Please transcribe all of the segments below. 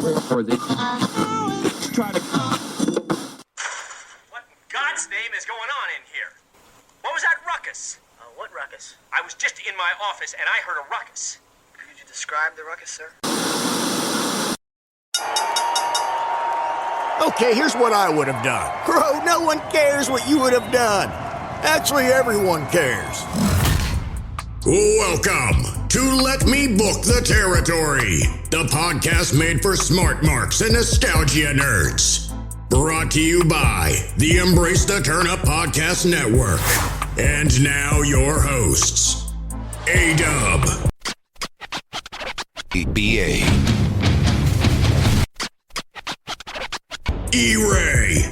in God's name is going on in here? What was that ruckus? What ruckus? I was just in my office and I heard a ruckus. Could you describe the ruckus, sir? Okay, here's what I would have done. Bro, no one cares what you would have done. Actually, everyone cares. Welcome to Let Me Book the Territory, the podcast made for smart marks and nostalgia nerds. Brought to you by the Embrace the Turn Up Podcast Network. And now your hosts, A-Dub, B.A. E-Ray.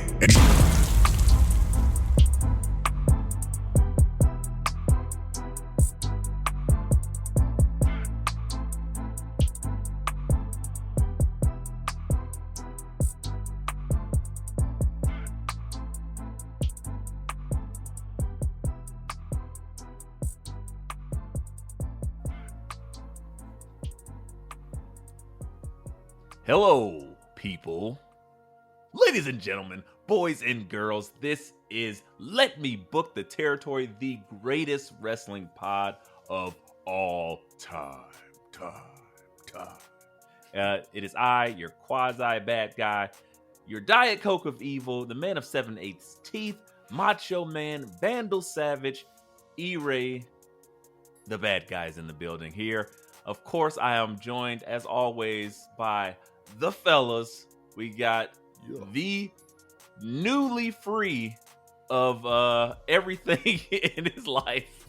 Hello, people. Ladies and gentlemen, boys and girls, this is Let Me Book the Territory, the greatest wrestling pod of all time. It is I, your quasi-bad guy, your Diet Coke of evil, the man of 7/8 teeth, Macho Man, Vandal Savage, E-Ray, the bad guys in the building here. Of course, I am joined, as always, by the fellas. We got the newly free of everything in his life.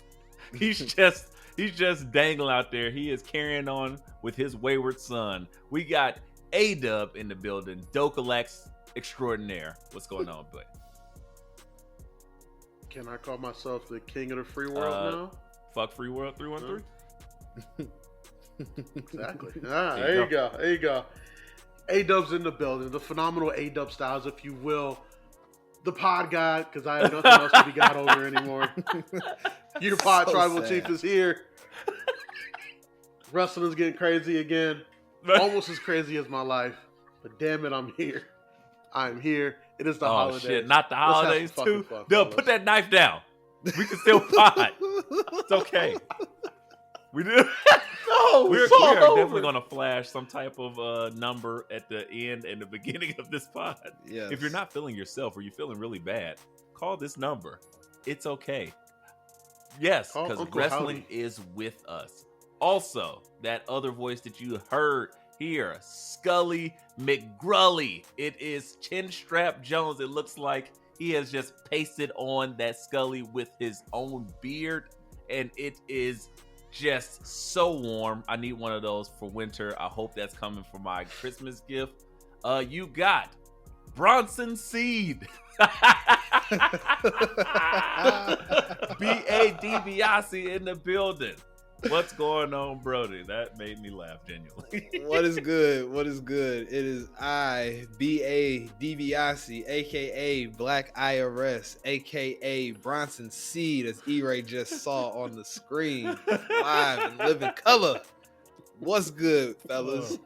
He's just dangling out there. He is carrying on with his wayward son. We got A-Dub in the building, Dokalax extraordinaire. What's going on, boy? Can I call myself the king of the free world now? Fuck Free World 313? Exactly. There you go. A-Dub's in the building. The phenomenal A-Dub Styles, if you will. The pod guy, because I have nothing else to be got over anymore. Your pod tribal chief is here. Wrestling's getting crazy again. Almost as crazy as my life. But damn it, I'm here. I'm here. It is the holidays. Oh shit, not the holidays too? Fun, Dude, put that knife down. We can still pod. It's okay. We do. No, we are definitely going to flash some type of number at the end and the beginning of this pod. Yes. If you're not feeling yourself or you're feeling really bad, call this number. It's okay. Yes, because wrestling Howdy is with us. Also, that other voice that you heard here, Scully McGrully. It is Chinstrap Jones. It looks like he has just pasted on that Scully with his own beard, and it is just so warm. I need one of those for winter. I hope that's coming for my Christmas gift. You got Bronson Seed. B.A. DiBiase in the building. What's going on, Brody? That made me laugh genuinely. What is good? What is good? It is I, B.A. DiBiase, a.k.a. Black IRS, a.k.a. Bronson Seed, as E-Ray just saw on the screen, live in living color. What's good, fellas?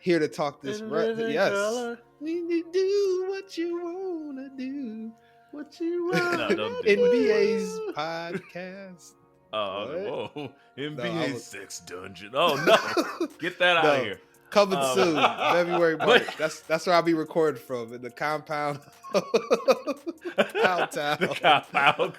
Here to talk this. Yes. color. Need to do what you want to do. What you want No, don't do In what you BA's podcast. Oh, whoa. NBA No, Sex Dungeon. Oh, no. Get that out of here. Coming soon, February, March. That's where I'll be recording from, in the compound. Pound Town. The compound.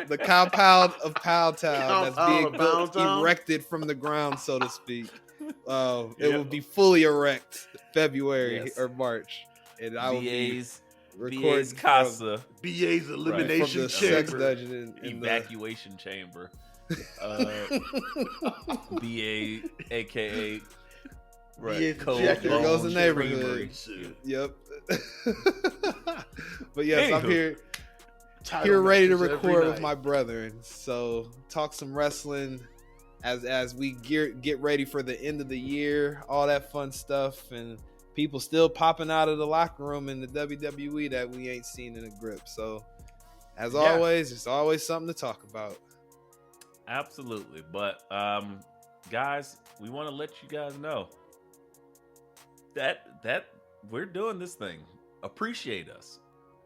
The compound of Pound Town that's Compound being of built, Pound Town? erected from the ground, so to speak. It will be fully erect February Yes. or March. And I will be BA's recording Casa. BA's from elimination the chamber. sex dungeon in the Evacuation chamber. BA, aka BA's Cold Jack- There goes the Bone neighborhood. Creamery. Yep. But yes, I'm Anywho. here Title ready to matches every record with night. my brethren. So talk some wrestling as we get ready for the end of the year, all that fun stuff, and people still popping out of the locker room in the WWE that we ain't seen in a grip. So as always, there's always something to talk about. Absolutely. But guys, we want to let you guys know that we're doing this thing. Appreciate us.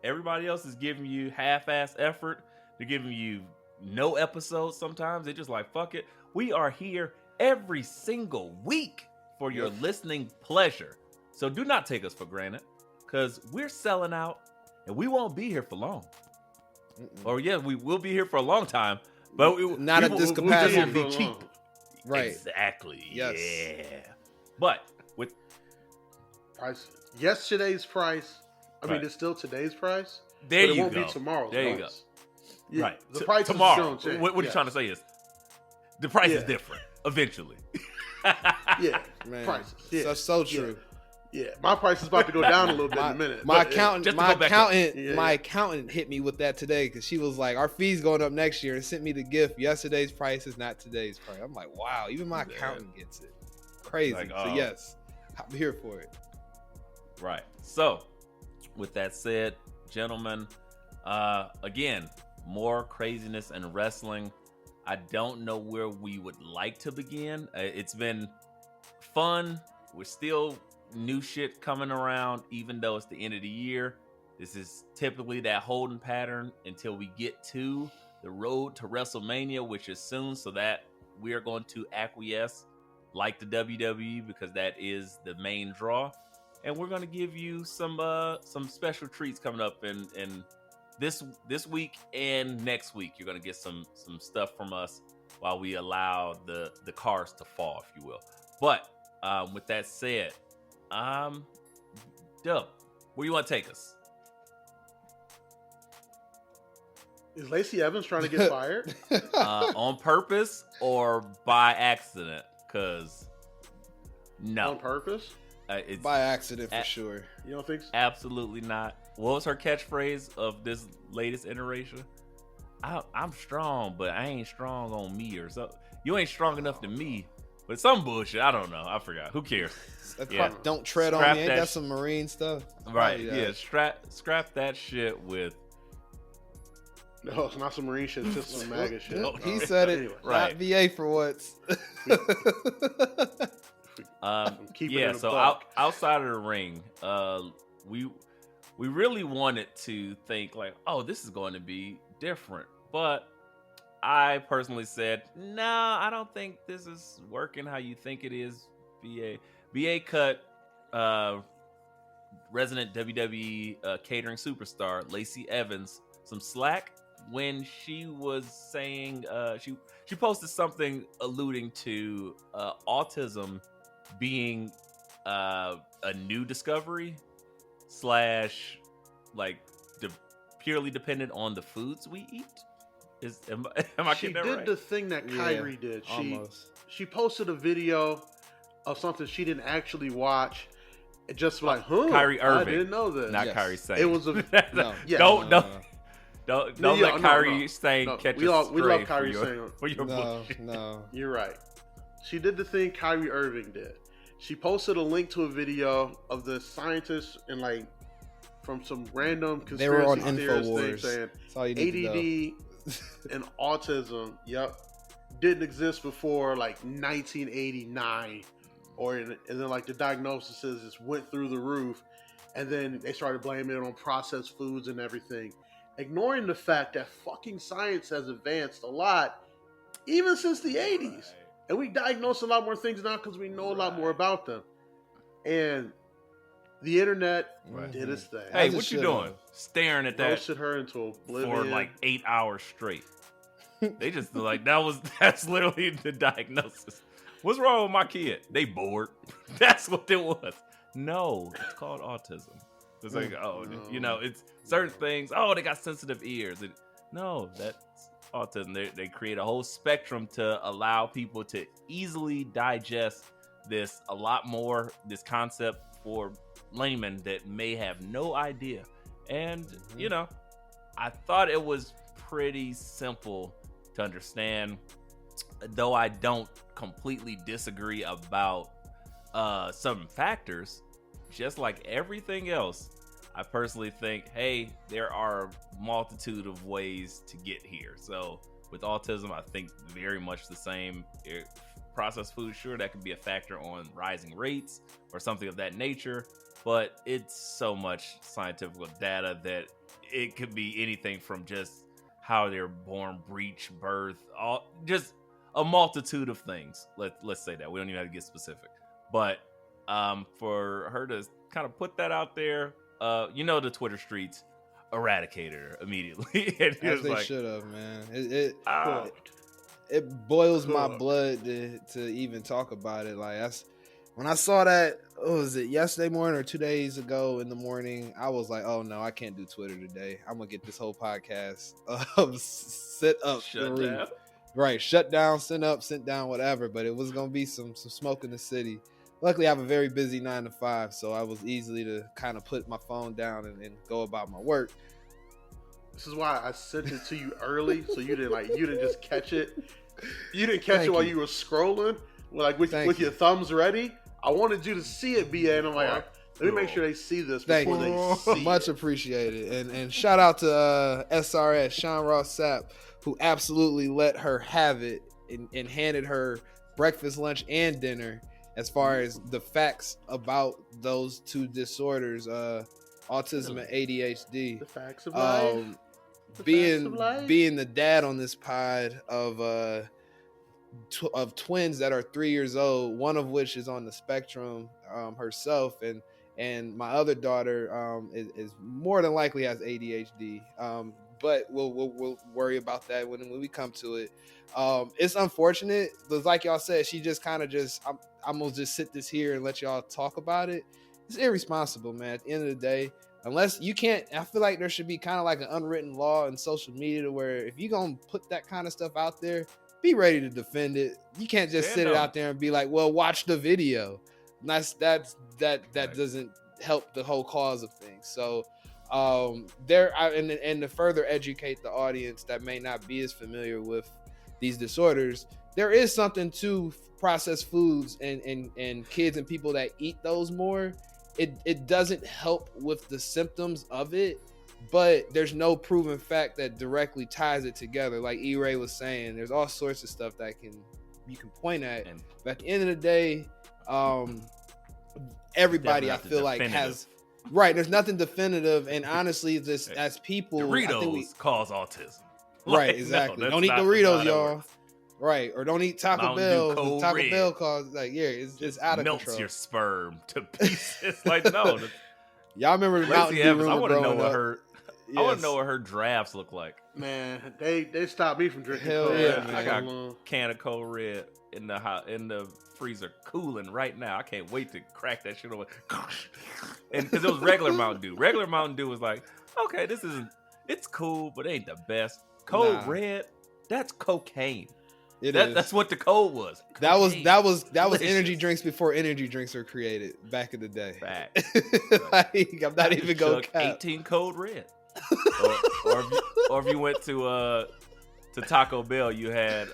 Everybody else is giving you half-ass effort. They're giving you no episodes sometimes. They're just like, fuck it. We are here every single week for your listening pleasure. So do not take us for granted, because we're selling out and we won't be here for long. Or yeah, we will be here for a long time, but Not at this capacity. We'll be cheap. Right. Exactly. Yes. Yeah. But with Price. Yesterday's price. I mean, Right. it's still today's price. there but you it won't go. be tomorrow's There you price. go. Yeah, Right. The price tomorrow. is change. What you're Yes. trying to say is the price is Yeah. different eventually. Yeah. Man, Prices. Yeah. so true. Yeah. My price is about to go down a little bit in a minute. My but, accountant, just to go back up. my accountant hit me with that today because she was like, "Our fee's going up next year," and sent me the gift. Yesterday's price is not today's price. I'm like, wow, even my accountant gets it. Crazy. Like, So oh. yes, I'm here for it. Right. So, with that said, gentlemen, again, more craziness and wrestling. I don't know where we would like to begin. It's been fun. We're still new shit coming around, even though it's the end of the year. This is typically that holding pattern until we get to the road to WrestleMania, which is soon, so that we are going to acquiesce like the WWE because that is the main draw. And we're going to give you some special treats coming up in this week and next week. You're going to get some stuff from us while we allow the cars to fall, if you will. But with that said, Dub, where you want to take us? Is Lacey Evans trying to get fired? On purpose or by accident? Because no, On purpose? it's By accident for sure. You don't think so? absolutely not. What was her catchphrase of this latest iteration? I'm strong, but I ain't strong on me, or so. You ain't strong enough to me, but some bullshit. I don't know. I forgot. Who cares? Yeah. Don't tread Scrap on me. Ain't that that some Marine stuff? Right? Probably Yeah. Scrap that shit with. No, it's not some Marine shit. It's just some MAGA shit. Well, he said it. Anyway. Right. Not VA for once. Keep it Yeah. in a So buck. outside of the ring, we really wanted to think like, oh, this is going to be different, but I personally said, no, I don't think this is working how you think it is. VA cut resident WWE catering superstar Lacey Evans some slack when she was saying she posted something alluding to autism being a new discovery / like purely dependent on the foods we eat. Am I She getting that did right? the thing that Yeah, Kyrie did. Almost. She posted a video of something she didn't actually watch. It just like, huh? Kyrie Irving. I didn't know this. Not Yes. Kyrie Sane. It was a No. Yeah. don't No, don't Yeah, let no, Kyrie no. Sane No, catch we us love stray Kyrie for your, Sane. for your no, bullshit. no. You're right. She did the thing Kyrie Irving did. She posted a link to a video of the scientists and like from some random conspiracy They were on theorist thing InfoWars. saying That's all you need to know. ADD and autism, didn't exist before like 1989, and then like the diagnosis just went through the roof, and then they started blaming it on processed foods and everything, ignoring the fact that fucking science has advanced a lot, even since the 80s, and we diagnose a lot more things now because we know a lot more about them, and the internet Right. did its thing. Hey, As it what you should doing? have. Staring at that Roasted her into oblivion. for like 8 hours straight. They just like that's literally the diagnosis. What's wrong with my kid? They bored. That's what it was. No, it's called autism. It's like, oh, you know, it's certain things. Oh, they got sensitive ears. No, that's autism. They create a whole spectrum to allow people to easily digest this a lot more, this concept for laymen that may have no idea. And, you know, I thought it was pretty simple to understand, though I don't completely disagree about some factors. Just like everything else, I personally think, hey, there are a multitude of ways to get here. So with autism, I think very much the same. processed food, sure, that could be a factor on rising rates or something of that nature. But it's so much scientific data that it could be anything from just how they're born, breech, birth, just a multitude of things. Let's say that. We don't even have to get specific. But for her to kind of put that out there, the Twitter streets eradicated her immediately. And As they should have, man. It boils my blood to even talk about it. Like, that's when I saw that. What was it, yesterday morning or 2 days ago in the morning? I was like, oh no, I can't do Twitter today. I'm gonna get this whole podcast set up, shut down. Right, shut down, sent up, sent down, whatever. But it was gonna be some smoke in the city. Luckily, I have a very busy 9 to 5, so I was easily to kind of put my phone down and go about my work. This is why I sent it to you early, so you didn't just catch it. You didn't catch it while you were scrolling, with your thumbs ready. I wanted you to see it, BA, and I'm like, let me make sure they see this before they see Much appreciated. And shout out to SRS, Sean Ross Sapp, who absolutely let her have it and handed her breakfast, lunch, and dinner as far as the facts about those two disorders, autism and ADHD. The facts of life. Being the dad on this pod of twins that are 3 years old, one of which is on the spectrum herself, and my other daughter is more than likely has ADHD. But we'll worry about that when we come to it. It's unfortunate, but like y'all said, she just kind of I'm gonna just sit this here and let y'all talk about it. It's irresponsible, man. At the end of the day, unless you can't, I feel like there should be kind of like an unwritten law in social media to where if you're gonna put that kind of stuff out there, be ready to defend it. You can't just sit it out there and be like, well, watch the video. That doesn't help the whole cause of things. So and to further educate the audience that may not be as familiar with these disorders, there is something to processed foods and kids and people that eat those more. It doesn't help with the symptoms of it, but there's no proven fact that directly ties it together. Like E-Ray was saying, there's all sorts of stuff that you can point at. But at the end of the day, everybody I feel like has right. There's nothing definitive, and honestly, just as people, Doritos cause autism. Right, exactly. No, don't eat Doritos, y'all. Right, or don't eat Taco Bell. Taco Bell causes it's out of melts control. Your sperm to pieces. Like no, y'all remember Mountain Dew rumor? I want to know what her. I want to know what her drafts look like. Man, they stopped me from drinking. Hell Cold yeah, Red. man. I got a can of Cold Red in the freezer cooling right now. I can't wait to crack that shit open. And because it was regular Mountain Dew. Regular Mountain Dew was like, okay, it's cool, but it ain't the best. Cold Red, that's cocaine. That's what the code was. Cocaine. That was energy drinks before energy drinks were created back in the day. Fact. Like, I'm not even going to cap. 18 Code Red. or if you went to Taco Bell, you had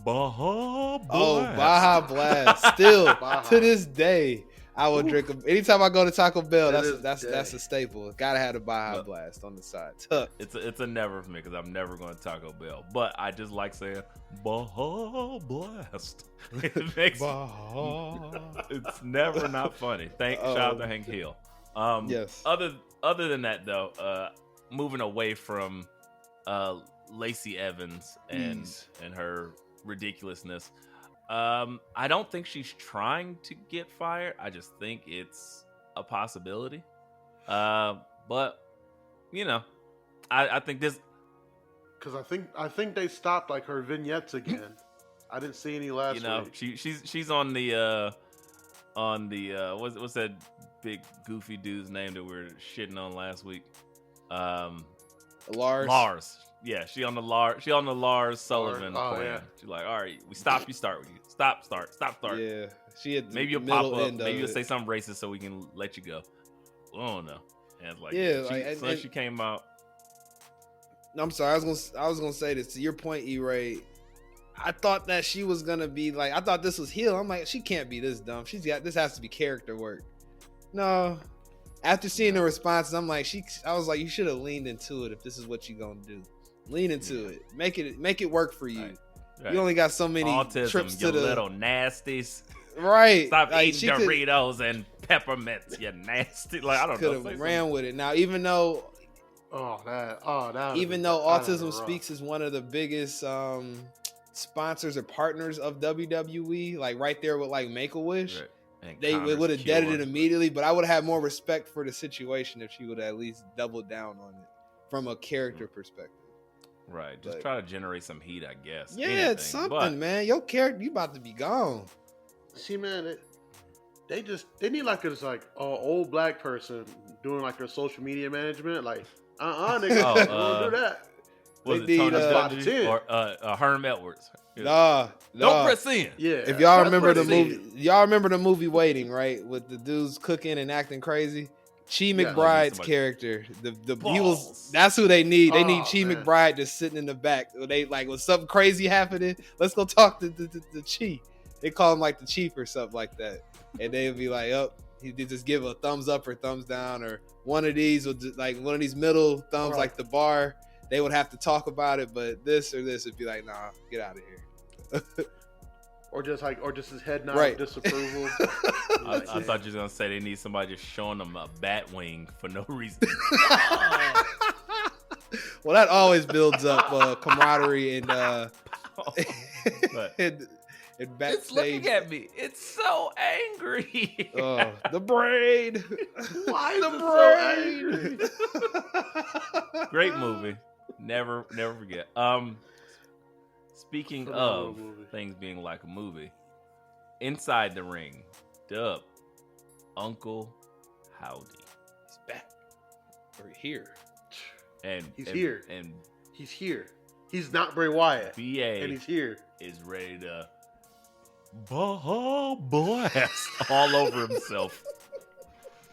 Baja Blast. Oh, Baja Blast. Still to this day, I will drink them. Anytime I go to Taco Bell, that's a staple. Gotta have the Baja Blast on the side. Tuck. It's a never for me because I'm never going to Taco Bell. But I just like saying Baja Blast. It makes it's never not funny. Shout out to Hank Hill. Yes. Other than that though, moving away from Lacey Evans and her ridiculousness. I don't think she's trying to get fired. I just think it's a possibility. But I think this because I think they stopped like her vignettes again. I didn't see any last week. She's on the what's that big goofy dude's name that we were shitting on last week? Lars. Yeah, she on the Lars Sullivan plan. Yeah. She's like, all right, we stop, you start with you. Stop, start. Yeah. She had maybe you'll pop up, maybe you'll say something racist so we can let you go. I don't know. And it's like she came out. I'm sorry, I was gonna say this to your point, E-Ray. I thought that she was gonna be like, I thought this was Hill. I'm like, she can't be this dumb. This has to be character work. No. After seeing the responses, I'm like, I was like, you should have leaned into it if this is what you're gonna do. Lean into it. Make it work for you. Right. You only got so many Autism, trips you to the little nasties. right. Stop Like, eating Doritos and peppermints, you nasty. Like I don't know. Could have ran with it. Now, even though Autism Speaks is one of the biggest sponsors or partners of WWE, like right there with like Make-A-Wish, right. they would have deaded it immediately. But I would have had more respect for the situation if she would have at least doubled down on it from a character perspective. Right, just try to generate some heat, I guess. Yeah, it's something, man. Your character, you about to be gone. See, man, they need like this like old black person doing like their social media management. Like, nigga, don't do that. Was They it Tony need, Dungy or Herm Edwards? Nah. Don't press in. Yeah. If y'all remember the movie Waiting, right, with the dudes cooking and acting crazy. Chi McBride's character, that's who they need. They need Chi McBride just sitting in the back. They like when something crazy happening, let's go talk to Chi. They call him like the chief or something like that, and they would be like, "Oh, he just give a thumbs up or thumbs down, or one of these would just, like one of these middle thumbs, like the bar." They would have to talk about it, but this or this would be like, "Nah, get out of here." Or just his head nod of disapproval. I thought you were gonna say they need somebody just showing them a bat wing for no reason. Well, that always builds up camaraderie and and backstage. It's looking at me. It's so angry. The brain. Why the brain? Great movie. Never forget. Speaking of things being like a movie, inside the ring, Dub, Uncle Howdy. He's back. Or here. He's here. He's not Bray Wyatt. BA and he's here. Is ready to blast all over himself.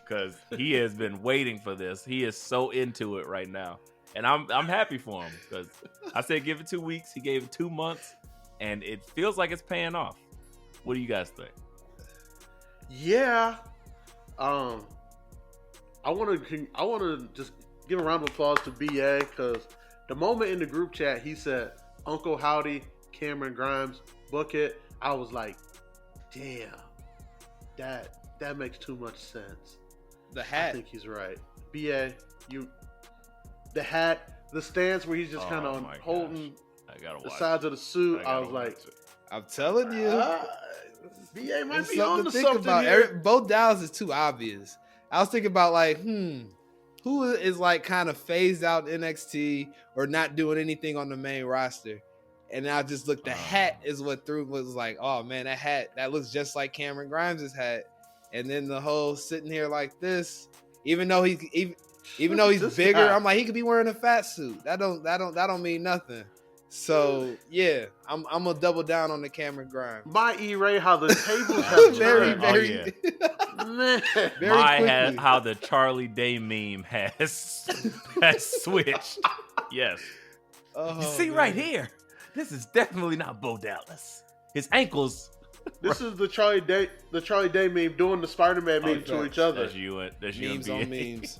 Because he has been waiting for this. He is so into it right now. And I'm happy for him because I said give it 2 weeks. He gave it 2 months, and it feels like it's paying off. What do you guys think? Yeah, I want to just give a round of applause to BA because the moment in the group chat he said Uncle Howdy, Cameron Grimes, book it. I was like, damn, that makes too much sense. The hat. I think he's right. BA, the hat, the stance where he's just kind of holding the sides of the suit. I was like, I'm telling you, BA might be on to something here. Both Dallas is too obvious. I was thinking about like, who is like kind of phased out NXT or not doing anything on the main roster. And I just looked, the hat is what was like, oh man, that hat, that looks just like Cameron Grimes' hat. And then the whole sitting here like this, even though he's bigger, guy? I'm like, he could be wearing a fat suit. That don't mean nothing. So yeah, I'm gonna double down on the Cameron Grimes. My E-Ray, how the tables have very man. Very how the Charlie Day meme has switched. Yes. You see right here, this is definitely not Bo Dallas. His ankles. This is the Charlie Day meme doing the Spider-Man meme to each other. That's you memes on memes.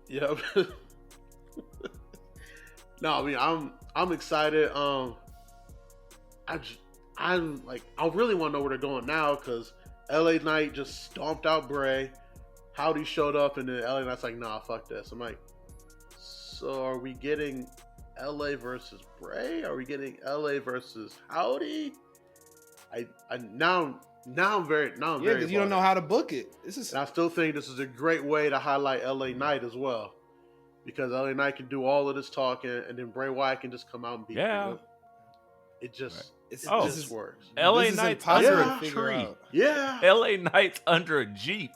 Yep. No, I mean I'm excited. I really want to know where they're going now because LA Knight just stomped out Bray. Howdy showed up and then LA Knight's like, nah, fuck this. I'm like, so are we getting LA versus Bray? Are we getting LA versus Howdy? Now I'm very because you don't know how to book it. And I still think this is a great way to highlight LA Knight as well, because LA Knight can do all of this talking, and then Bray Wyatt can just come out and beat him. It just works. LA Knight's under a tree. Yeah. LA Knight's under a Jeep.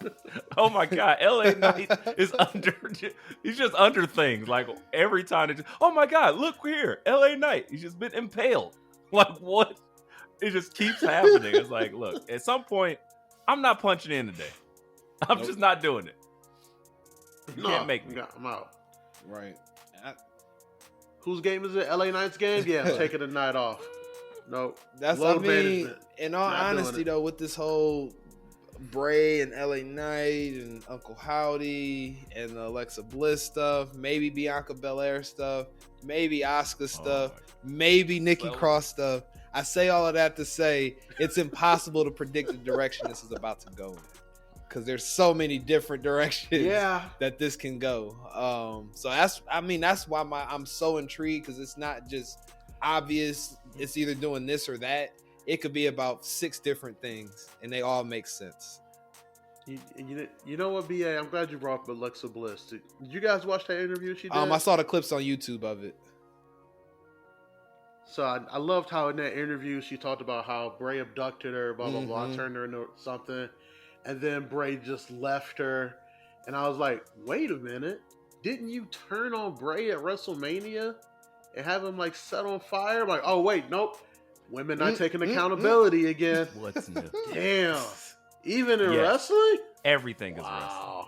Oh my God. LA Knight is he's just under things. Like every time, oh my God, look here. LA Knight. He's just been impaled. Like what? It just keeps happening. It's like, look, at some point, I'm not punching in today. I'm just not doing it. You can't make me. I'm out. Right. Whose game is it? LA Knight's game? Yeah, I'm taking the night off. No. That's what I mean. In all honesty, though, with this whole Bray and LA Knight and Uncle Howdy and the Alexa Bliss stuff, maybe Bianca Belair stuff, maybe Asuka stuff, maybe Nikki Cross stuff. I say all of that to say it's impossible to predict the direction this is about to go in, because there's so many different directions that this can go. So that's why I'm so intrigued, because it's not just obvious it's either doing this or that. It could be about 6 different things, and they all make sense. You know what, BA? I'm glad you brought up Alexa Bliss. Did you guys watch that interview she did? I saw the clips on YouTube of it. So I loved how in that interview she talked about how Bray abducted her, blah, blah, blah, turned her into something. And then Bray just left her. And I was like, wait a minute. Didn't you turn on Bray at WrestleMania and have him like set on fire? I'm like, oh, wait, nope. Women not taking accountability again. What's new? Damn. Even in wrestling? Everything is wrestling.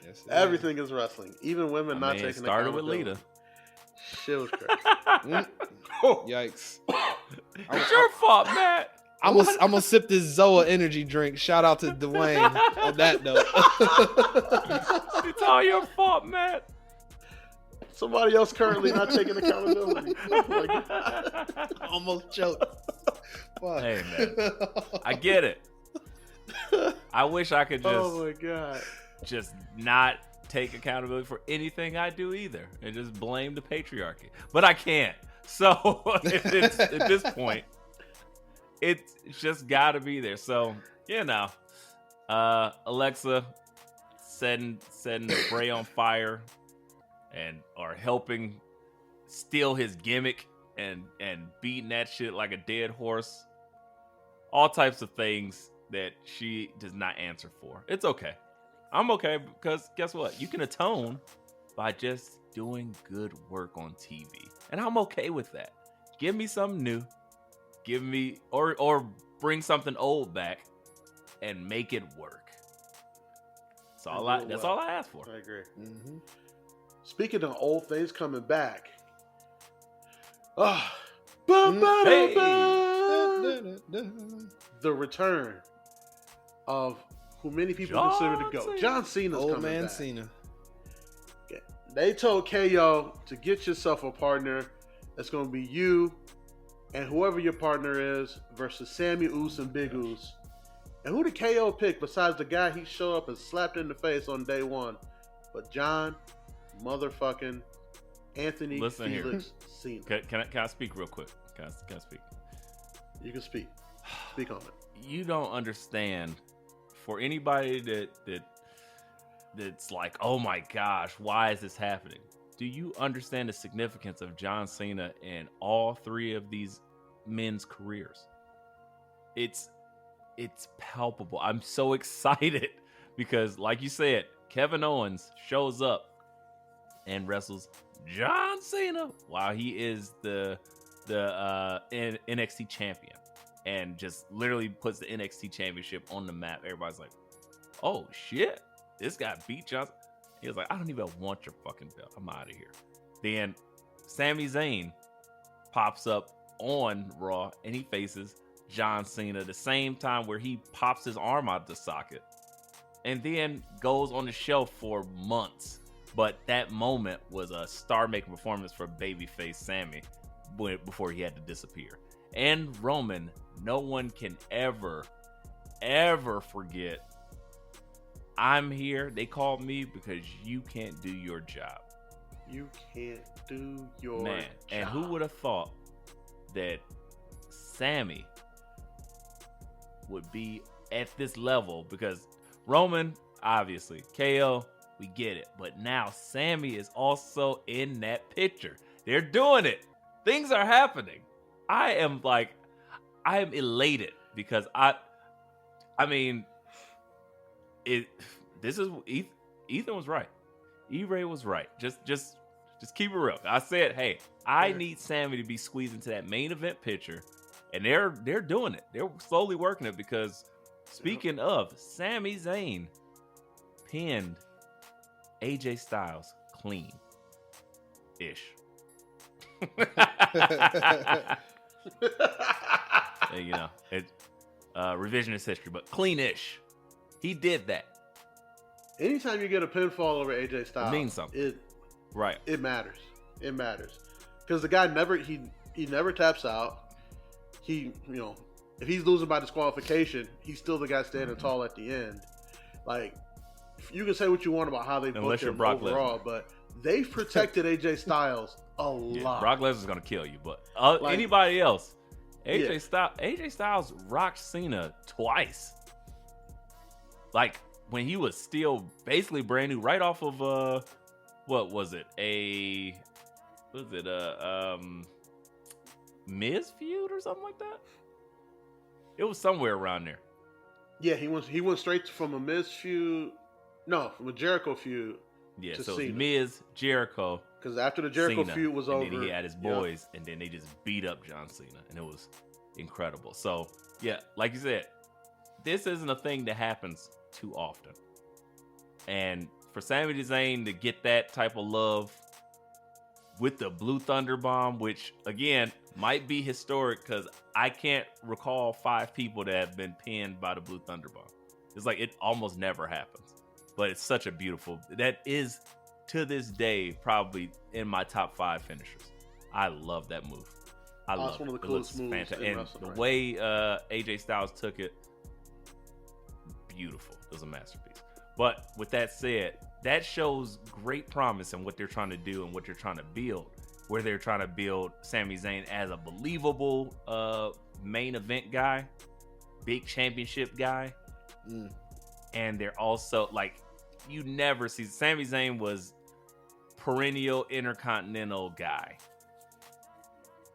Yes, Everything is wrestling. Even women not taking started accountability. with Lita. Shit was crazy. Yikes. It's your fault, Matt. I'm gonna sip this Zoa energy drink. Shout out to Dwayne on that note. It's all your fault, Matt. Somebody else currently not taking accountability. Oh my God. Almost choked. Fuck. Hey, man. I get it. I wish I could Oh my God. just not take accountability for anything I do either and just blame the patriarchy. But I can't. So at this point, it's just got to be there. So, Alexa setting the Bray on fire or helping steal his gimmick and beating that shit like a dead horse. All types of things that she does not answer for. It's okay. I'm okay, because guess what? You can atone by just doing good work on TV. And I'm okay with that. Give me something new. Give me or bring something old back and make it work. That's all I ask for. I agree. Mm-hmm. Speaking of old things coming back. The return of who many people consider to go. John Cena's Old coming man back. Cena. They told KO to get yourself a partner that's going to be you and whoever your partner is versus Sammy Uso and Big Uso. And who did KO pick besides the guy he showed up and slapped in the face on day one? But John motherfucking Anthony Felix Cena. Can I speak real quick? Can I speak? You can speak. Speak on it. You don't understand. For anybody that's like, oh my gosh, why is this happening? Do you understand the significance of John Cena in all 3 of these men's careers? It's palpable. I'm so excited because, like you said, Kevin Owens shows up and wrestles John Cena while he is the NXT champion, and just literally puts the NXT championship on the map. Everybody's like, oh shit, this guy beat John. He was like, I don't even want your fucking belt. I'm out of here. Then Sami Zayn pops up on Raw and he faces John Cena the same time where he pops his arm out the socket and then goes on the show for months. But that moment was a star-making performance for babyface Sammy before he had to disappear. And Roman, no one can ever forget, I'm here. They called me because you can't do your job. You can't do your job. And who would have thought that Sammy would be at this level? Because Roman, obviously, KO, we get it. But now Sammy is also in that picture. They're doing it. Things are happening. I am elated because Ethan was right. E-Ray was right. Just keep it real. I said, hey, I need Sammy to be squeezed into that main event picture, and they're doing it. They're slowly working it because speaking of, Sami Zayn pinned AJ Styles clean-ish. revisionist history, but clean-ish. He did that. Anytime you get a pinfall over AJ Styles, It means something. Right. It matters. It matters. Because the guy never taps out. He, if he's losing by disqualification, he's still the guy standing tall at the end. Like, you can say what you want about how they booked him overall, but they've protected AJ Styles a lot. Brock Lesnar's gonna kill you, but anybody else, AJ Styles rocked Cena twice. Like when he was still basically brand new, right off of what was it? Miz feud or something like that? It was somewhere around there. Yeah, he went straight from a Miz feud. No, from a Jericho feud. Yeah, to so Cena. Miz, Jericho. Because after the Jericho Cena, feud was over, and then he had his boys, and then they just beat up John Cena, and it was incredible. So yeah, like you said, this isn't a thing that happens too often, and for Sami Zayn to get that type of love with the Blue Thunder Bomb, which again might be historic because I can't recall 5 people that have been pinned by the Blue Thunder Bomb. It's like it almost never happens, but it's such a beautiful. That is to this day probably in my top 5 finishers. I love that move. I love it's one of the it. coolest moves fantastic. in And wrestling, the right? way AJ Styles took it, beautiful. It was a masterpiece. But with that said, that shows great promise in what they're trying to do and what they're trying to build. Where they're trying to build Sami Zayn as a believable main event guy, big championship guy. And they're also like, you never see Sami Zayn was perennial intercontinental guy.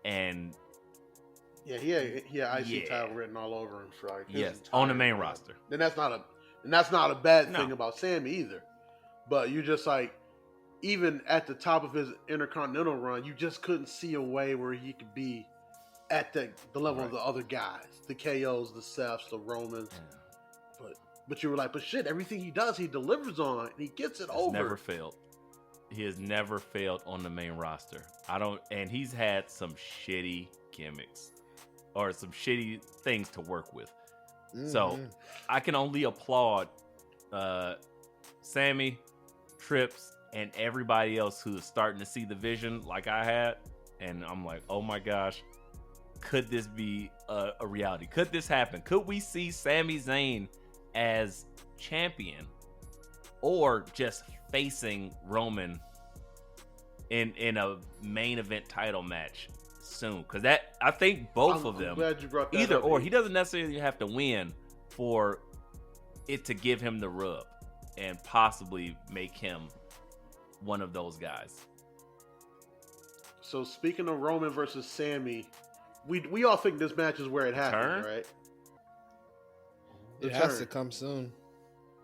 And yeah, he had IC title written all over him for like his on the entire main run. roster. And that's not a bad No. thing about Sammy either. But you just like, even at the top of his intercontinental run, you just couldn't see a way where he could be at the level of the other guys, the KOs, the Seths, the Romans. But you were like, but shit, everything he does, he delivers on, and he gets it over. Never failed. He has never failed on the main roster. And he's had some shitty gimmicks or some shitty things to work with. So I can only applaud Sammy, Trips, and everybody else who is starting to see the vision like I had. And I'm like, oh my gosh, could this be a reality? Could this happen? Could we see Sami Zayn as champion or just facing Roman in a main event title match soon? Because that, I think both of them, glad you brought that either up. or, he doesn't necessarily have to win for it to give him the rub and possibly make him one of those guys. So speaking of Roman versus Sammy, we all think this match is where it happens, right? It has to come soon.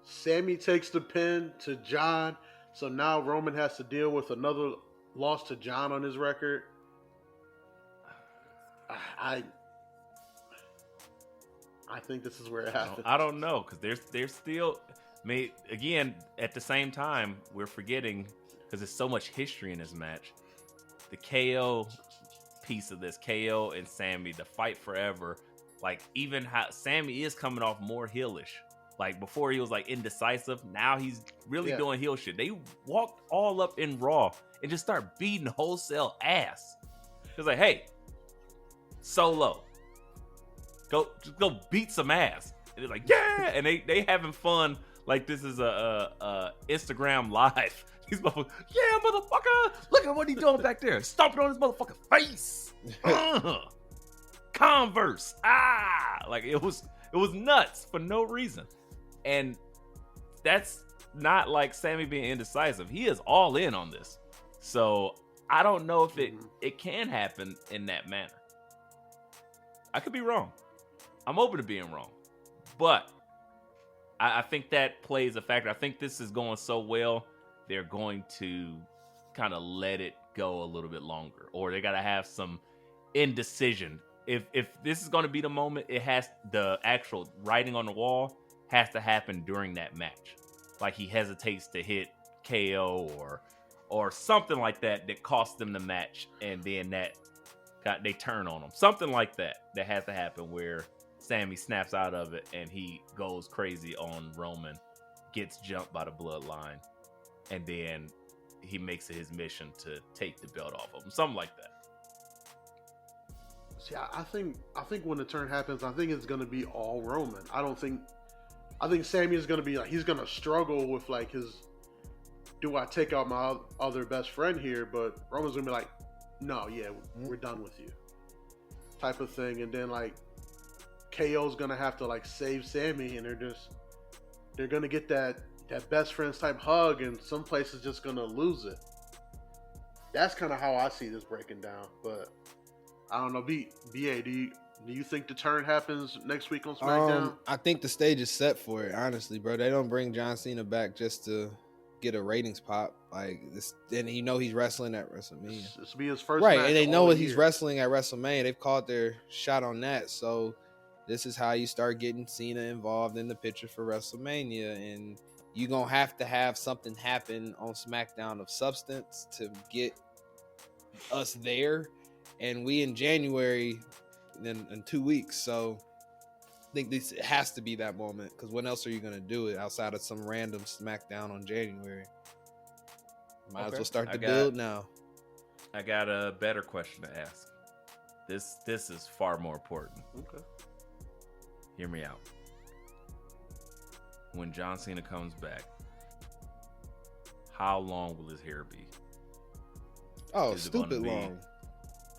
Sammy takes the pin to John, so now Roman has to deal with another loss to John on his record. I think this is where it happens. I don't know, because there's still, again, at the same time, we're forgetting, because there's so much history in this match, the KO piece of this, KO and Sammy, the fight forever. Like, even how Sammy is coming off more heelish. Like, before he was like indecisive, now he's really doing heel shit. They walked all up in Raw and just start beating wholesale ass. It's like, hey, Solo, just go beat some ass. And they're like, yeah, and they having fun like this is a Instagram live. These motherfuckers, yeah, motherfucker, look at what he's doing back there, stomping on his motherfucking face. Converse, like it was nuts for no reason. And that's not like Sammy being indecisive. He is all in on this. So I don't know if it can happen in that manner. I could be wrong. I'm open to being wrong. But I think that plays a factor. I think this is going so well, they're going to kind of let it go a little bit longer. Or they got to have some indecision. If this is going to be the moment, it has, the actual writing on the wall has to happen during that match. Like he hesitates to hit KO or something like that costs them the match, and then they turn on him. Something like that has to happen where Sammy snaps out of it and he goes crazy on Roman, gets jumped by the bloodline, and then he makes it his mission to take the belt off of him. Something like that. See, I think when the turn happens, I think it's gonna be all Roman. I think Sammy is gonna be like, he's gonna struggle with like his, do I take out my other best friend here? But Roman's gonna be like, no, yeah, we're done with you, type of thing. And then like KO's gonna have to like save Sammy, and they're gonna get that best friends type hug, and some places just gonna lose it. That's kind of how I see this breaking down, but. I don't know, BA, do you think the turn happens next week on SmackDown? I think the stage is set for it, honestly, bro. They don't bring John Cena back just to get a ratings pop. Like this, and he's wrestling at WrestleMania. This will be his first right, match and they know all what year. He's wrestling at WrestleMania. They've called their shot on that. So this is how you start getting Cena involved in the picture for WrestleMania. And you're going to have something happen on SmackDown of substance to get us there. And we in January in 2 weeks. So I think this has to be that moment, because when else are you going to do it outside of some random SmackDown on January? Might as well start the build now. I got a better question to ask. This is far more important. Okay. Hear me out. When John Cena comes back, how long will his hair be? Oh, stupid long.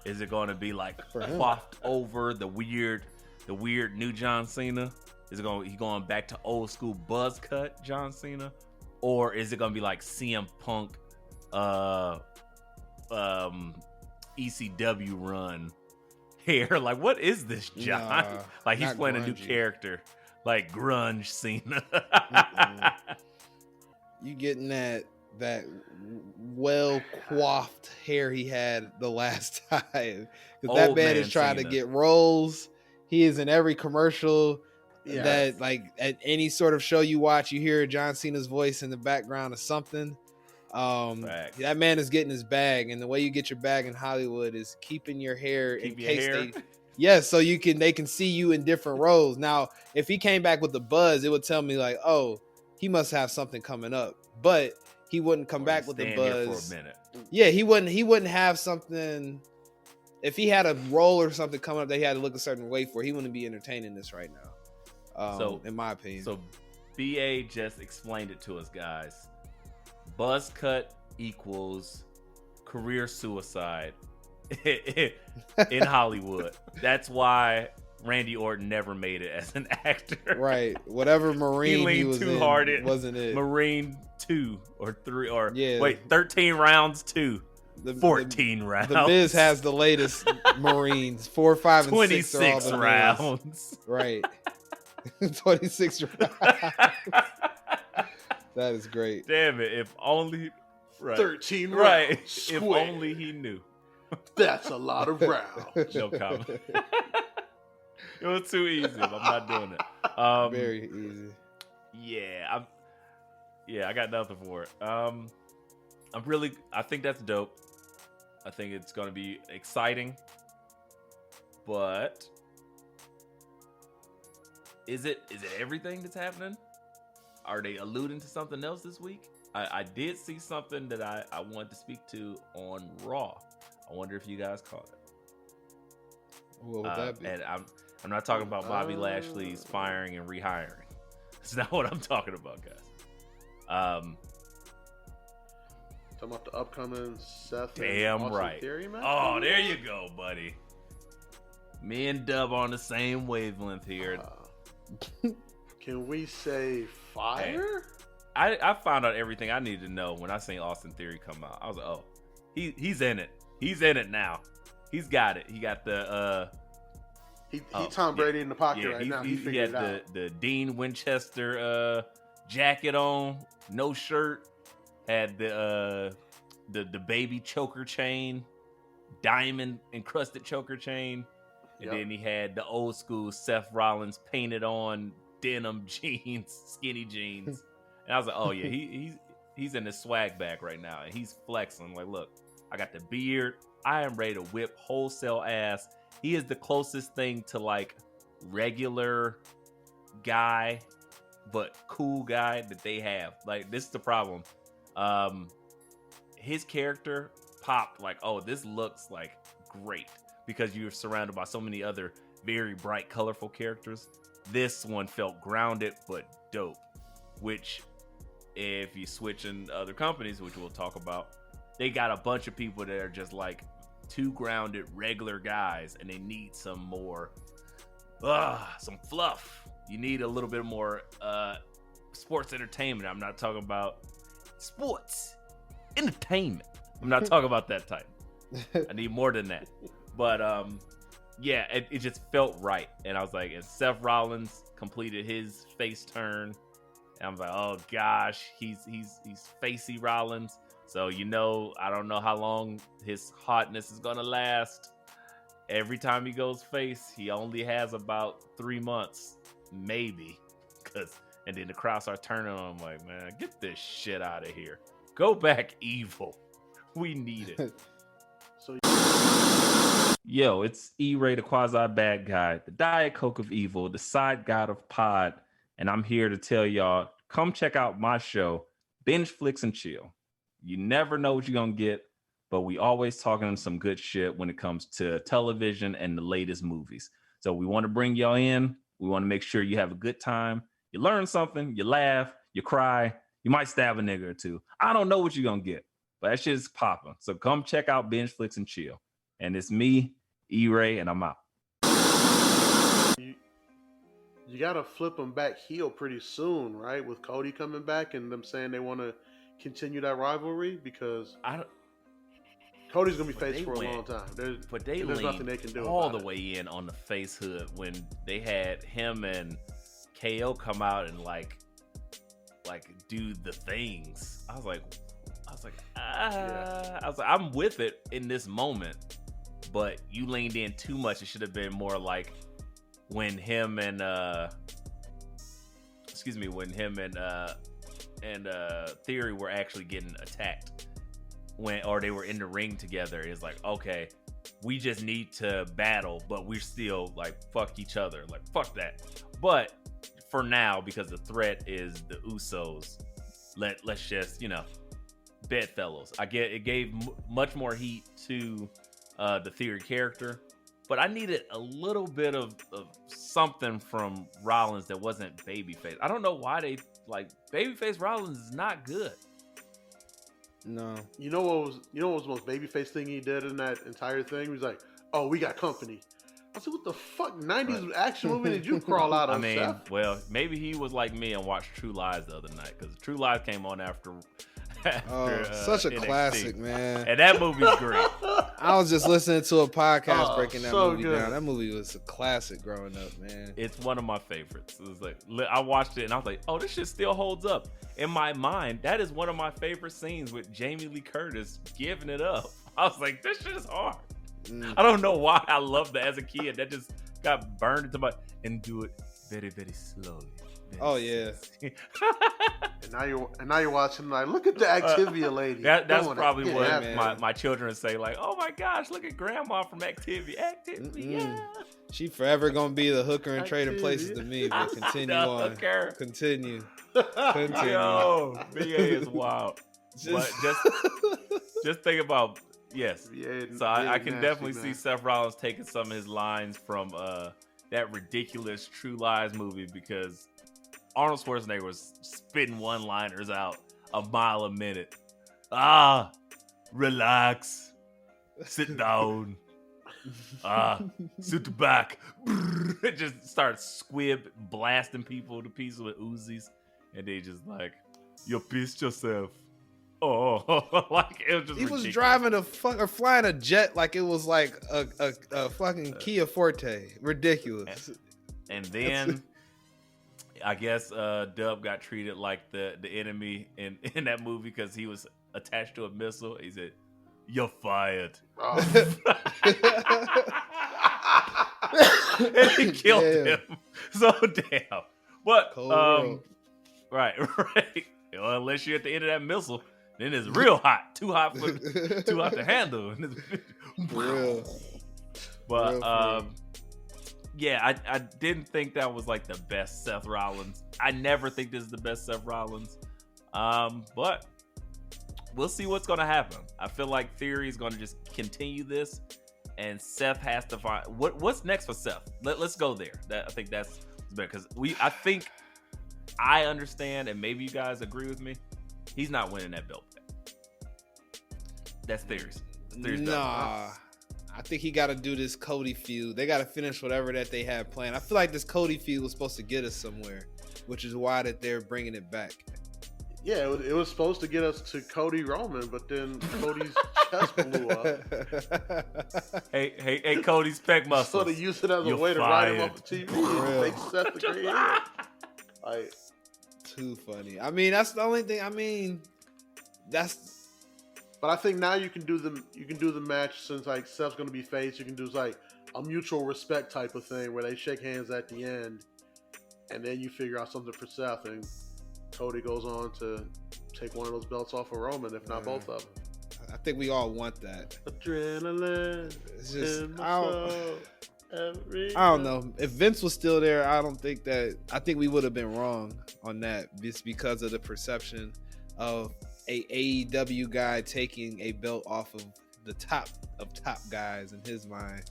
Is it going to be like For him. coiffed over the weird new John Cena? Is it he going back to old school buzz cut John Cena? Or is it going to be like CM Punk ECW run hair? Like, what is this, John? Nah, like, he's not playing a new grungy. character, like grunge Cena. You getting that well coiffed hair he had the last time, because that Old man man is trying to Cena. get roles. He is in every commercial. Yeah. That, like, at any sort of show you watch, you hear John Cena's voice in the background of something. Facts. That man is getting his bag, and the way you get your bag in Hollywood is keeping your hair Keep in your case hair. so they can see you in different roles. Now, if he came back with the buzz, it would tell me like, oh, he must have something coming up. But he wouldn't come back with the Stand here buzz. for a minute. Yeah, he wouldn't have something. If he had a role or something coming up that he had to look a certain way for, he wouldn't be entertaining this right now. So, in my opinion. So BA just explained it to us, guys. Buzz cut equals career suicide in Hollywood. That's why Randy Orton never made it as an actor. Right. Whatever Marine he leaned was too in hard. wasn't it. Marine 2 or 3 or Yeah. wait, 13 rounds 2. 14 rounds. The Miz has the latest Marines. 4, 5, and 6 are all 26 the Miz. rounds. Right. 26 rounds. That is great. Damn it! If only 13 rounds. right. If square. only he knew. That's a lot of rounds. No comment. It was too easy. I'm not doing it. Very easy. I got nothing for it. I think that's dope. I think it's gonna be exciting. But is it everything that's happening? Are they alluding to something else this week? I did see something that I wanted to speak to on Raw. I wonder if you guys caught it. What would that be? And I'm not talking about Bobby Lashley's firing and rehiring. That's not what I'm talking about, guys. Talking about the upcoming Seth Damn and Austin right. Theory match? Oh, there you go, buddy. Me and Dub on the same wavelength here. Can we say fire? I found out everything I needed to know when I seen Austin Theory come out. I was like, oh, he's in it. He's in it now. He's got it. He got the He Tom Brady in the pocket right he, now. He, He he had figured it out. the Dean Winchester jacket on, no shirt. Had the baby choker chain, diamond encrusted choker chain, and then he had the old school Seth Rollins painted on denim jeans, skinny jeans. And I was like, oh yeah, he's in his swag bag right now, and he's flexing. Like, look, I got the beard. I am ready to whip wholesale ass. He is the closest thing to like regular guy but cool guy that they have. Like, this is the problem. His character popped like, oh, this looks like great, because you're surrounded by so many other very bright, colorful characters. This one felt grounded but dope, which if you switch in other companies, which we'll talk about, they got a bunch of people that are just like too grounded regular guys, and they need some more some fluff. You need a little bit more sports entertainment. I'm not talking about sports entertainment. I'm not talking about that type. I need more than that. But yeah, it just felt right. And I was like, and Seth Rollins completed his face turn, and I'm like, oh gosh, he's facey Rollins. So, you know, I don't know how long his hotness is gonna last. Every time he goes face, he only has about 3 months, maybe. And then the crowd start turning on him like, man, get this shit out of here. Go back evil. We need it. Yo, it's E-Ray, the quasi bad guy, the Diet Coke of evil, the side god of pod, and I'm here to tell y'all, come check out my show, Binge Flicks and Chill. You never know what you're gonna get, but we always talking some good shit when it comes to television and the latest movies. So we want to bring y'all in. We want to make sure you have a good time. You learn something, you laugh, you cry, you might stab a nigga or two. I don't know what you're gonna get, but that shit's popping. So come check out Binge Flicks and Chill. And it's me, E-Ray, and I'm out. You got to flip them back heel pretty soon, right? With Cody coming back and them saying they want to continue that rivalry, because Cody's going to be faced for a long time. There's nothing they can do all about the way in on the face hood when they had him and KO come out and like do the things. I was like, I'm with it in this moment, but you leaned in too much. It should have been more like when him and Theory were actually getting attacked, or they were in the ring together. It's like, okay, we just need to battle, but we're still like, fuck each other, like fuck that. But for now, because the threat is the Usos, let's just, you know, bedfellows. I get it gave much more heat to the Theory character, but I needed a little bit of something from Rollins that wasn't babyface. I don't know why they like babyface Rollins is not good. No. You know what was the most babyface thing he did in that entire thing? He was like, "Oh, we got company." I said, "What the fuck 90s action movie did you crawl out of?" Seth? Well, maybe he was like me and watched True Lies the other night, because True Lies came on after such a NXT. Classic, man. And that movie's great. I was just listening to a podcast breaking that so movie good. down. That movie was a classic growing up, man. It's one of my favorites. It was like, I watched it and I was like, oh, this shit still holds up. In my mind, that is one of my favorite scenes with Jamie Lee Curtis giving it up. I was like, this shit is hard. I don't know why I loved that as a kid. That just got burned into my, and do it very, very slowly. Oh yeah. And now you're watching like, look at the Activia lady. That's probably what my children say, like, oh my gosh, look at grandma from Activia. Yeah. She forever gonna be the hooker in Trading Places to me, but continue on. Hooker. Continue. Yo, BA is wild. But just think about, yes. So I can definitely see Seth Rollins taking some of his lines from that ridiculous True Lies movie, because Arnold Schwarzenegger was spitting one-liners out a mile a minute. Relax. Sit down. Sit back. It just starts squib blasting people to pieces with Uzis. And they just like, you pissed yourself. Oh, like it was just he ridiculous. was driving or flying a jet like it was like a fucking Kia Forte. Ridiculous. And then I guess Dub got treated like the enemy in that movie because he was attached to a missile. He said, "You're fired." Oh. And he killed him. So damn. But right. Well, unless you're at the end of that missile, then it's real hot. Too hot to handle. Real. But yeah, I didn't think that was like the best Seth Rollins. I never think this is the best Seth Rollins. But we'll see what's going to happen. I feel like Theory is going to just continue this, and Seth has to find what's next for Seth. Let's go there. I think that's better because I understand, and maybe you guys agree with me. He's not winning that belt. That's Theory's. Nah. I think he got to do this Cody feud. They got to finish whatever that they have planned. I feel like this Cody feud was supposed to get us somewhere, which is why that they're bringing it back. Yeah, it was supposed to get us to Cody Roman, but then Cody's chest blew up. Hey, Cody's pec muscles. So they use it as a You're way to fired. ride him off the TV and make Seth the great heel. Like, too funny. I mean, that's the only thing. I mean, but I think now you can do the match since like Seth's gonna be face. You can do like a mutual respect type of thing where they shake hands at the end, and then you figure out something for Seth, and Cody goes on to take one of those belts off of Roman, if not both of them. I think we all want that. Adrenaline. It's just, in my I soul, don't know. If Vince was still there, I think we would have been wrong on that just because of the perception of a AEW guy taking a belt off of the top of top guys in his mind.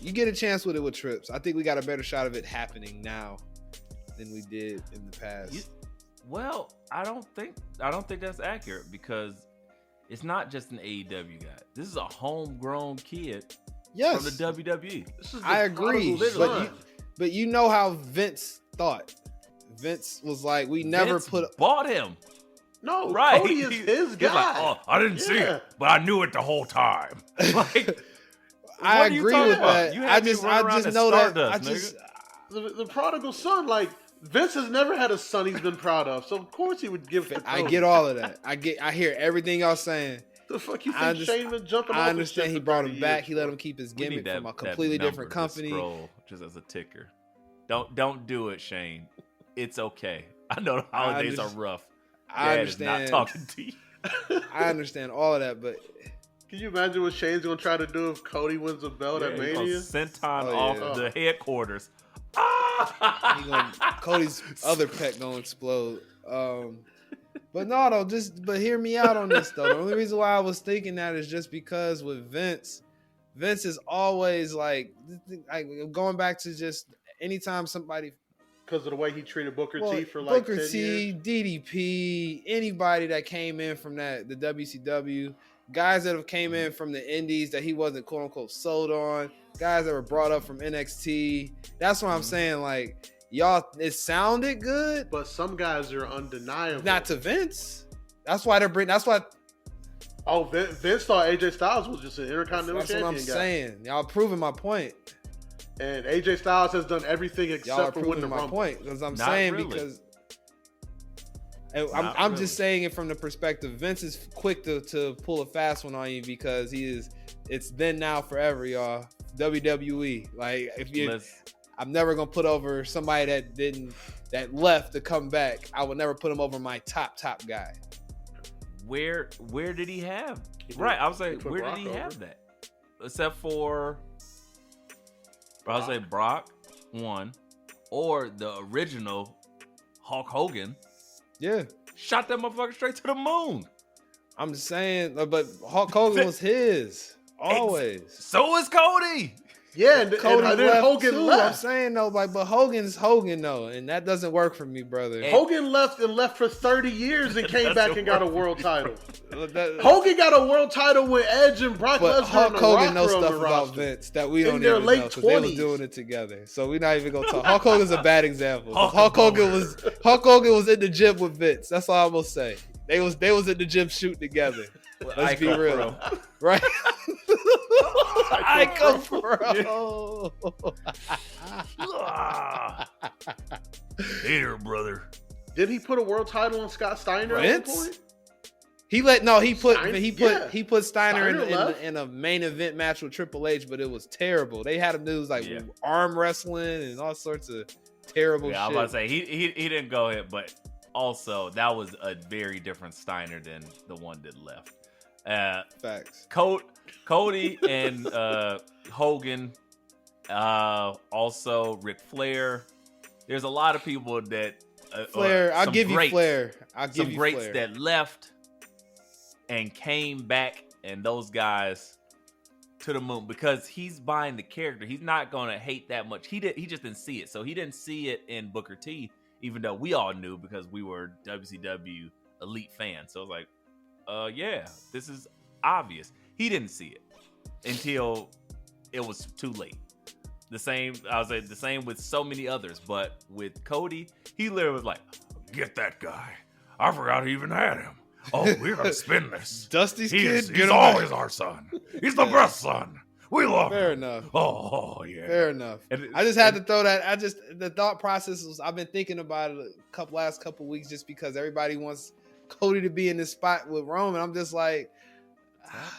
You get a chance with it with Trips. I think we got a better shot of it happening now than we did in the past. Well, I don't think that's accurate because it's not just an AEW guy. This is a homegrown kid from the WWE. I agree, but you know how Vince thought. Vince was like, we never bought him. No, right. Cody is his guy. He's like, oh, I didn't see it, but I knew it the whole time. Like, I agree with that. I just know that. The prodigal son, like Vince has never had a son he's been proud of, so of course he would give it to Cody. I get all of that. I hear everything y'all saying. The fuck you think Shane been jumping off? I understand he brought him back. He let him keep his gimmick from a completely different company. Scroll just as a ticker. Don't do it, Shane. It's okay. I know the holidays are rough. I understand. Not talking to you. I understand all of that, but can you imagine what Shane's gonna try to do if Cody wins a belt at Mania? Senton off the headquarters. Cody's other pec gonna explode. But no, though, but hear me out on this though. The only reason why I was thinking that is just because with Vince is always like going back to just anytime somebody. Because of the way he treated Booker T for like Booker 10 T, years. DDP, anybody that came in from the WCW, guys that have came in from the indies that he wasn't quote unquote sold on, guys that were brought up from NXT. That's what I'm saying. Like, y'all, it sounded good, but some guys are undeniable. Not to Vince. That's why they're bringing. That's why. Oh, Vince thought AJ Styles was just an Intercontinental Champion guy. That's what I'm saying. Y'all proving my point. And AJ Styles has done everything except for winning the Rumble. Point because I'm saying really. Because I'm really. Just saying it from the perspective Vince is quick to pull a fast one on you because it's then now forever, y'all. WWE. Like I'm never gonna put over somebody that left to come back. I would never put him over my top guy. Where did he have? Right, I was like, where did he have that? Except for. I would say Brock won, or the original Hulk Hogan. Yeah, shot that motherfucker straight to the moon. I'm just saying, but Hulk Hogan was his always. So is Cody. Yeah, and then Hogan left. I'm saying though, but Hogan's Hogan though, and that doesn't work for me, brother. Hogan left for 30 years and came back and got a world title. Hogan got a world title with Edge and Brock Lesnar. Hulk Hogan knows stuff about Vince that we don't even know because they was doing it together. So we're not even gonna talk. Hulk Hogan's a bad example. Hulk Hogan was in the gym with Vince. That's all I'm gonna say. They was in the gym shooting together. Let's be real, right? Icon Pro. Hey there, brother. Did he put a world title on Scott Steiner at one point? He put Steiner in a main event match with Triple H, but it was terrible. They had him do arm wrestling and all sorts of terrible shit. I was about to say he didn't go ahead, but also that was a very different Steiner than the one that left. Facts. Cody and Hogan Also Ric Flair. There's a lot of people that Flair. I'll give you Flair. I'll give some you greats Flair. that left and came back, and those guys to the moon because he's buying the character. He's not gonna hate that much. He just didn't see it, so he didn't see it in Booker T. Even though we all knew because we were WCW elite fans. So it was like, yeah, this is obvious. He didn't see it until it was too late. The same with so many others, but with Cody, he literally was like, "Get that guy! I forgot he even had him. Oh, we're gonna spin this. Dusty's kid. He's always our son. He's the best son. We love him. Fair enough. Oh yeah. Fair enough. I just had to throw that. The thought process was I've been thinking about it last couple weeks just because everybody wants Cody to be in this spot with Roman. I'm just like,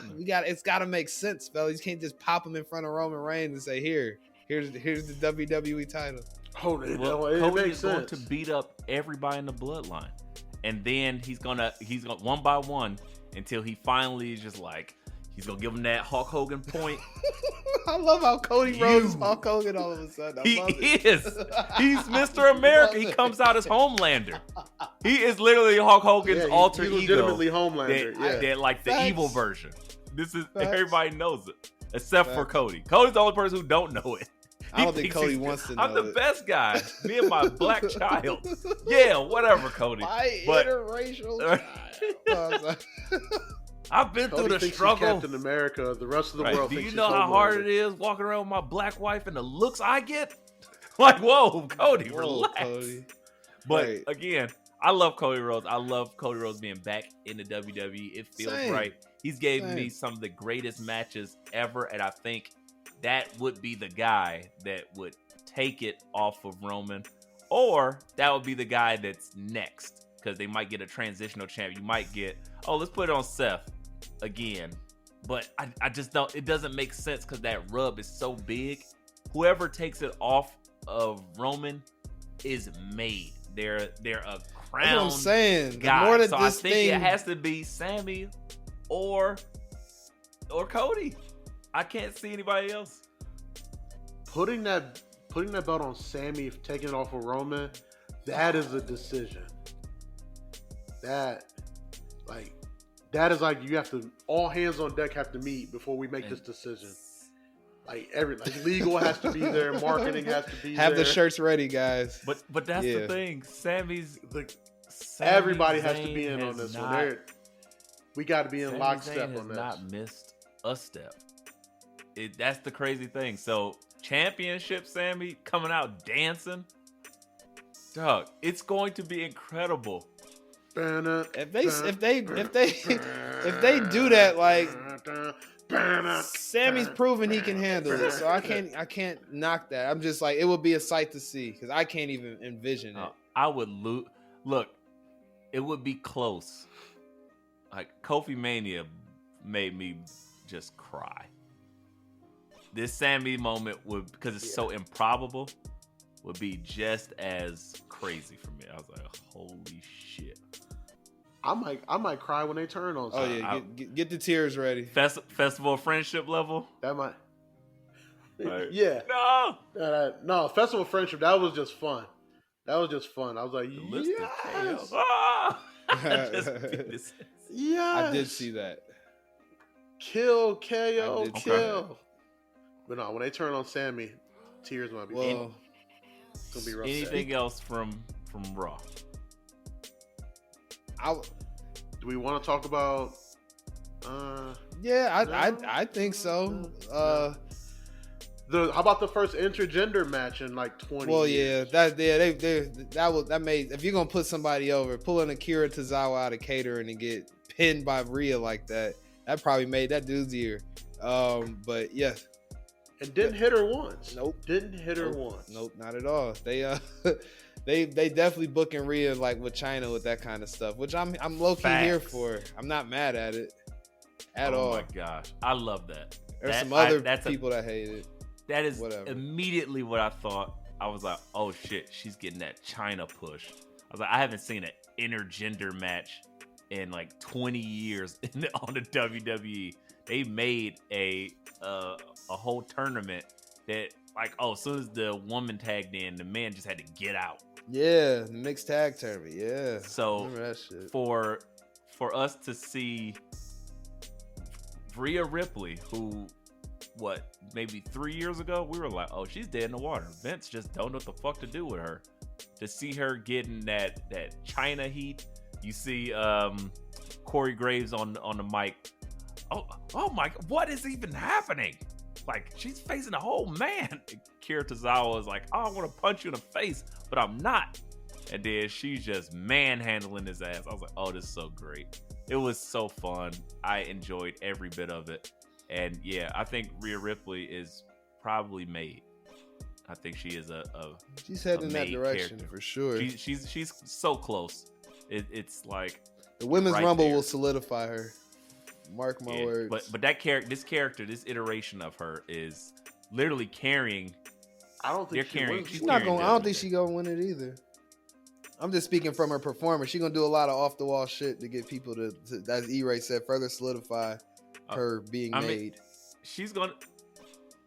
it's got to make sense, fellas. You can't just pop him in front of Roman Reigns and say, here's the WWE title. Cody is going to beat up everybody in the bloodline, and then he's gonna one by one until he finally is just like he's gonna give him that Hulk Hogan point. I love how Cody Rhodes is Hulk Hogan all of a sudden. He is. He's Mr. America. He comes out as Homelander. He is literally Hulk Hogan's alter ego. Legitimately Homelander. That like the Facts. evil version. This is Facts. Everybody knows it except for Cody. Cody's the only person who don't know it. I don't think Cody wants to know I'm the it. best guy. Me and my black child. Yeah, whatever, Cody. My But- interracial child. I've been Cody through the thinks struggle. he's Captain America. The rest of the Right. world Do thinks you know he's how hard it Homelander. is walking around with my black wife and the looks I get? Like, whoa, Cody, Whoa, relax. Cody. But Right. again, I love Cody Rhodes. I love Cody Rhodes being back in the WWE. It feels Same. right. He's gave Same. me some of the greatest matches ever, and I think that would be the guy that would take it off of Roman, or that would be the guy that's next because they might get a transitional champ. You might get, let's put it on Seth again. But I just don't, it doesn't make sense because that rub is so big. Whoever takes it off of Roman is made. They're a That's crown what I'm saying. The guy. more that So this I think thing, it has to be Sammy or Cody. I can't see anybody else. Putting that belt on Sammy, taking it off of Roman, that is a decision. That is like you have to, all hands on deck have to meet before we make this decision. Like legal has to be there, marketing has to be have there. the shirts ready, guys. But that's Yeah. the thing. Sami Everybody has to be Zayn in on has this not- one. We got to be in Sami lockstep Zayn on has this. not missed a step. That's the crazy thing. So championship Sammy coming out dancing, dog. It's going to be incredible. If they do that, like Sammy's proven he can handle it, so I can't knock that. I'm just like, it would be a sight to see because I can't even envision it. I would look. It would be close. Like Kofi Mania made me just cry. This Sammy moment would, because it's so improbable, would be just as crazy for me. I was like, holy shit. I might cry when they turn on. Oh yeah, get the tears ready. Festival of Friendship level. That might. Like, Yeah. No. No, Festival of Friendship. That was just fun. I was like, The list of yes, KOs. Ah! I just beat this. yes. I did see that. Kill, I KO, did see kill. But no, when they turn on Sammy, tears might be. Well, It's gonna be rough. Anything else from Raw? Do we want to talk about? I think so. How about the first intergender match in like 20 Well, years? that made, if you're gonna put somebody over, pulling Akira Tozawa out of catering and get pinned by Rhea like that probably made that dude's year. But yes, And didn't hit her once. Nope. Didn't hit her once. Nope, not at all. They definitely booking Rhea like with China with that kind of stuff, which I'm low key here for. I'm not mad at it at all. Oh my gosh, I love that. There's some other people that hate it. That is Whatever. immediately what I thought. I was like, oh shit, she's getting that China push. I was like, I haven't seen an intergender match in like 20 years on the WWE. They made a whole tournament that like, oh, as soon as the woman tagged in, the man just had to get out. Yeah, mixed tag tournament. Yeah. So Remember that shit. for us to see Rhea Ripley, who maybe 3 years ago we were like, oh, she's dead in the water. Vince just don't know what the fuck to do with her. To see her getting that China heat, you see Corey Graves on the mic. Oh my, what is even happening? Like, she's facing a whole man. Kira Tozawa is like, oh, I want to punch you in the face, but I'm not. And then she's just manhandling his ass. I was like, oh, this is so great. It was so fun. I enjoyed every bit of it. And yeah, I think Rhea Ripley is probably made. I think she is she's heading in that direction character. for sure. She's so close. It's like the women's right rumble there. will solidify her. Mark my words. But this iteration of her is literally carrying. I don't think she's not going. I don't think she's gonna win it either. I'm just speaking from her performance. She's gonna do a lot of off the wall shit to get people to as E-Ray said, further solidify her being made. She's gonna.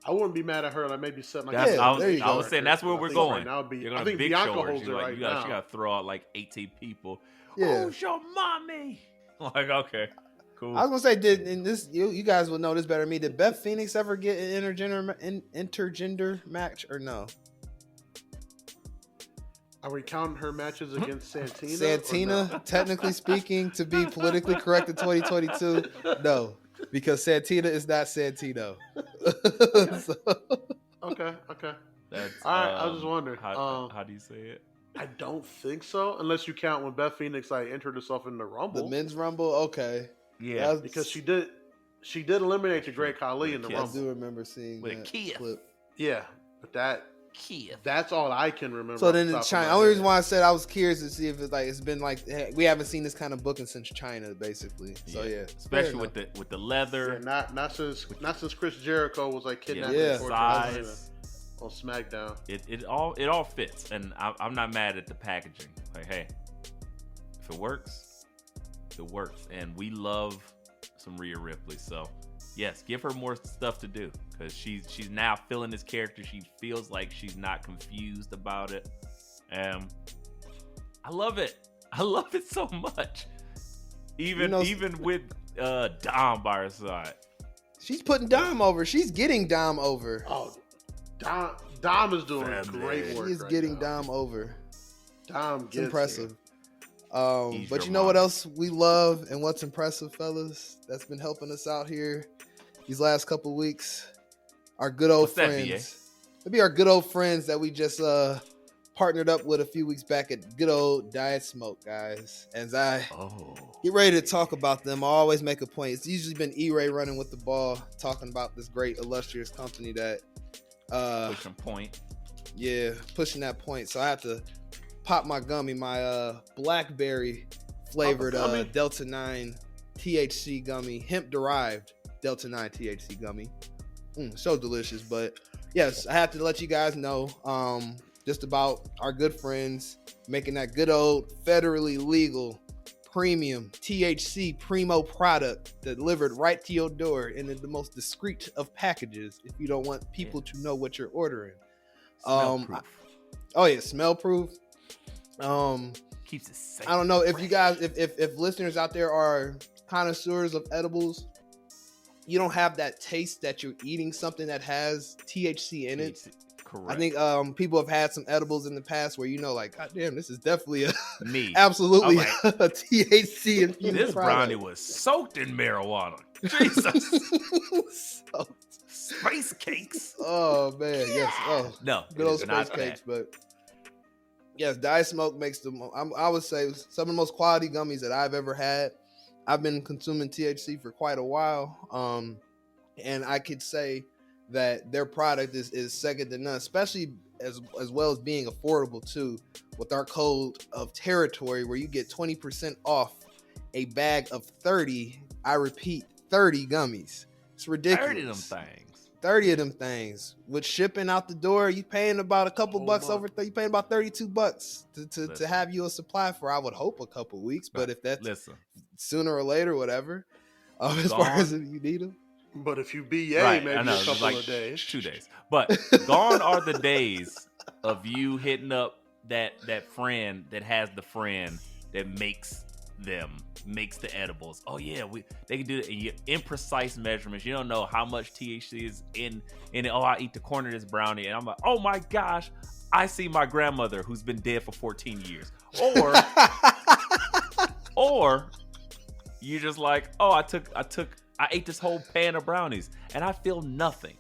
I wouldn't be mad at her. Like maybe something like that. I was saying that's where we're going. Right now You're gonna I think big Bianca show her. holds it right now. She got to throw out like 18 people. Yeah. Who's your mommy? Like, okay, cool. I was gonna say, you guys would know this better than me. Did Beth Phoenix ever get an intergender match or no? Are we counting her matches against Santina? Santina, technically speaking, to be politically correct in 2022, no, because Santina is not Santino. So. Okay. That's, all right. I was just wondering. How do you say it? I don't think so, unless you count when Beth Phoenix entered herself in the Rumble. The men's Rumble, okay. Yeah, because she did eliminate the Great Khali in the Rumble. I do remember seeing that clip. Yeah, but that's all I can remember. So then in China, the only reason why I said I was curious to see if it's been like we haven't seen this kind of booking since China, basically. So yeah, especially with the leather. Yeah, not since Chris Jericho was kidnapped. Size. On SmackDown, it all fits, and I'm not mad at the packaging. Like, hey, if it works, it works, and we love some Rhea Ripley. So yes, give her more stuff to do because she's now feeling this character. She feels like she's not confused about it. I love it. I love it so much. Even with Dom by her side, she's putting Dom over. She's getting Dom over. Oh. Dom is doing great work. He's getting Dom over. Dom gets impressive. But you know what else we love and what's impressive, fellas? That's been helping us out here these last couple weeks. Our good old friends. It'd be our good old friends that we just partnered up with a few weeks back at Good Old Diet Smoke, guys. As I get ready to talk about them, I always make a point. It's usually been E-Ray running with the ball, talking about this great, illustrious company that pushing point. Yeah, pushing that point. So I have to pop my gummy, my blackberry flavored Delta 9 THC gummy, hemp derived Delta 9 THC gummy. So delicious. But yes, I have to let you guys know just about our good friends making that good old federally legal premium THC primo product delivered right to your door in the most discreet of packages if you don't want people to know what you're ordering. Smell proof. Keeps it safe. I don't know if you guys, if listeners out there are connoisseurs of edibles, you don't have that taste that you're eating something that has THC in it. Correct. I think people have had some edibles in the past where God damn, this is definitely me. Absolutely a THC infused. This brownie was soaked in marijuana. Jesus. Space cakes. Oh man, yes. Oh no, good old space cakes, but yes, Diet Smoke makes them. I would say some of the most quality gummies that I've ever had. I've been consuming THC for quite a while, and I could say that their product is second to none, especially as well as being affordable too, with our code of territory where you get 20% off a bag of 30. I repeat, 30 gummies. It's ridiculous. 30 of them things. With shipping out the door, you paying about a couple bucks over. You paying about $32 to have you a supply for. I would hope a couple weeks, but if that's sooner or later, whatever. As far as if you need them. But if you BA, Right, maybe I know, a it's couple like of days. 2 days. But gone are the days of you hitting up that friend that has the friend that makes the edibles. Oh yeah, they can do it in imprecise measurements. You don't know how much THC is in it. Oh, I eat the corner of this brownie, and I'm like, oh my gosh, I see my grandmother who's been dead for 14 years. Or you're just like, oh, I ate this whole pan of brownies and I feel nothing.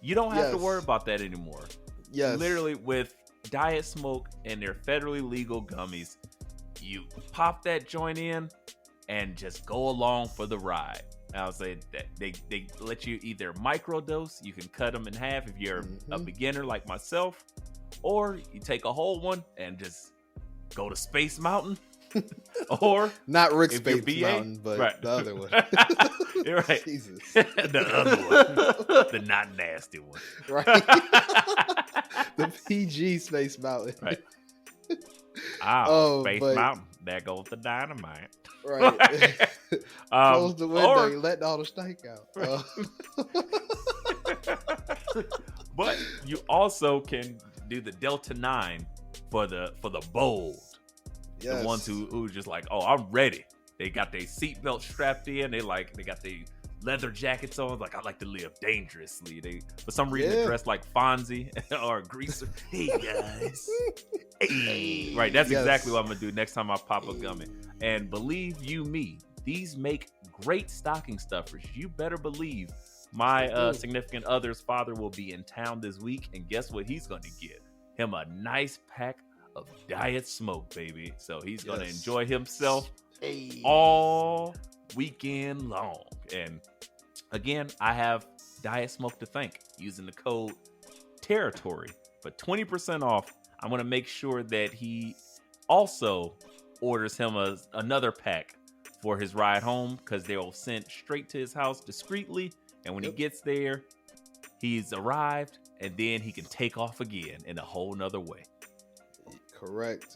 You don't have to worry about that anymore. Yes. Literally with Diet Smoke and their federally legal gummies, you pop that joint in and just go along for the ride. I'll say that they let you either microdose, you can cut them in half if you're a beginner like myself, or you take a whole one and just go to Space Mountain. Or not Rick if you're Space BA, Mountain, but right. the other one. You're right. Jesus. The other one. The not nasty one. Right. The PG Space Mountain. Right. Space but- Mountain. There goes the dynamite. Right. Close the window. Or- You letting all the stank out. But you also can do the Delta 9 for the bold. Yes. The ones who just like, oh, I'm ready. They got their seatbelt strapped in. They got their leather jackets on. Like, I like to live dangerously. They, for some reason, they dress like Fonzie or Greaser. Hey, guys. Hey. Right, that's exactly what I'm going to do next time I pop a gummy. And believe you me, these make great stocking stuffers. You better believe my significant other's father will be in town this week. And guess what he's going to get? Him a nice pack of Diet Smoke, baby. So he's going to enjoy himself all weekend long. And again, I have Diet Smoke to thank using the code Territory for 20% off. I'm going to make sure that he also orders him another pack for his ride home, because they will send straight to his house discreetly. And when he gets there, he's arrived, and then he can take off again in a whole nother way. Correct.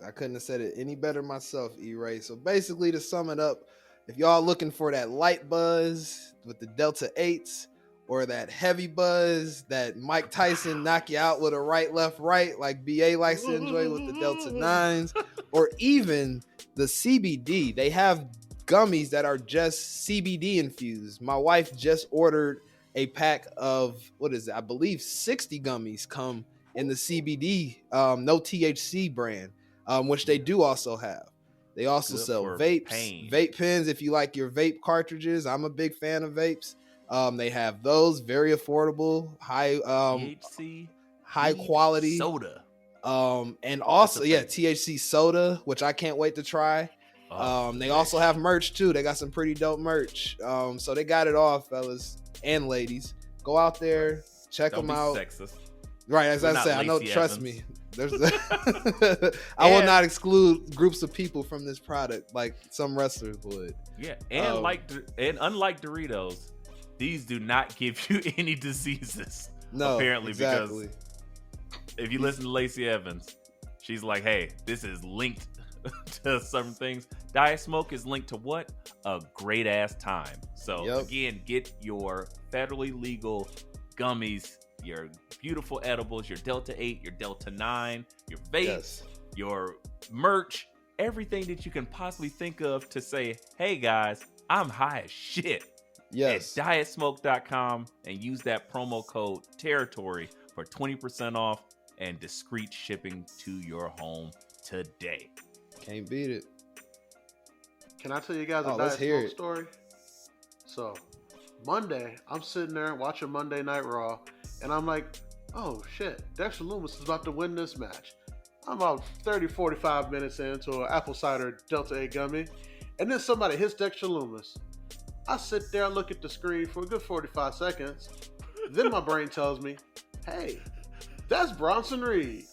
I couldn't have said it any better myself, E-Ray. So basically, to sum it up, if y'all looking for that light buzz with the Delta 8s, or that heavy buzz that Mike Tyson knock you out with a right, left, right, like BA likes to enjoy with the Delta 9s, or even the CBD, they have gummies that are just CBD infused. My wife just ordered a pack of, I believe 60 gummies come in the CBD, no THC brand, which they do also have. They also sell vapes, vape pens. If you like your vape cartridges, I'm a big fan of vapes. They have those, very affordable, high THC, high quality soda. And also, THC soda, which I can't wait to try. They also have merch too. They got some pretty dope merch. So they got it all, fellas and ladies. Go out there, check them out. Sexist. Right, as I said, I know. Lacey Trust Evans. me. I will not exclude groups of people from this product like some wrestlers would. Yeah, and unlike Doritos, these do not give you any diseases. No, apparently, exactly. because if you listen to Lacey Evans, she's like, "Hey, this is linked to some things. Diet Smoke is linked to what? A great ass time." So again, get your federally legal gummies, your beautiful edibles, your Delta 8, your Delta 9, your vapes, your merch, everything that you can possibly think of to say, hey guys, I'm high as shit. At dietsmoke.com, and use that promo code Territory for 20% off and discreet shipping to your home today. Can't beat it. Can I tell you guys a Diet Smoke story? So Monday, I'm sitting there watching Monday Night Raw, and I'm like, oh shit, Dexter Lumis is about to win this match. I'm about 30-45 minutes into an apple cider Delta 8 gummy, and then somebody hits Dexter Lumis. I sit there and look at the screen for a good 45 seconds. Then my brain tells me, hey, that's Bronson Reed.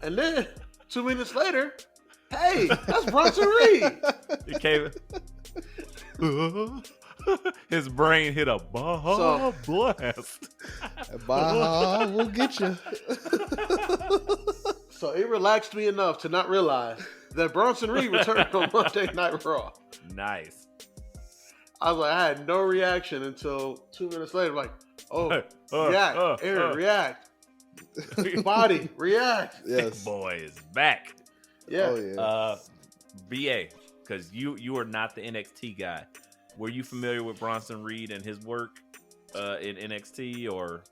And then 2 minutes later, hey, that's Bronson Reed. It came. His brain hit a Baja blast. Baja will get you. So it relaxed me enough to not realize that Bronson Reed returned on Monday Night Raw. Nice. I was like, I had no reaction until 2 minutes later. Like, react, Aaron, react, body, react. Yes, boy is back. Yeah. Oh, yeah. BA, because you are not the NXT guy. Were you familiar with Bronson Reed and his work in NXT or?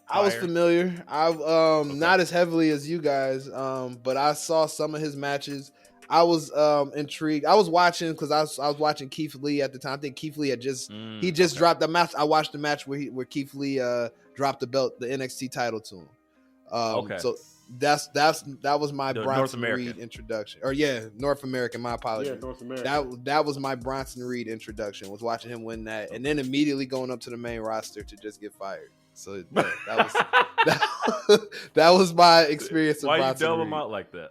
I was familiar. Not as heavily as you guys, but I saw some of his matches. I was intrigued. I was watching because I was watching Keith Lee at the time. I think Keith Lee had just dropped the match. I watched the match where Keith Lee dropped the belt, the NXT title to him. So that was my Bronson Reed introduction. Or North American. My apologies. Yeah, North American. That was my Bronson Reed introduction. Was watching him win that, and then immediately going up to the main roster to just get fired. So that was my experience. Why Bronson you dub Reed. him out like that?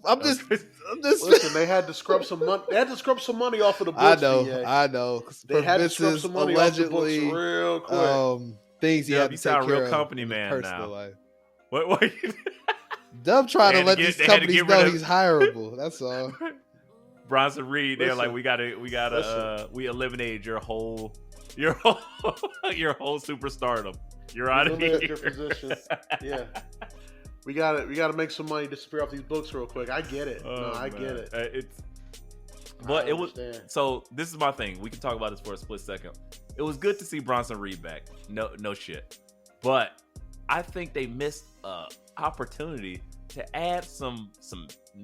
I'm just listen. They had to scrub some money. They had to scrub some money off of the books. I know. They had to scrub some money off the books real quick. Things you have to take care real of company man now. Life. What? Dub trying to let these companies know he's hireable. That's all. Bronson Reed, they're like, we eliminated your whole superstardom. You're out of here. Your position. Yeah. We gotta make some money to disappear off these books real quick. I get it. I get it. So this is my thing. We can talk about this for a split second. It was good to see Bronson Reed back. No shit. But I think they missed an opportunity to add some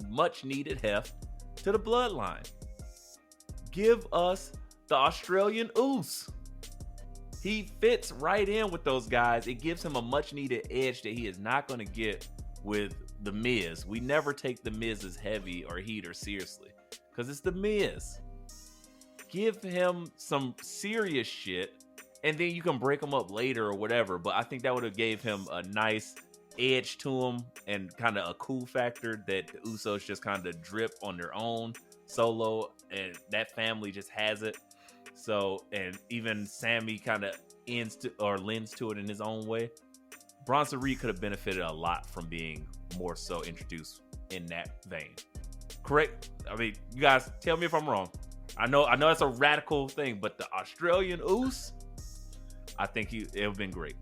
much needed heft to the bloodline. Give us the Australian Oos. He fits right in with those guys. It gives him a much needed edge that he is not going to get with The Miz. We never take The Miz's heavy or heat or seriously because it's The Miz. Give him some serious shit and then you can break him up later or whatever. But I think that would have gave him a nice edge to him and kind of a cool factor that the Usos just kind of drip on their own solo and that family just has it. So, and even Sammy kind of lends to it in his own way. Bronson Reed could have benefited a lot from being more so introduced in that vein. Correct? I mean, you guys tell me if I'm wrong. I know that's a radical thing, but the Australian Oos, I think it would have been great.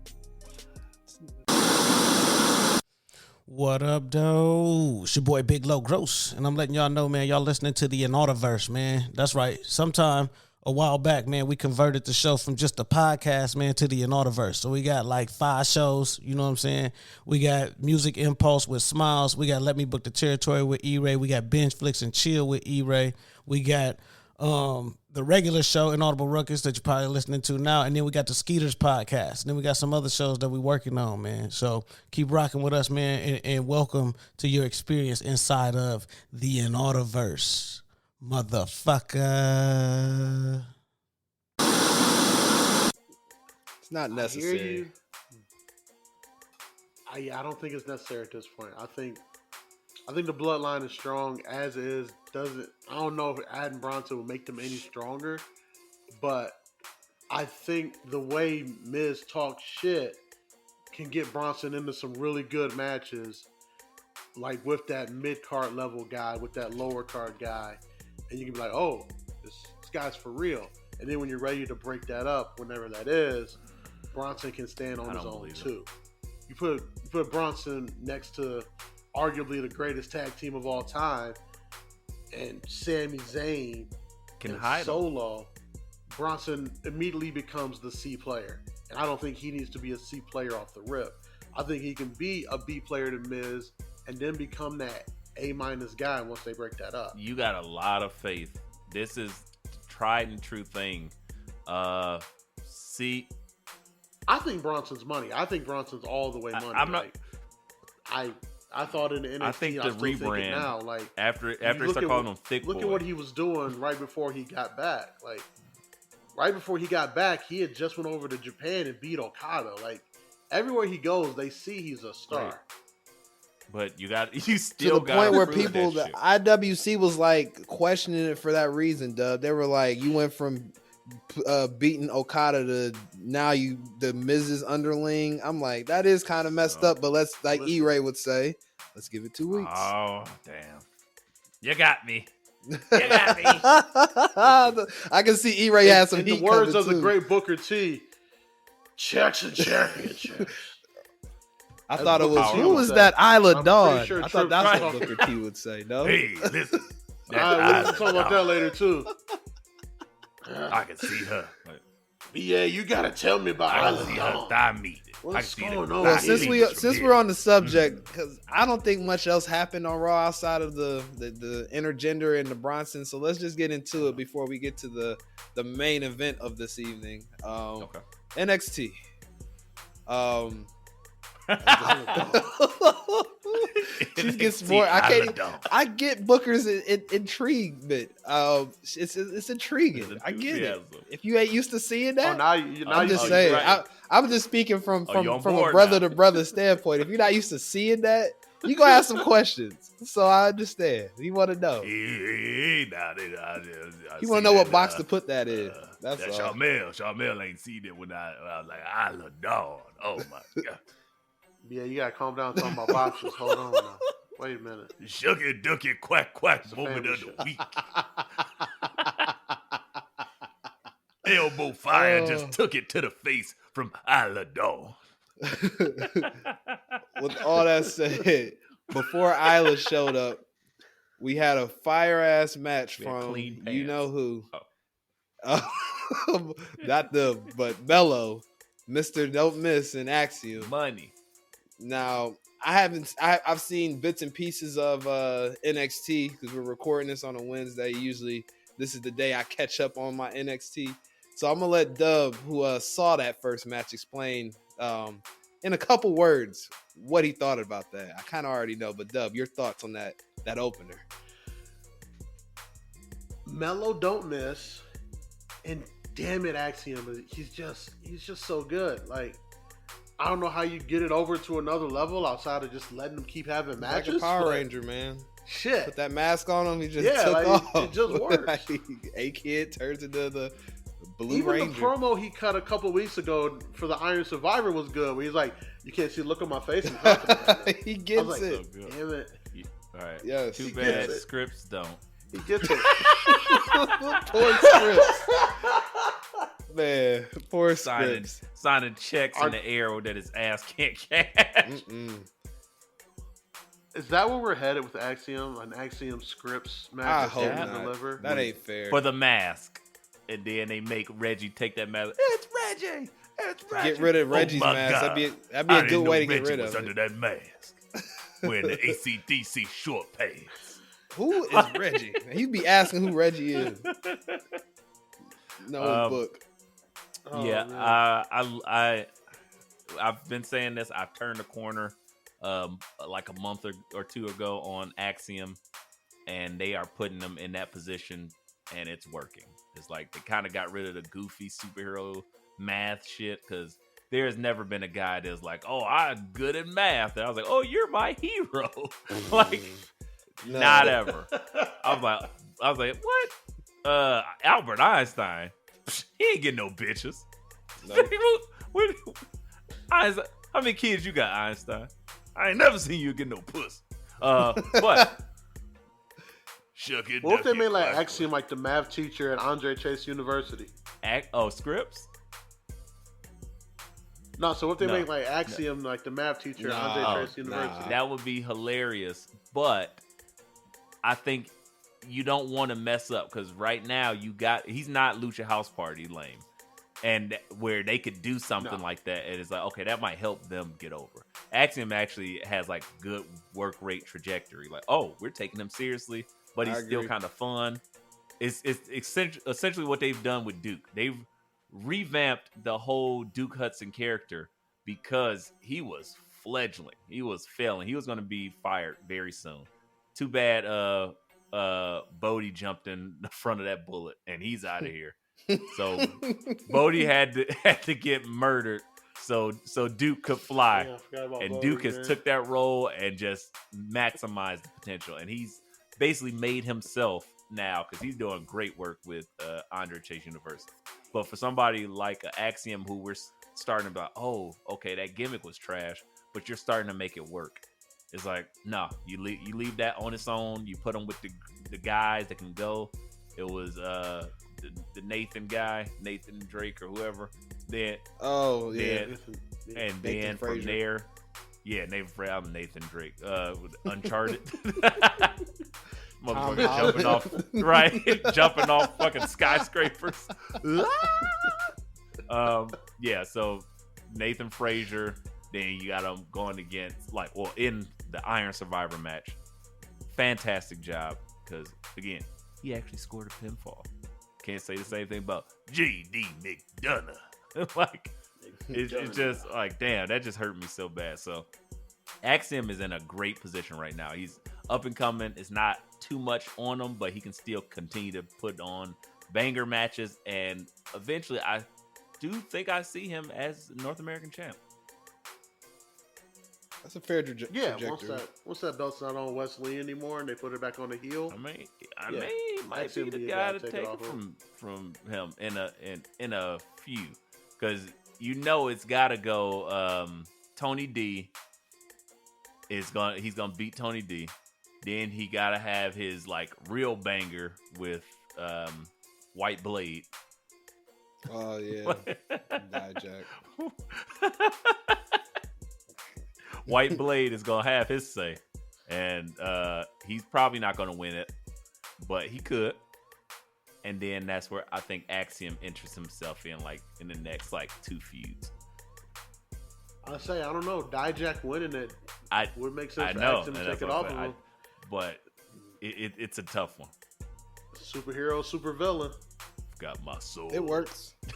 What up, though? It's your boy Big Low Gross, and I'm letting y'all know, man, y'all listening to the Anotherverse, man. That's right. Sometime a while back, man, we converted the show from just a podcast, man, to the Anotherverse. So we got like 5 shows, you know what I'm saying? We got Music Impulse with Smiles. We got Let Me Book the Territory with E-Ray. We got Binge Flicks and Chill with E-Ray. We got the regular show, Inaudible Ruckus, that you're probably listening to now. And then we got the Skeeters podcast. And then we got some other shows that we're working on, man. So keep rocking with us, man, and welcome to your experience inside of the Anotherverse. Motherfucker. It's not necessary. I don't think it's necessary at this point. I think the bloodline is strong as is. I don't know if adding Bronson will make them any stronger, but I think the way Miz talks shit can get Bronson into some really good matches, like with that mid-card level guy, with that lower card guy. And you can be like, oh, this guy's for real. And then when you're ready to break that up, whenever that is, Bronson can stand on his own too. You put Bronson next to arguably the greatest tag team of all time, and Sami Zayn can hide Solo. Bronson immediately becomes the C player, and I don't think he needs to be a C player off the rip. I think he can be a B player to Miz, and then become that A- guy once they break that up. You got a lot of faith. This is tried and true thing. See, I think Bronson's money. I think Bronson's all the way money. I'm not. I thought in the NXT. I think the rebrand now, like after they start calling him Thick Boy. Look at what he was doing right before he got back. Like right before he got back, he had just went over to Japan and beat Okada. Like everywhere he goes, they see he's a star. Right. But you still to the point where people, the IWC was like questioning it for that reason, Dub. They were like, you went from beating Okada to now the Miz's underling. I'm like, that is kind of messed up, but let's, like E-Ray would say, let's give it 2 weeks. Oh, damn. You got me. You got me. I can see E-Ray has some in heat the words coming of the too. great Booker T, checks and championships. I That's thought it Booker was T who would was say. that Isla I'm Dawn? pretty sure I thought Trips that's was what Booker T would say. No, Hey, listen. Alright, we'll talk about that later too. I can see her. Yeah, you gotta tell me about I Isla can see her Dawn. thigh meat. What's I can see going the on? thigh well, since meat from we're here. on the subject, because I don't think much else happened on Raw outside of the intergender and the Bronson. So let's just get into it before we get to the main event of this evening. Okay. NXT. She gets more. I get Booker's intriguement. It's intriguing. I get it. If you ain't used to seeing that, I'm just saying. right. I'm just speaking from you on a board brother now? to brother standpoint. If you're not used to seeing that, you gonna have some questions. So I understand. You want to know. You You want to know what box to put that in. That's all. Sharmell ain't seen it when I was like, Isla Dawn. Oh my God. Yeah, you gotta calm down talking about boxes. Hold on now. Wait a minute. Shucky ducky quack quack It's a moment family of show. the week. Elbow fire just took it to the face from Isla Dawn. With all that said, before Isla showed up, we had a fire ass match We had from clean you pants. know who. Oh. Not them, but Mello, Mr. Don't Miss and Axiom. Money. Now, I've seen bits and pieces of NXT because we're recording this on a Wednesday. Usually this is the day I catch up on my NXT. So I'm gonna let Dub, who saw that first match, explain in a couple words what he thought about that. I kind of already know, but Dub, your thoughts on that opener? Mello don't miss, and damn it, Axiom, he's just so good. Like, I don't know how you get it over to another level outside of just letting him keep having matches. Like a Power but Ranger, man. Shit. Put that mask on him, he just Yeah, took like, off. it just works. A-Kid turns into the Blue Even Ranger. the promo he cut a couple weeks ago for the Iron Survivor was good. Where he's like, "You can't see the look on my face." And He I gets was like, it. damn it, All right. Yes. Too He bad gets it. scripts don't. he gets it. Poor Scripts. Man, poor Scripts. Signing checks in the air that his ass can't catch. Mm-mm. Is that where we're headed with Axiom? An Axiom Scripts match? I that hope doesn't not. deliver? That ain't fair. For the mask. And then they make Reggie take that mask. It's Reggie. It's Reggie. Get rid of Reggie's my mask. God. That'd be I a didn't good know way to get Reggie rid was of under it. that mask. Wearing the AC/DC short pants. Who is Reggie? He'd be asking who Reggie is. No book. Oh, yeah, man. I've been saying this. I've turned the corner like a month or two ago on Axiom, and they are putting them in that position, and it's working. It's like they kind of got rid of the goofy superhero math shit because there's never been a guy that's like, "Oh, I'm good at math," and I was like, "Oh, you're my hero." Like, No. not ever. I was like, what? Albert Einstein. He ain't getting no bitches. Nope. Einstein, how many kids you got, Einstein? I ain't never seen you get no puss. But shuck it. What if they duck made it, like quack, Axiom like the math teacher at Andre Chase University? Scripts? No, so what if they No. make like Axiom like the math teacher at Andre Chase University? That would be hilarious. But I think you don't want to mess up because right now he's not Lucha House Party lame. And where they could do something like that, and it's like, okay, that might help them get over. Axiom actually has like good work rate trajectory. Like, oh, we're taking him seriously, but he's still kind of fun. It's essentially what they've done with Duke. They've revamped the whole Duke Hudson character because he was fledgling. He was failing. He was going to be fired very soon. Too bad Bodie jumped in the front of that bullet, and he's out of here. So Bodie had to get murdered so Duke could fly. Yeah, I forgot about And Bodie, Duke has man. took that role and just maximized the potential. And he's basically made himself now because he's doing great work with Andre Chase University. But for somebody like Axiom, who we're starting to be like, oh, okay, that gimmick was trash, but you're starting to make it work. It's like, no, you leave that on its own. You put them with the guys that can go. It was the Nathan guy, Nathan Drake or whoever. Then Nathan then from Frazier. there, Nathan Frazier. I'm Nathan Drake. With Uncharted. Motherfucker jumping off, right? Jumping off fucking skyscrapers. So Nathan Frazier. Then you got him going against, in the Iron Survivor match. Fantastic job, because, again, he actually scored a pinfall. Can't say the same thing about J.D. McDonough. It's just, damn, that just hurt me so bad. So, Axiom is in a great position right now. He's up and coming. It's not too much on him, but he can still continue to put on banger matches. And eventually, I do think I see him as North American champ. That's a fair trajectory. Once that belt's not on Wesley anymore and they put it back on the heel. I mean, he might be the guy to take it from him in a few, because it's got to go. Tony D he's gonna beat Tony D. Then he got to have his real banger with White Blade. Oh yeah, Dijak. White Blade is gonna have his say, and he's probably not gonna win it, but he could. And then that's where I think Axiom interests himself in the next 2 feuds. I don't know. Dijak winning it would make sense for Axiom to take it off of him. But it's a tough one. Superhero, super villain. Got my soul. It works. It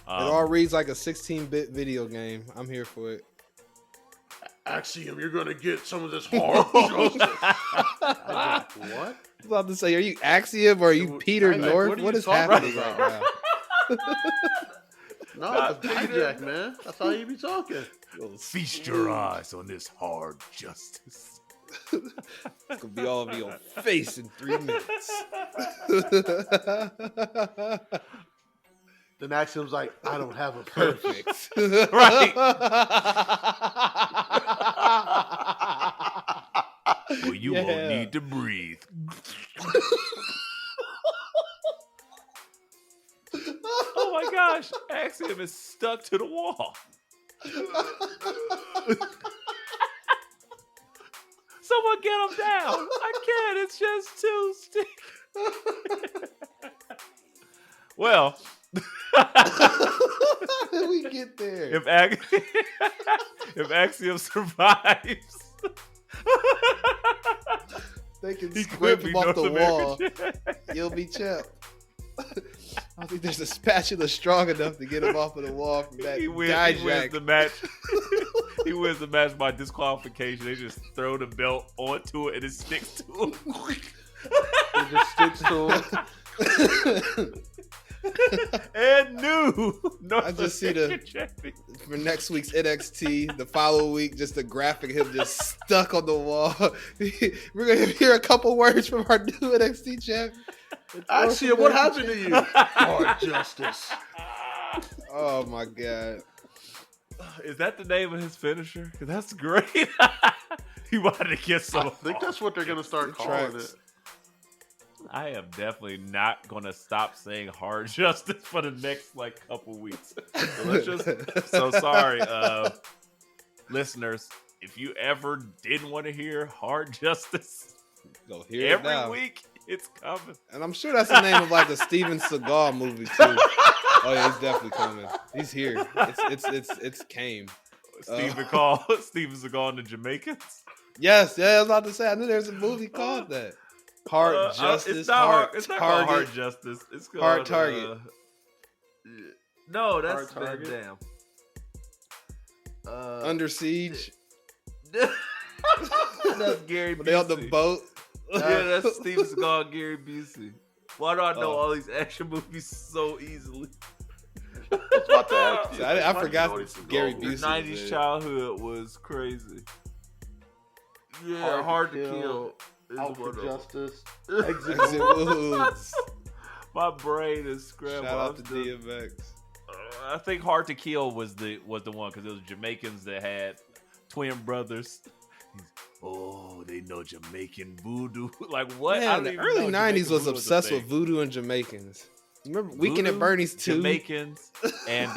all reads like a 16-bit video game. I'm here for it. Axiom, you're gonna get some of this hard justice. What? I was about to say, are you Axiom or are you Peter North? What is happening right now? No, it's Dijak, man. That's how you be talking. Feast your eyes on this hard justice. It's gonna be all of your face in 3 minutes. Then Axiom's like, I don't have a perfect. Right. Well, you won't need to breathe. Oh my gosh, Axiom is stuck to the wall. Someone get him down. I can't. It's just too sticky. Well, How did we get there? If Axiom survives, They can he scrape could be him off North the American wall. champ. You'll be champ. I don't think there's a spatula strong enough to get him off of the wall from that He wins the match. He wins the match by disqualification. They just throw the belt onto it and it sticks to him. It just sticks to him. And new North I just see American champion. for next week's NXT, the following week, just a graphic of him just stuck on the wall. We're gonna hear a couple words from our new NXT champ. Axiom, what happened to you? Hard justice. Oh my god. Is that the name of his finisher? 'Cause that's great. He wanted to get I some. think that's what they're gonna start calling it. I am definitely not gonna stop saying hard justice for the next couple weeks. So sorry, listeners. If you ever didn't want to hear hard justice, Go hear it now. every week it's coming. And I'm sure that's the name of a Steven Seagal movie too. Oh yeah, he's definitely coming. He's here. It's came. Steven Seagal and the Jamaicans. Yes, I was about to say. I knew there's a movie called that. Hard Justice. It's not called Hard Justice. It's called Hard Target. No, that's Hard Target. damn. Under Siege. That's Gary Busey. They on the boat. Yeah, that's Steven Seagal and Gary Busey. Why do I know all these action movies so easily? I forgot Gary Your Busey. was 90s there. childhood was crazy. Yeah, hard to kill. is Out one for of them. Justice. Exit Woods. My brain is scrambled. Shout out to DMX. I think Hard to Kill was the one because it was Jamaicans that had twin brothers. He's oh, they know Jamaican voodoo. Like what? I Man, don't the even early know '90s Jamaican was voodoo a obsessed thing. with voodoo and Jamaicans. Remember Weekend at Voodoo, Bernie's too? Jamaicans, and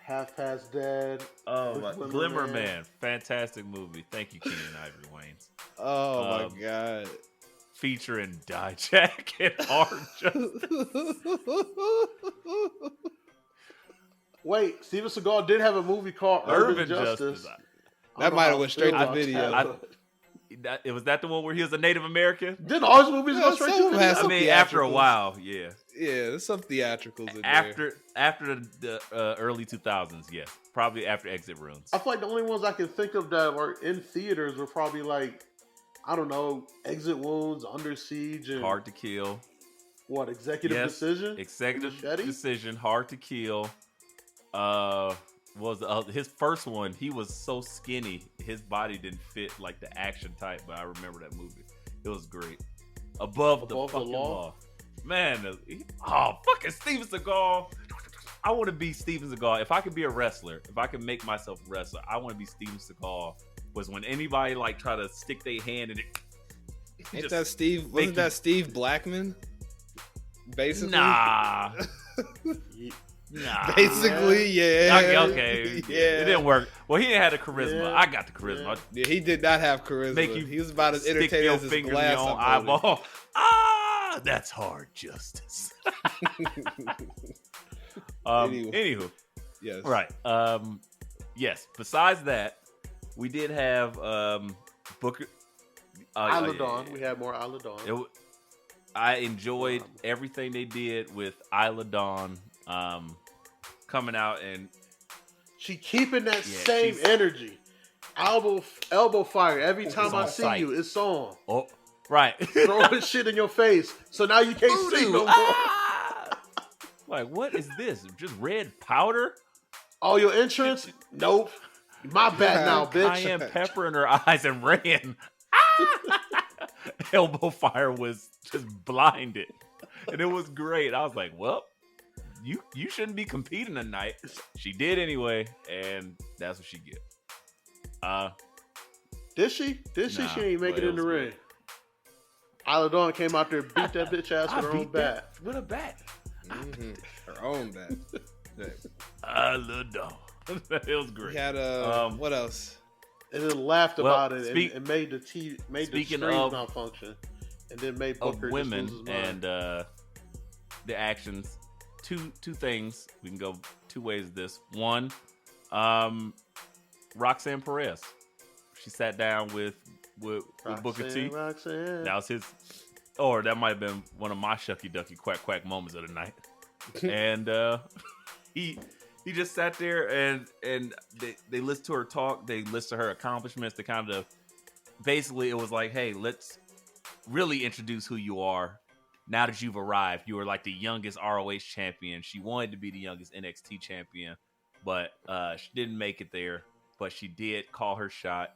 Half Past Dead. oh my, Glimmer Glimmer Man. Man, fantastic movie. Thank you, Keenan Ivory Wayans. Oh Um, my god. Featuring Dijak and Hard Justice. Wait, Steven Seagal did have a movie called Urban Justice. That might have went straight to video. Was that the one where he was a Native American? Didn't all his movies Yeah, go straight some to of them video? had I some mean, after a theatricals. while, yeah. Yeah, there's some theatricals in After the early 2000s, yes. Probably after Exit Rooms. I feel like the only ones I can think of that were in theaters were probably like, I don't know, Exit Wounds, Under Siege, and Hard to Kill. what, Executive Yes, Decision? Executive Machete? Decision, Hard to Kill. Was his first one? He was so skinny, his body didn't fit like the action type. But I remember that movie; it was great. Above the fucking law, man. Fucking Steven Seagal. I want to be Steven Seagal. If I could be a wrestler, if I could make myself a wrestler, I want to be Steven Seagal. Was when anybody like try to stick their hand in it. Ain't that Steve? Wasn't that Steve Blackman? Basically, Nah. Nah. Basically, yeah. Okay. Yeah. It didn't work. Well, he didn't have the charisma. Yeah. I got the charisma. Yeah, he did not have charisma. Make you he was about as Stick entertaining your as his finger in glass your own uploaded. eyeball. That's hard justice. Anywho. Yes. Right. Yes. Besides that, we did have Booker. Isla Dawn. We had more Isla Dawn. I enjoyed everything they did with Isla Dawn coming out, and She keeping that Yeah, same she's- energy. Elbow fire. Every time I on see sight. you, it's on. oh, right. Throwing shit in your face. So now you can't see no more. Ah! Like, what is this? Just red powder? All your insurance? Nope. My bad now, bitch. Cayenne pepper in her eyes and ran. Elbow fire was just blinded, and it was great. I was like, well, you shouldn't be competing tonight. She did anyway, and that's what she get. Did she? She Nah, ain't make but it it in the was ring. Isla Dawn came out there and beat that bitch ass with her own bat. with a bat. Mhm. Her own bat. Isla Dawn. It was great. He had what else? And then laughed Well, about it and made the speaking screens of- malfunction. And then made Of Booker women just lose his mind. and the actions. Two things. We can go two ways with this. One, Roxanne Perez. She sat down with Booker T. Roxanne. That was his, or that might have been one of my shucky ducky quack quack moments of the night. And he just sat there and they listened to her talk. They listened to her accomplishments. They kind of basically, it was like, hey, let's really introduce who you are. Now that you've arrived, you were like the youngest ROH champion. She wanted to be the youngest NXT champion, but she didn't make it there. But she did call her shot.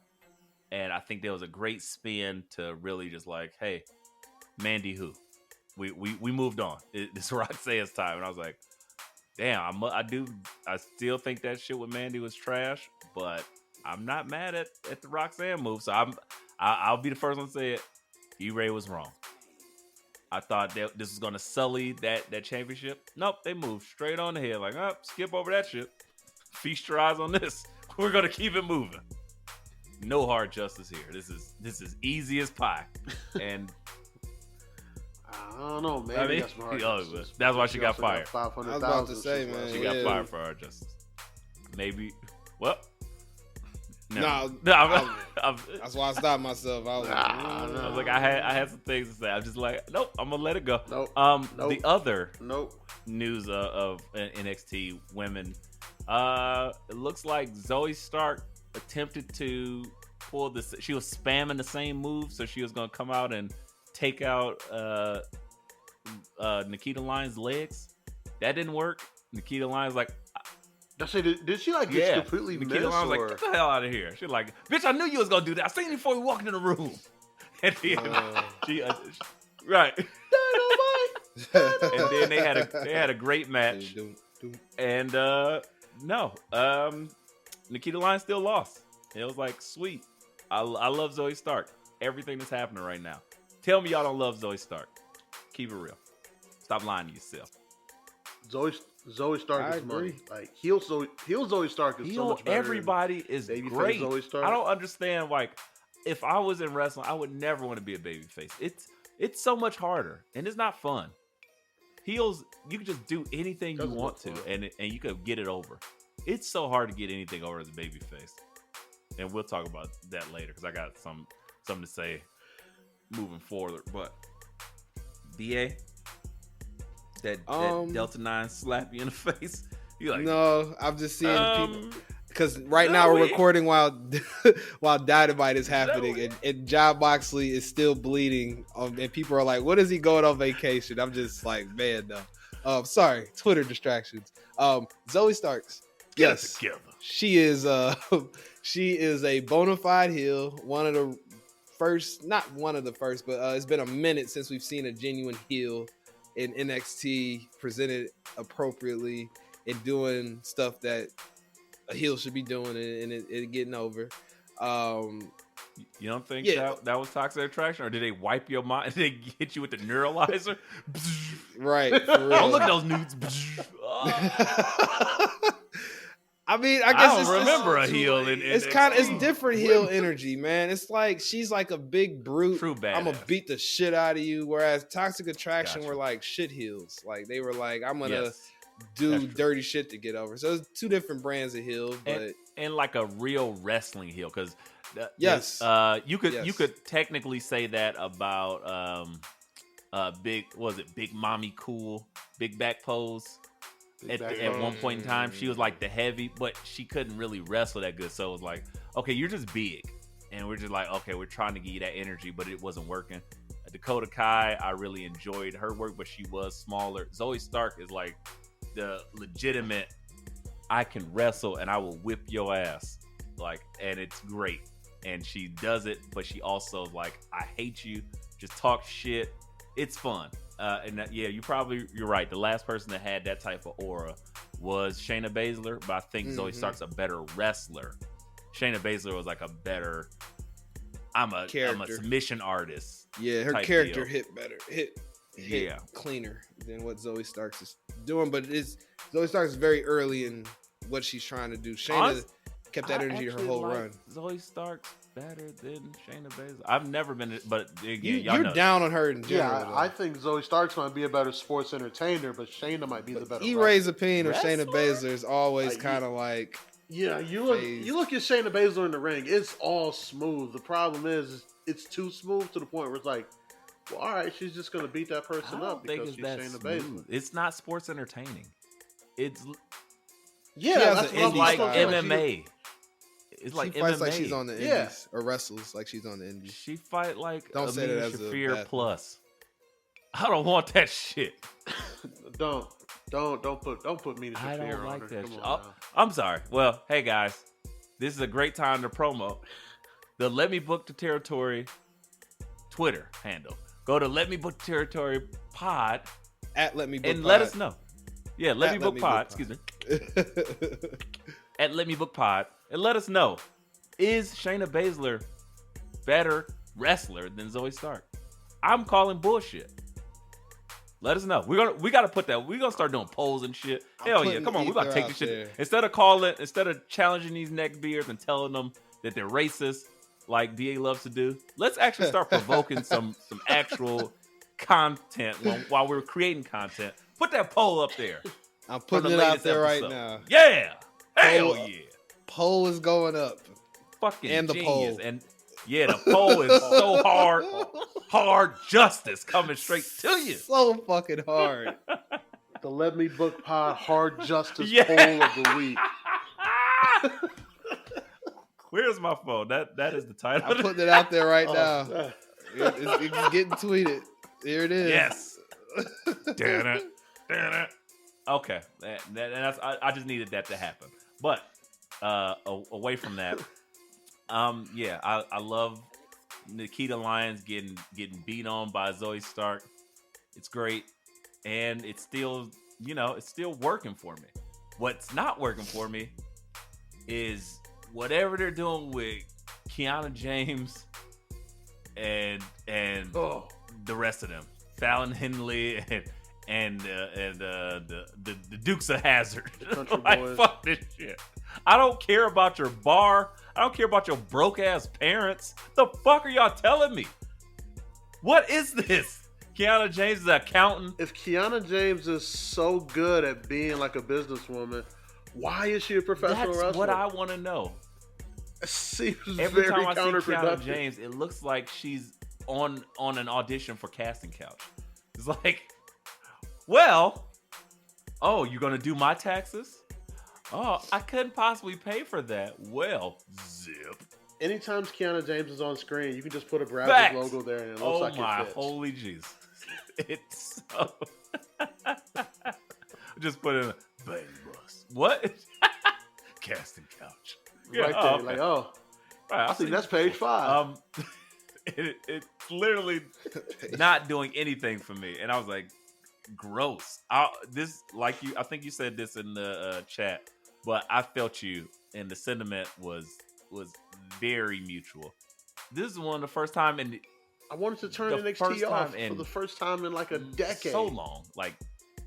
And I think there was a great spin to really just like, hey, Mandy who? We moved on. It's Roxanne's time. And I was like, damn, I still think that shit with Mandy was trash, but I'm not mad at the Roxanne move. So I'll be the first one to say it. E-Ray was wrong. I thought that this was gonna sully that championship. Nope, they moved straight on ahead. Like, oh, skip over that shit. Feast your eyes on this. We're gonna keep it moving. No hard justice here. This is easy as pie. And I don't know, man. I mean, that's why she got fired. I was about to say, man. She got fired for hard justice. Maybe. Well. No, I'm, that's why I stopped myself. I was I was like, I had some things to say. I'm just like, nope, I'm gonna let it go. Nope. The other Nope. news of NXT women, it looks like Zoe Stark attempted to pull this. She was spamming the same move, so she was gonna come out and take out Nikita Lyons' legs. That didn't work. Nikita Lyons like. Did she like get completely Nikita missed? Lyons like, get the hell out of here. She's like, bitch, I knew you was gonna do that. I seen you before we walked in the room. And then she right. And then they had a great match. And no, Nikita Lyons still lost. It was like, sweet. I love Zoe Stark. Everything that's happening right now. Tell me y'all don't love Zoe Stark. Keep it real. Stop lying to yourself. Zoe Stark I is money. agree. Like heel Zoe Stark is so much better. Everybody is babyface great. Zoe Stark. I don't understand. Like, if I was in wrestling, I would never want to be a babyface. It's so much harder, and it's not fun. Heels, you can just do anything you want to, and you could get it over. It's so hard to get anything over as a babyface, and we'll talk about that later because I got something to say moving forward. But BA, that Delta 9 slap you in the face. You like? No, I'm just seeing people. Because right now we're recording while Dynamite is happening, and Jon Moxley is still bleeding, and people are like, "What is he going on vacation?" I'm just like, man, no. Sorry, Twitter distractions. Zoe Starks, yes, she is a bona fide heel. One of the first, not one of the first, but it's been a minute since we've seen a genuine heel in NXT presented appropriately and doing stuff that a heel should be doing and it getting over. You don't think that was toxic attraction, or did they wipe your mind? Did they hit you with the neuralizer? Right. For real. Don't look at those nudes. I mean, I guess don't remember a heel. It's different heel energy, man. It's like she's like a big brute. True badass. I'm gonna beat the shit out of you. Whereas Toxic Attraction were like shit heels. Like they were like, I'm gonna do dirty shit to get over. So it's two different brands of heel, but and like a real wrestling heel, because you could technically say that about Big Mommy Cool, Big Back Pose. At one point in time, she was like the heavy, but she couldn't really wrestle that good. So it was like, okay, you're just big, and we're just like, okay, we're trying to give you that energy, but it wasn't working. Dakota Kai, I really enjoyed her work, but she was smaller. Zoe Stark is like the legitimate, I can wrestle and I will whip your ass, like, and it's great. And she does it, but she also like, I hate you, just talk shit. It's fun. You're right. The last person that had that type of aura was Shayna Baszler, but I think Zoe Stark's a better wrestler. Shayna Baszler was like a better, I'm a submission artist. Yeah, her character hit better, hit cleaner than what Zoe Starks is doing. But Zoe Starks is very early in what she's trying to do. Shayna kept that energy her whole run. Zoe Stark's better than Shayna Baszler. I've never been, but again, you're down on her in general. Yeah, I think Zoe Starks might be a better sports entertainer, but Shayna might be the better. E-Ray's opinion of Shayna Baszler is always kind of like. Yeah, you look at Shayna Baszler in the ring, it's all smooth. The problem is it's too smooth to the point where it's like, well, all right, she's just going to beat that person up because she's Shayna Baszler. It's not sports entertaining. It's that's like MMA. It's like she fights MMA. like she's on the indies or wrestles like she's on the indies. She fight like don't say that as Shafir a plus. I don't want that shit. Don't put me to Shafir. I don't like that shit. Oh, I'm sorry. Well, hey guys, this is a great time to promo the Let Me Book the Territory Twitter handle. Go to Let Me Book the Territory Pod at Let Me Book and Pod. let us know. Yeah, Let Me Book Pod. Excuse me. At Let Me Book Pod and let us know, is Shayna Baszler better wrestler than Zoe Stark? I'm calling bullshit. Let us know. We gotta put that. We're gonna start doing polls and shit. Hell yeah, come on. We about to take this shit there. instead of challenging these neckbeards and telling them that they're racist, like BA loves to do. Let's actually start provoking some actual content while we're creating content. Put that poll up there. I'm putting it out there right now. Yeah. Hell yeah. Poll is going up. Fucking and the genius. poll. And yeah, the poll is so hard. Hard justice coming straight to you. So fucking hard. The Let Me Book Pod Hard Justice Poll of the Week. Where's my phone? That is the title. I'm putting it out there right now. It's getting tweeted. Here it is. Yes. Damn it. Okay. That's, I just needed that to happen. But away from that, I love Nikita Lyons getting beat on by Zoe Stark. It's great, and it's still working for me. What's not working for me is whatever they're doing with Kiana James and the rest of them, Fallon Henley and the Dukes of Hazzard. Like, Boys. fuck this shit. I don't care about your bar. I don't care about your broke ass parents. The fuck are y'all telling me? What is this? Kiana James is an accountant. If Kiana James is so good at being like a businesswoman, why is she a professional wrestler? That's what I want to know. It seems Every very time I see counterproductive. Kiana James, it looks like she's on an audition for Casting Couch. It's like, well, oh, you're gonna do my taxes? Oh, I couldn't possibly pay for that. Well, zip. Anytime Kiana James is on screen, you can just put a Brazos Facts. logo there and it looks Oh like my it fits. holy Jesus. It's so... Just put in a bang bus. What? Casting Couch. Right there, like, oh, Right, I think that's page 5. It's literally not doing anything for me, and I was like, gross. I think you said this in the chat, but I felt you, and the sentiment was very mutual. This is one of the first time in I wanted to turn the NXT first off time in for the first time in like a decade. so long, like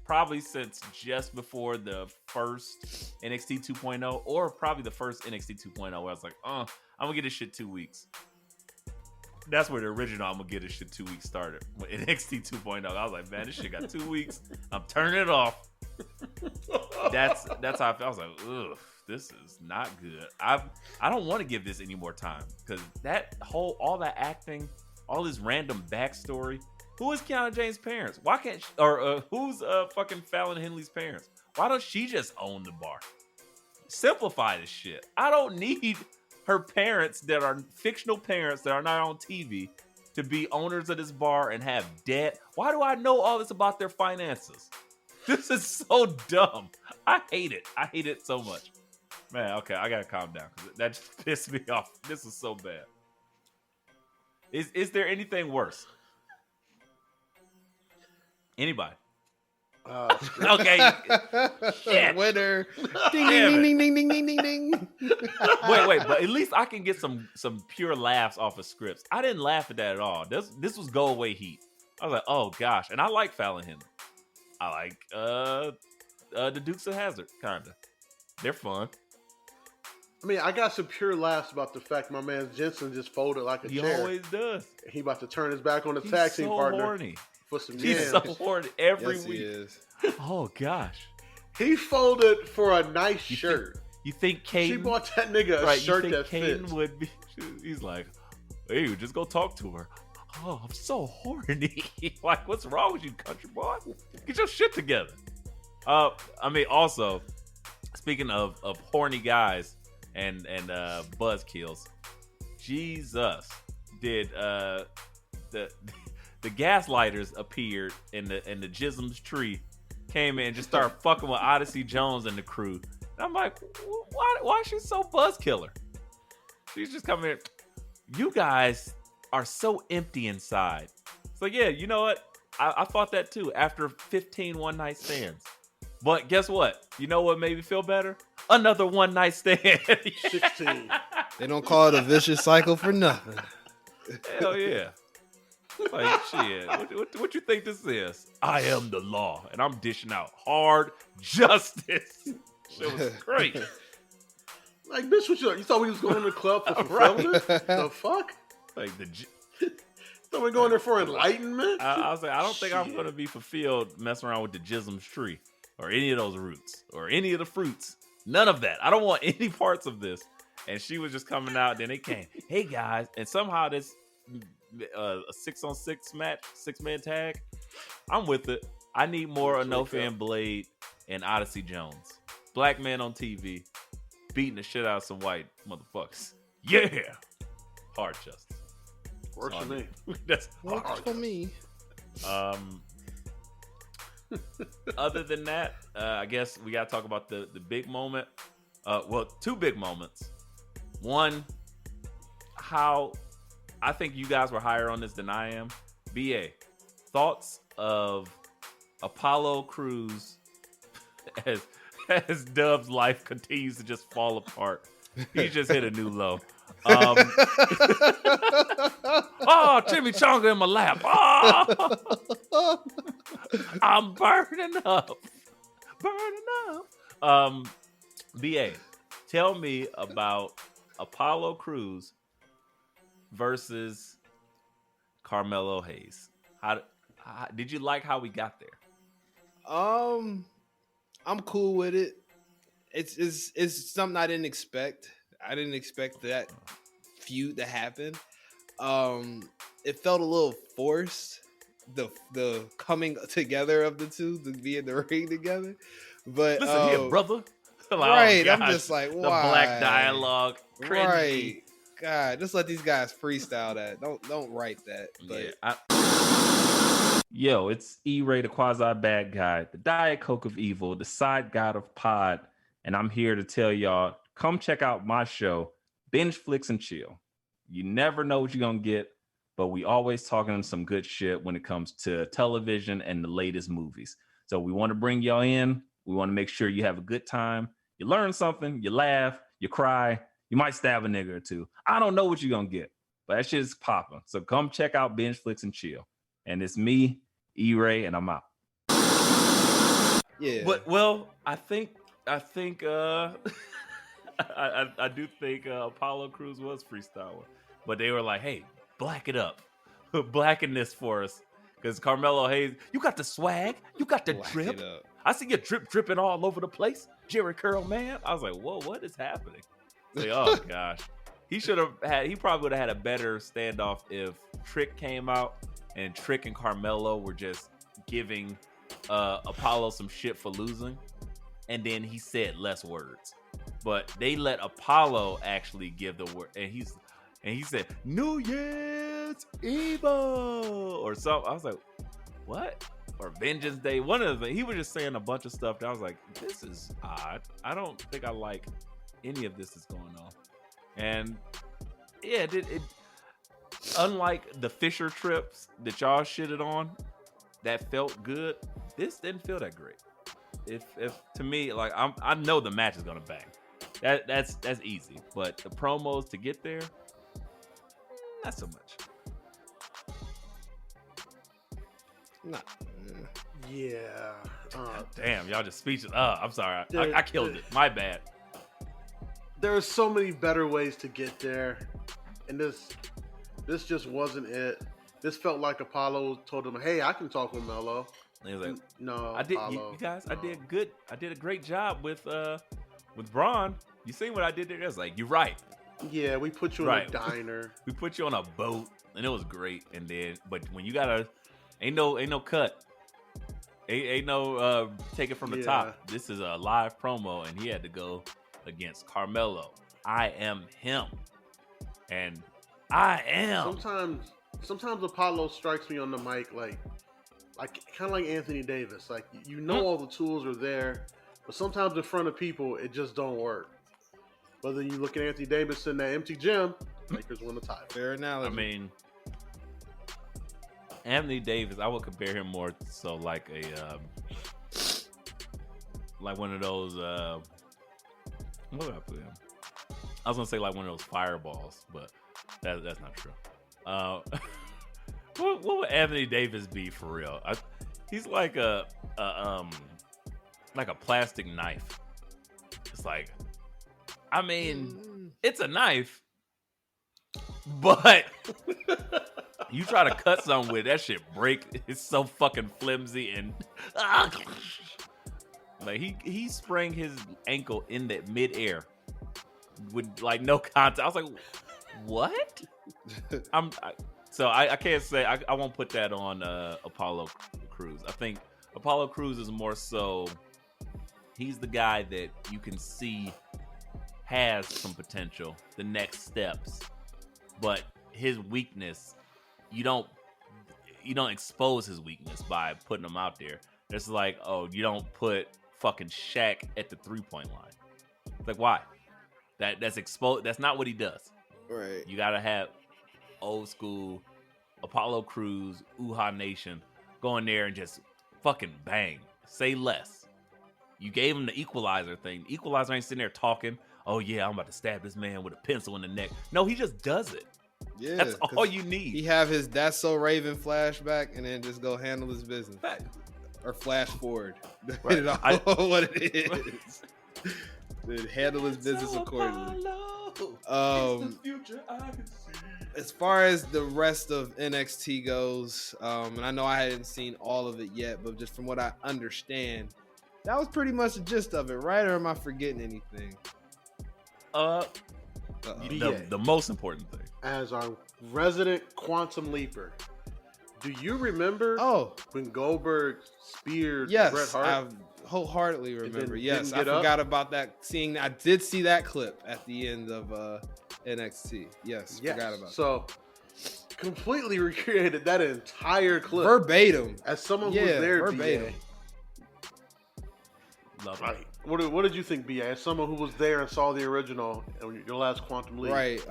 probably since just before the first NXT 2.0, or probably the first NXT 2.0, where I was like, I'm gonna get this shit 2 weeks. That's where the original I'm gonna get this shit 2 weeks started. When NXT 2.0, I was like, man, this shit got 2 weeks. I'm turning it off. That's how I felt. I was like, ugh, this is not good. I don't want to give this any more time, because all that acting, all this random backstory. Who is Kiana James' parents? Why can't she, or who's fucking Fallon Henley's parents? Why don't she just own the bar? Simplify this shit. I don't need her parents that are fictional parents that are not on TV to be owners of this bar and have debt. Why do I know all this about their finances? This is so dumb. I hate it. I hate it so much. Man, okay, I gotta calm down, because that just pissed me off. This is so bad. Is there anything worse? Anybody? Okay. Shit. Winner. Ding, Damn ding, ding, ding, ding, ding, ding, ding. Wait, but at least I can get some pure laughs off of scripts. I didn't laugh at that at all. This was go away heat. I was like, oh gosh, and I like Fallon Henley. I like the Dukes of Hazzard, kinda. They're fun. I mean, I got some pure laughs about the fact my man Jensen just folded like a He chair. always does. He about to turn his back on the He's tag team so partner horny. for some He's yams. so horny every Yes, week. he is. Oh gosh. He folded for a nice You shirt. You think Caden? She bought that nigga a Right, shirt you that think Caden fits. would be? He's like, hey, just go talk to her. Oh, I'm so horny. Like, what's wrong with you, country boy? Get your shit together. I mean, also, speaking of horny guys and buzzkills, Jesus, did the gaslighters appeared in the Jism's tree, came in and just started fucking with Odyssey Jones and the crew. And I'm like, why is she so buzzkiller? She's just coming in. You guys are so empty inside. So yeah, you know what? I thought that too after 15 one-night stands. But guess what? You know what made me feel better? Another one-night stand. 16. They don't call it a vicious cycle for nothing. Hell yeah. Like, shit. What you think this is? I am the law, and I'm dishing out hard justice. It was great. Like, bitch, what you thought we was going to the club for Right. fulfillment? The fuck? Like Thought we going there for enlightenment? I was like, I don't think I'm going to be fulfilled messing around with the Jism's tree or any of those roots or any of the fruits. None of that. I don't want any parts of this. And she was just coming out. Then they came, hey guys, and somehow this a 6-on-6 match, 6-man tag. I'm with it. I need more Onofre and Blade and Odyssey Jones. Black man on TV beating the shit out of some white motherfuckers. Yeah, hard justice. Works for me. That's Works hard for me. Other than that, I guess we gotta talk about the big moment. Well, two big moments. One, how I think you guys were higher on this than I am. BA, thoughts of Apollo Crews as Dub's life continues to just fall apart. He just hit a new low. Oh, chimichanga in my lap. Oh, I'm burning up. BA, tell me about Apollo Crews versus Carmelo Hayes. How did you like how we got there? I'm cool with it. It's something I didn't expect. I didn't expect that feud to happen. It felt a little forced, the coming together of the two to be in the ring together. But listen here, brother. Right, oh, I'm just like, why? The black dialogue, cringy. Right. God, just let these guys freestyle that. Don't write that. But Yo, it's E-Ray, the quasi bad guy, the Diet Coke of evil, the side god of pod, and I'm here to tell y'all, come check out my show, Binge Flicks and Chill. You never know what you're gonna get, but we always talking some good shit when it comes to television and the latest movies. So we want to bring y'all in. We want to make sure you have a good time. You learn something, you laugh, you cry, you might stab a nigga or two. I don't know what you're gonna get, but that shit is popping. So come check out Binge Flicks and Chill. And it's me, E-Ray, and I'm out. yeah. But well, I think I do think Apollo Crews was freestyling, but they were like, "Hey, black it up, blacken this for us," because Carmelo Hayes, you got the swag, you got the drip. I see your drip dripping all over the place, Jerry Curl, man. I was like, "Whoa, what is happening?" Like, oh gosh, he probably would have had a better standoff if Trick came out and Trick and Carmelo were just giving Apollo some shit for losing, and then he said less words. But they let Apollo actually give the word, and he said New Year's Evil or something. I was like, what? Or Vengeance Day. One of them. He was just saying a bunch of stuff that I was like, this is odd. I don't think I like any of this that's going on. And yeah, it unlike the Fisher trips that y'all shitted on, that felt good. This didn't feel that great. If to me, like I know the match is gonna bang. That's easy. But the promos to get there, not so much. Nah. Yeah. Damn, y'all just speechless. I'm sorry. I killed it. My bad. There are so many better ways to get there, and this just wasn't it. This felt like Apollo told him, "Hey, I can talk with Melo." And he was like, "No, I did, Apollo, you guys. no. I did good. I did a great job with Bronn. You seen what I did there? I was like, you're right. Yeah, we put you in a diner. We put you on a boat, and it was great. And then, but when you gotta, ain't no cut. Ain't no take it from the top. This is a live promo, and he had to go against Carmelo. I am him, and I am. Sometimes Apollo strikes me on the mic like kind of like Anthony Davis. Like you know all the tools are there, but sometimes in front of people it just don't work. Whether you look at Anthony Davis in that empty gym, Lakers win the title. Fair analogy. I mean, Anthony Davis, I would compare him more so like a like one of those what would I put him? I was gonna say like one of those fireballs, but that's not true. What would Anthony Davis be for real? He's like a plastic knife. It's like, I mean, it's a knife, but you try to cut something with that shit break. It's so fucking flimsy and like he sprained his ankle in that midair with like no contact. I was like, what? So I can't say I won't put that on Apollo Crews. I think Apollo Crews is more so he's the guy that you can see has some potential, the next steps, but his weakness, you don't expose his weakness by putting him out there. It's like, oh, you don't put fucking Shaq at the 3-point line. It's like, why? That's exposed. That's not what he does. Right. You gotta have old school Apollo Crews, Uha Nation, go in there and just fucking bang. Say less. You gave him the equalizer thing. The equalizer ain't sitting there talking. oh yeah, I'm about to stab this man with a pencil in the neck. No, he just does it. Yeah, That's all you need. He have his "That's So Raven" flashback, and then just go handle his business, Fact. or flash forward, Right. depending on what it is. Then handle his business accordingly. As far as the rest of NXT goes, and I know I hadn't seen all of it yet, but just from what I understand, that was pretty much the gist of it, right? Or am I forgetting anything? The most important thing. As our resident quantum leaper, do you remember when Goldberg speared Bret Hart? I wholeheartely remember. Yes, I forgot forgot about that. I did see that clip at the end of NXT. Yes, forgot about that. So, completely recreated that entire clip. Verbatim. As someone who was there, verbatim. Love Right. it. What did you think, BA? As someone who was there and saw the original, your last Quantum Leap. Right.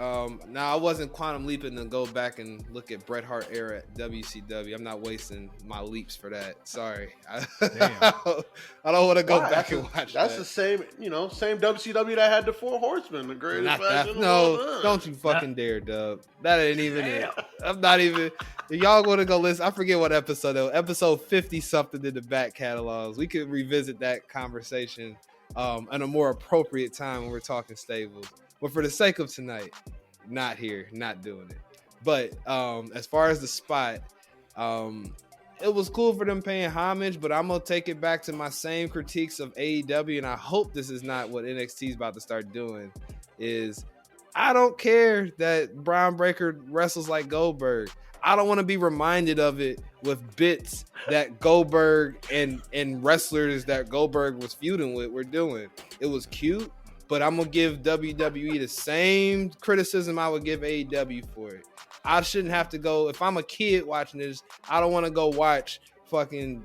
Now I wasn't quantum leaping to go back and look at Bret Hart era at WCW. I'm not wasting my leaps for that. Sorry. Damn. I don't want to go back and watch that. That's the same WCW that had the Four Horsemen, the greatest fashion. No, don't you fucking dare, Dub. That ain't even it. I'm not even. If y'all want to go listen, I forget what episode though. Episode 50 something in the back catalogs. We could revisit that conversation at a more appropriate time when we're talking stables. But for the sake of tonight, not here, not doing it. But as far as the spot, it was cool for them paying homage, but I'm gonna take it back to my same critiques of AEW, and I hope this is not what NXT is about to start doing. Is I don't care that Bronn Breaker wrestles like Goldberg. I don't want to be reminded of it with bits that Goldberg and wrestlers that Goldberg was feuding with were doing. It was cute, but I'm going to give WWE the same criticism I would give AEW for it. I shouldn't have to go, if I'm a kid watching this, I don't want to go watch fucking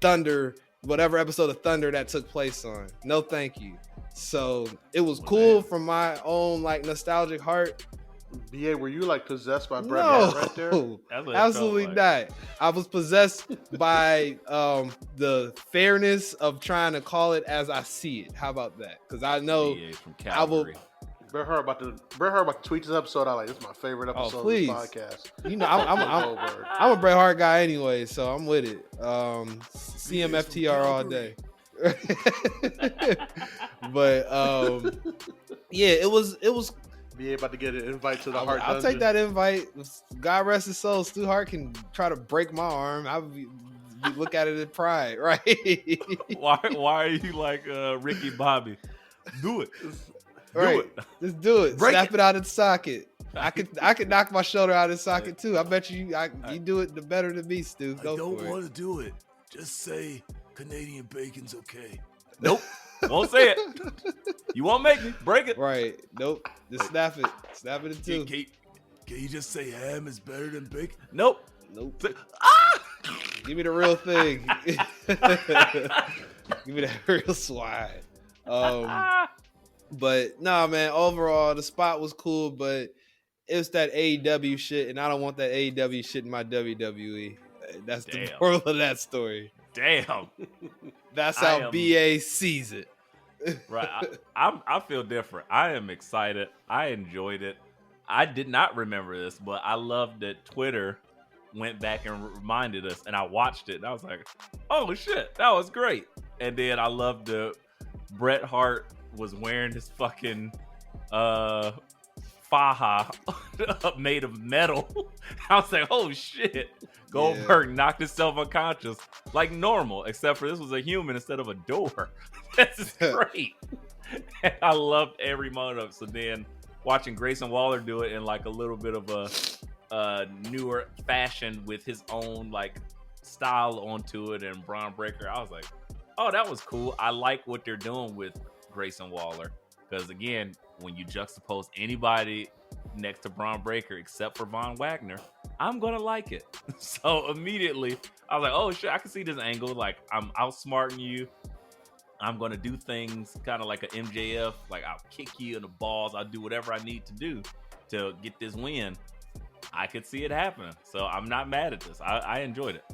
Thunder, whatever episode of Thunder that took place on. No, thank you. So it was cool from my own like nostalgic heart. BA, were you like possessed by Bret Hart right there? Absolutely not. I was possessed by the fairness of trying to call it as I see it. How about that? Because I know I will. Bret Hart about to tweet this episode out like this is my favorite episode of the podcast. You know, I'm a Bret Hart guy anyway, so I'm with it. CMFTR all day. But yeah, it was. Be about to get an invite to the Hart I'll Dungeon. take that invite. God rest his soul. Stu Hart can try to break my arm. I would look at it in pride, right? Why are you like Ricky Bobby? Do it. Right. Just do it. Snap it out of the socket. I could knock my shoulder out of the socket too. I bet you do it the better than me, Stu. Go I don't for want to do it. Just say Canadian bacon's okay. Nope. Won't say it. You won't make me. Break it. Right. Nope. Just snap it. Snap it in two. Can you just say ham is better than bacon? Nope. Nope. Give me the real thing. Give me that real swine. But nah, man. Overall, the spot was cool, but it's that AEW shit, and I don't want that AEW shit in my WWE. That's the moral of that story. Damn. That's how BA sees it. Right. I feel different. I am excited. I enjoyed it. I did not remember this, but I love that Twitter went back and reminded us, and I watched it, and I was like, oh shit, that was great. And then I loved the Bret Hart was wearing his fucking faja made of metal. I was like, oh shit. Goldberg knocked himself unconscious like normal, except for this was a human instead of a door. This is great. And I loved every moment of it. So then watching Grayson Waller do it in like a little bit of a newer fashion with his own like style onto it, and Bronn Breaker, I was like, oh, that was cool. I like what they're doing with Grayson Waller, because again, when you juxtapose anybody next to Bronn Breaker except for Von Wagner, I'm gonna like it. So immediately I was like, oh shit, I can see this angle. Like, I'm outsmarting you. I'm gonna do things kind of like a MJF. Like, I'll kick you in the balls. I'll do whatever I need to do to get this win. I could see it happening. So I'm not mad at this. I enjoyed it.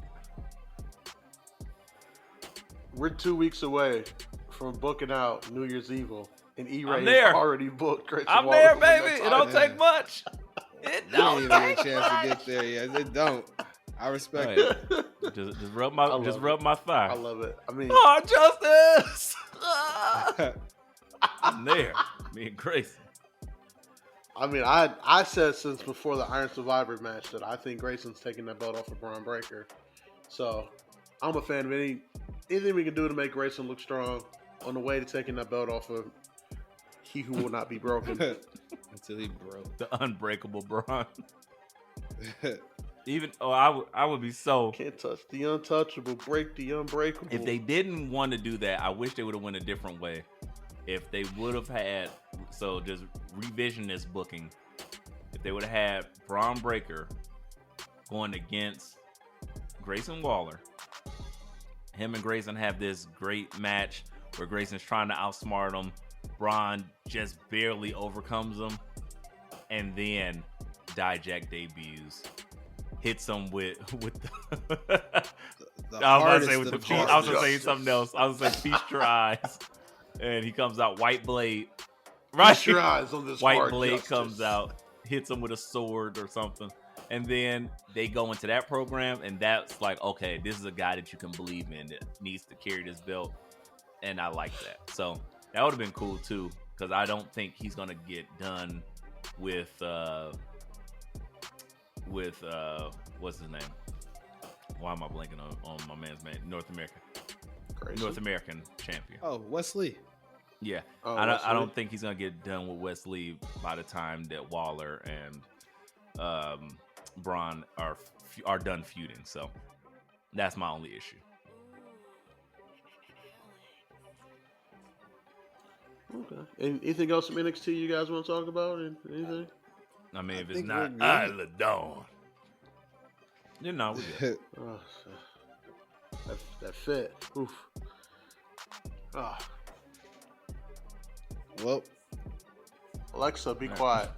We're 2 weeks away from booking out New Year's Evil and E-Ray there. is already booked. Grayson I'm Waller there, for the next baby. It don't time. take much. It You don't don't even get take a chance to much. get there. Yeah, it don't. I respect Right. it. Just rub my I thigh. love it. I mean, Oh, justice! I'm there. Me and Grayson. I said since before the Iron Survivor match that I think Grayson's taking that belt off of Bronn Breaker. So I'm a fan of anything we can do to make Grayson look strong on the way to taking that belt off of He Who Will Not Be Broken. Until he broke. The unbreakable Bronn. Even I would be so. Can't touch the untouchable, break the unbreakable. If they didn't want to do that, I wish they would have went a different way. If they would have had, so just revisionist booking, if they would have had Bronn Breaker going against Grayson Waller, him and Grayson have this great match where Grayson's trying to outsmart him, Bronn just barely overcomes him, and then Dijak debuts, hits him with the I was going to say something else. I was going to say peace your eyes. And he comes out white blade. Right? Feast your eyes on this white hard blade justice. comes out, hits him with a sword or something. And then they go into that program, and that's like, okay, this is a guy that you can believe in that needs to carry this belt. And I like that. So that would have been cool too, because I don't think he's gonna get done with what's his name? Why am I blanking on my man's name? North American champion. Oh, Wesley. Yeah, Oh, I don't think he's gonna get done with Wesley by the time that Waller and Bronn are done feuding. So that's my only issue. Okay. Anything else from NXT you guys want to talk about? Anything? I mean, if I it's think not we're good. Isla Dawn, you know, we good. Oh, that fit. Oof. Ah. Well, Alexa, be quiet.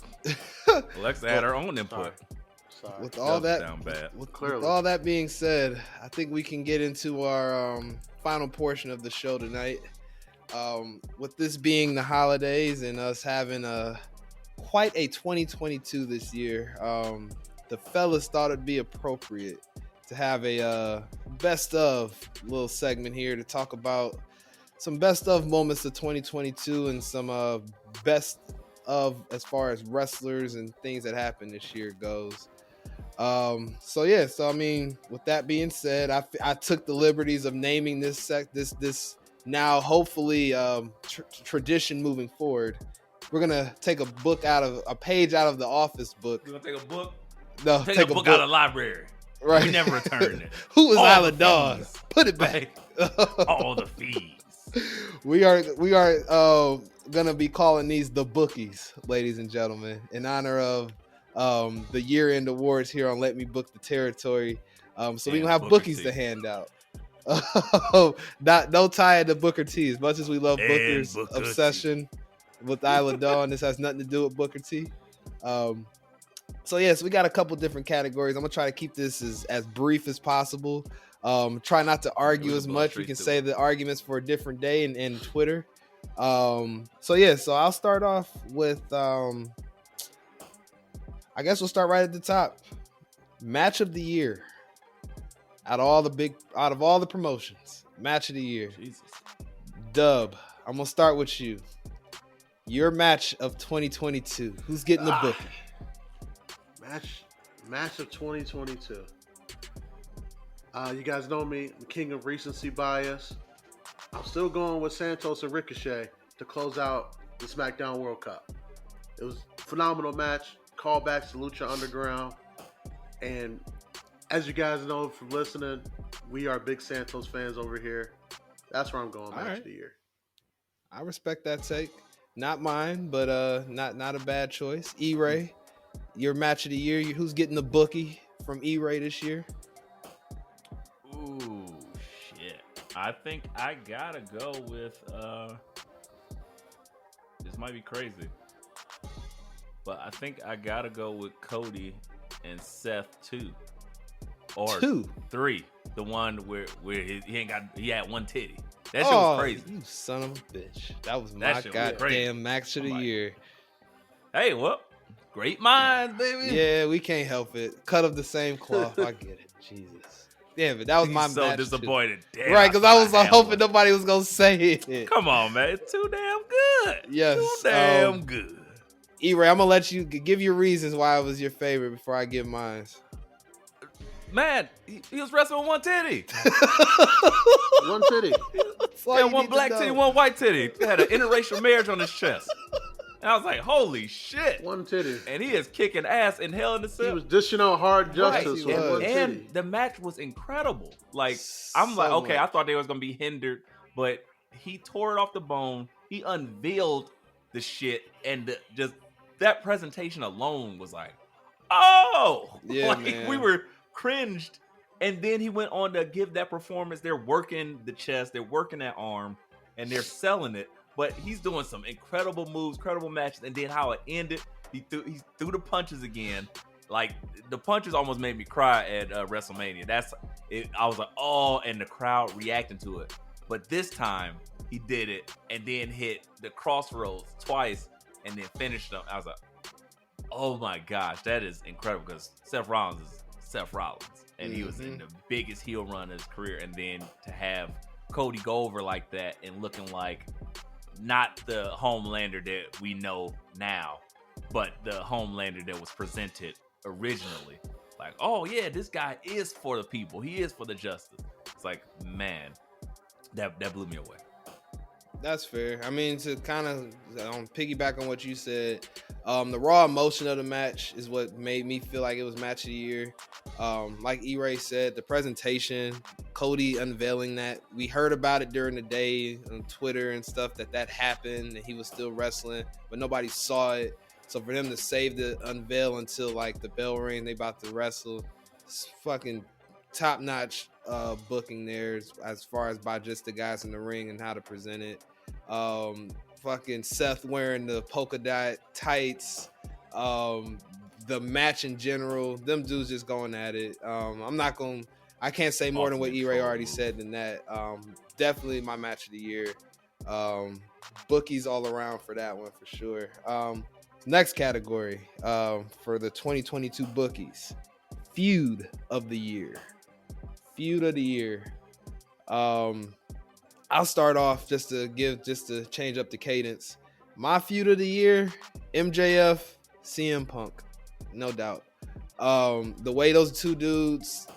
Alexa had her own input. Sorry. with all Doesn't that, sound bad. with Clearly. all that being said, I think we can get into our final portion of the show tonight. With this being the holidays and us having quite a 2022 this year, the fellas thought it'd be appropriate to have a best of little segment here to talk about some best of moments of 2022 and some best of as far as wrestlers and things that happened this year goes. So I mean, with that being said, I took the liberties of naming this now hopefully tradition moving forward. We're gonna take a page out of the Office book. We're gonna take a book. No, Take a book out of the library. Right. We never return it. Who was All Isla the Dawn? fees. Put it back. All the fees. We are gonna be calling these the bookies, ladies and gentlemen, in honor of the year-end awards here on Let Me Book the Territory. So we And gonna have Booker bookies T. to hand out. No tie to Booker T. As much as we love And Booker's Booker obsession with Isla Dawn, this has nothing to do with Booker T. So we got a couple different categories. I'm gonna try to keep this as brief as possible. Try not to argue as much. We can save the arguments for a different day in Twitter. So I'll start off with I guess we'll start right at the top. Match of the year. Out of all the promotions, match of the year. Jesus. Dub, I'm gonna start with you. Your match of 2022. Who's getting the book? Match of 2022. You guys know me, the king of recency bias. I'm still going with Santos and Ricochet to close out the SmackDown World Cup. It was a phenomenal match. Callbacks to Lucha Underground. And as you guys know from listening, we are big Santos fans over here. That's where I'm going match of the year. I respect that take. Not mine, but not a bad choice. E-Ray, your match of the year. Who's getting the bookie from E-Ray this year? Ooh, shit. I think I gotta go with this might be crazy, but I think I gotta go with Cody and Seth 2 or 2. 3. The one where he had one titty. That shit was crazy. You son of a bitch. That was That my shit was crazy. goddamn match of the year. Hey, well, great minds, baby. Yeah, we can't help it. Cut of the same cloth. I get it. Jesus. Damn it. That was my He's so match. disappointed. Damn, Right, because I was thought hoping one. nobody was going to say it. Come on, man. It's too damn good. Yes. Too damn good. E-Ray, I'm going to let you give your reasons why it was your favorite before I give mine. Man, he was wrestling with one titty. One titty. Yeah, one black titty, one white titty. He had an interracial marriage on his chest. And I was like, holy shit. One titty. And he is kicking ass in Hell in the Cell. He was dishing out hard justice Right. with one titty. And the match was incredible. Like, I'm like, okay, I thought they was going to be hindered, but he tore it off the bone. He unveiled the shit, and just that presentation alone was like, oh! Yeah, like, man. we were cringed. And then he went on to give that performance. They're working the chest, they're working that arm, and they're selling it. But he's doing some incredible moves, incredible matches, and then how it ended, he threw the punches again. Like, the punches almost made me cry at WrestleMania. That's it. I was like, oh, and the crowd reacting to it. But this time, he did it, and then hit the crossroads twice, and then finished them. I was like, oh my gosh, that is incredible, because Seth Rollins is Seth Rollins. And he was in the biggest heel run of his career. And then to have Cody go over like that and looking like not the Homelander that we know now, but the Homelander that was presented originally. Like, oh yeah, this guy is for the people. He is for the justice. It's like, man, that blew me away. That's fair. I mean, to kind of piggyback on what you said, the raw emotion of the match is what made me feel like it was match of the year. Like E-Ray said, the presentation, Cody unveiling that. We heard about it during the day on Twitter and stuff that happened and he was still wrestling, but nobody saw it. So for them to save the unveil until like the bell ring, they about to wrestle, it's fucking top-notch booking there as far as by just the guys in the ring and how to present it. Fucking Seth wearing the polka dot tights, the match in general, them dudes just going at it. I can't say more than what E-Ray already said than that. Definitely my match of the year. Bookies all around for that one for sure. Next category for the 2022 bookies, feud of the year. I'll start off just to change up the cadence. My feud of the year, MJF, CM Punk, no doubt. The way those two dudes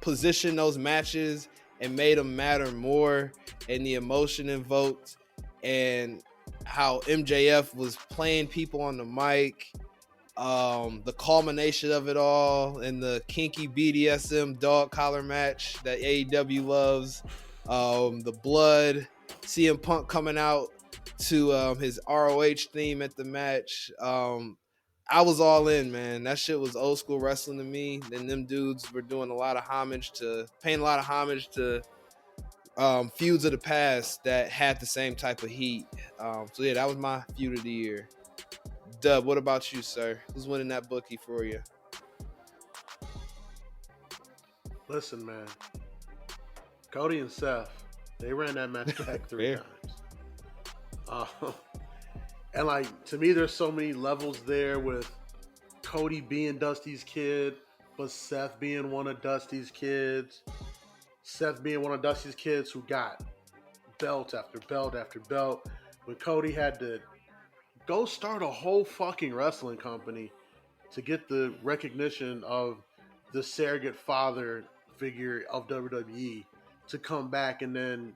positioned those matches and made them matter more, and the emotion invoked, and how MJF was playing people on the mic, the culmination of it all, and the kinky BDSM dog collar match that AEW loves, the blood, CM Punk coming out to his ROH theme at the match. I was all in, man. That shit was old school wrestling to me. And them dudes were doing paying a lot of homage to feuds of the past that had the same type of heat. So yeah, that was my feud of the year. Dub, what about you, sir? Who's winning that bookie for you? Listen, man. Cody and Seth, they ran that match back 3 times. And like, to me, there's so many levels there with Cody being Dusty's kid, but Seth being one of Dusty's kids. Seth being one of Dusty's kids who got belt after belt after belt. When Cody had to go start a whole fucking wrestling company to get the recognition of the surrogate father figure of WWE to come back, and then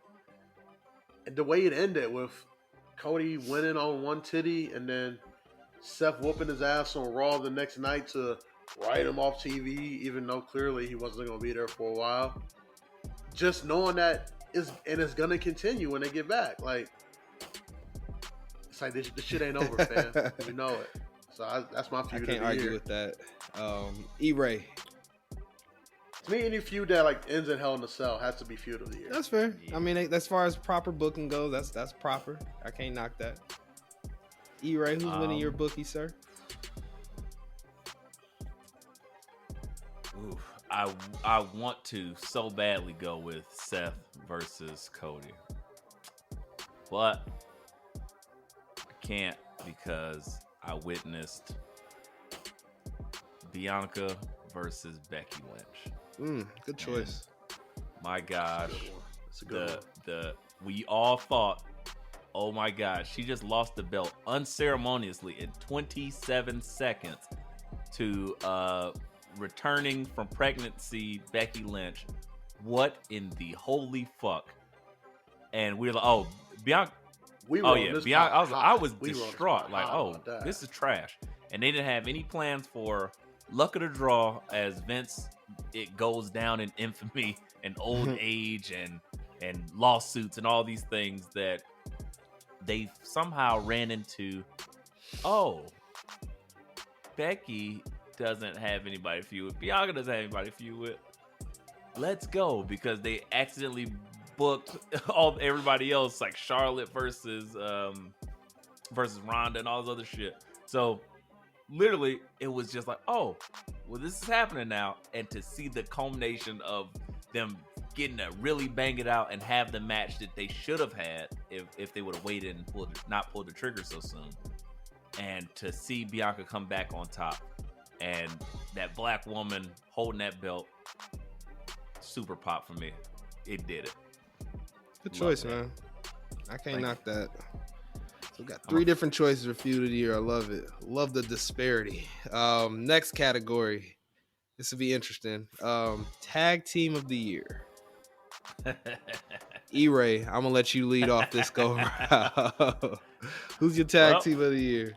the way it ended with Cody winning on one titty and then Seth whooping his ass on Raw the next night to write him off TV, even though clearly he wasn't going to be there for a while. Just knowing that it's going to continue when they get back. Like, it's like this shit ain't over, fam. You know it. So that's my feud of the year. I can't argue with that. E-Ray. To me, any feud that like ends in Hell in a Cell has to be feud of the year. That's fair. I mean, as far as proper booking goes, that's proper. I can't knock that. E-Ray, who's winning your bookie, sir? Oof. I want to so badly go with Seth versus Cody, but I can't because I witnessed Bianca versus Becky Lynch. Good choice. And my God, That's a good one. we all thought, oh my God, she just lost the belt unceremoniously in 27 seconds to returning from pregnancy Becky Lynch. What in the holy fuck? And we were like, oh, Bianca. Bianca. I was distraught. Like, oh, this is trash. And they didn't have any plans for luck of the draw as Vince. It goes down in infamy and old age and lawsuits and all these things that they somehow ran into. Oh, Becky doesn't have anybody to feud with. Bianca doesn't have anybody to feud with. Let's go, because they accidentally booked everybody else, like Charlotte versus Ronda and all this other shit. So literally it was just like, oh, well, this is happening now. And to see the culmination of them getting to really bang it out and have the match that they should have had if they would have waited and not pulled the trigger so soon. And to see Bianca come back on top and that black woman holding that belt, super pop for me. It did it. Good choice, man. I can't knock that. So we got 3 different choices for feud of the year. I love it. Love the disparity. Next category. This will be interesting. Tag team of the year. E-Ray, I'm gonna let you lead off this go around. Who's your tag team of the year?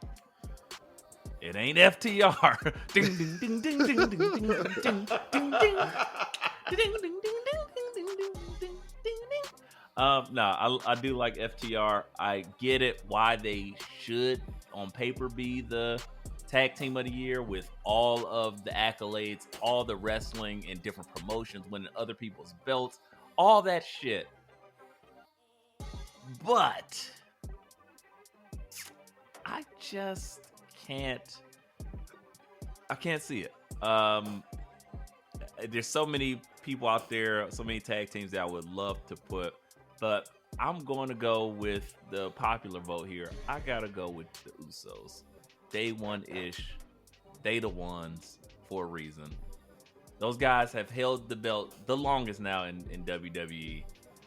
It ain't FTR. Ding ding ding ding ding ding ding ding ding ding ding ding. No, I do like FTR. I get it why they should on paper be the tag team of the year with all of the accolades, all the wrestling and different promotions, winning other people's belts, all that shit. But I just can't see it. There's so many people out there, so many tag teams that I would love to put, but I'm going to go with the popular vote here. I gotta go with the Usos. Day one-ish, they the ones for a reason. Those guys have held the belt the longest now in WWE.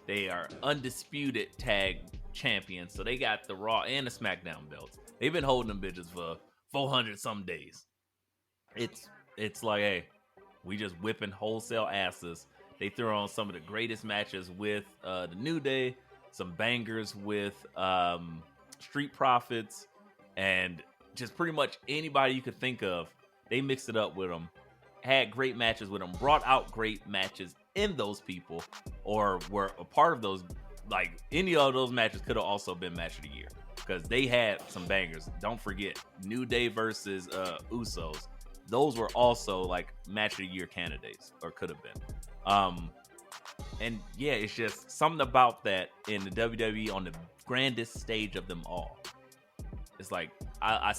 They are undisputed tag champions, so they got the Raw and the SmackDown belts. They've been holding them bitches for 400 some days. It's like, hey, we just whipping wholesale asses. They threw on some of the greatest matches with the New Day, some bangers with Street Profits, and just pretty much anybody you could think of. They mixed it up with them, had great matches with them, brought out great matches in those people, or were a part of those. Like, any of those matches could have also been match of the year because they had some bangers. Don't forget, New Day versus Usos. Those were also like match of the year candidates, or could have been. And yeah, it's just something about that in the WWE on the grandest stage of them all. It's like, I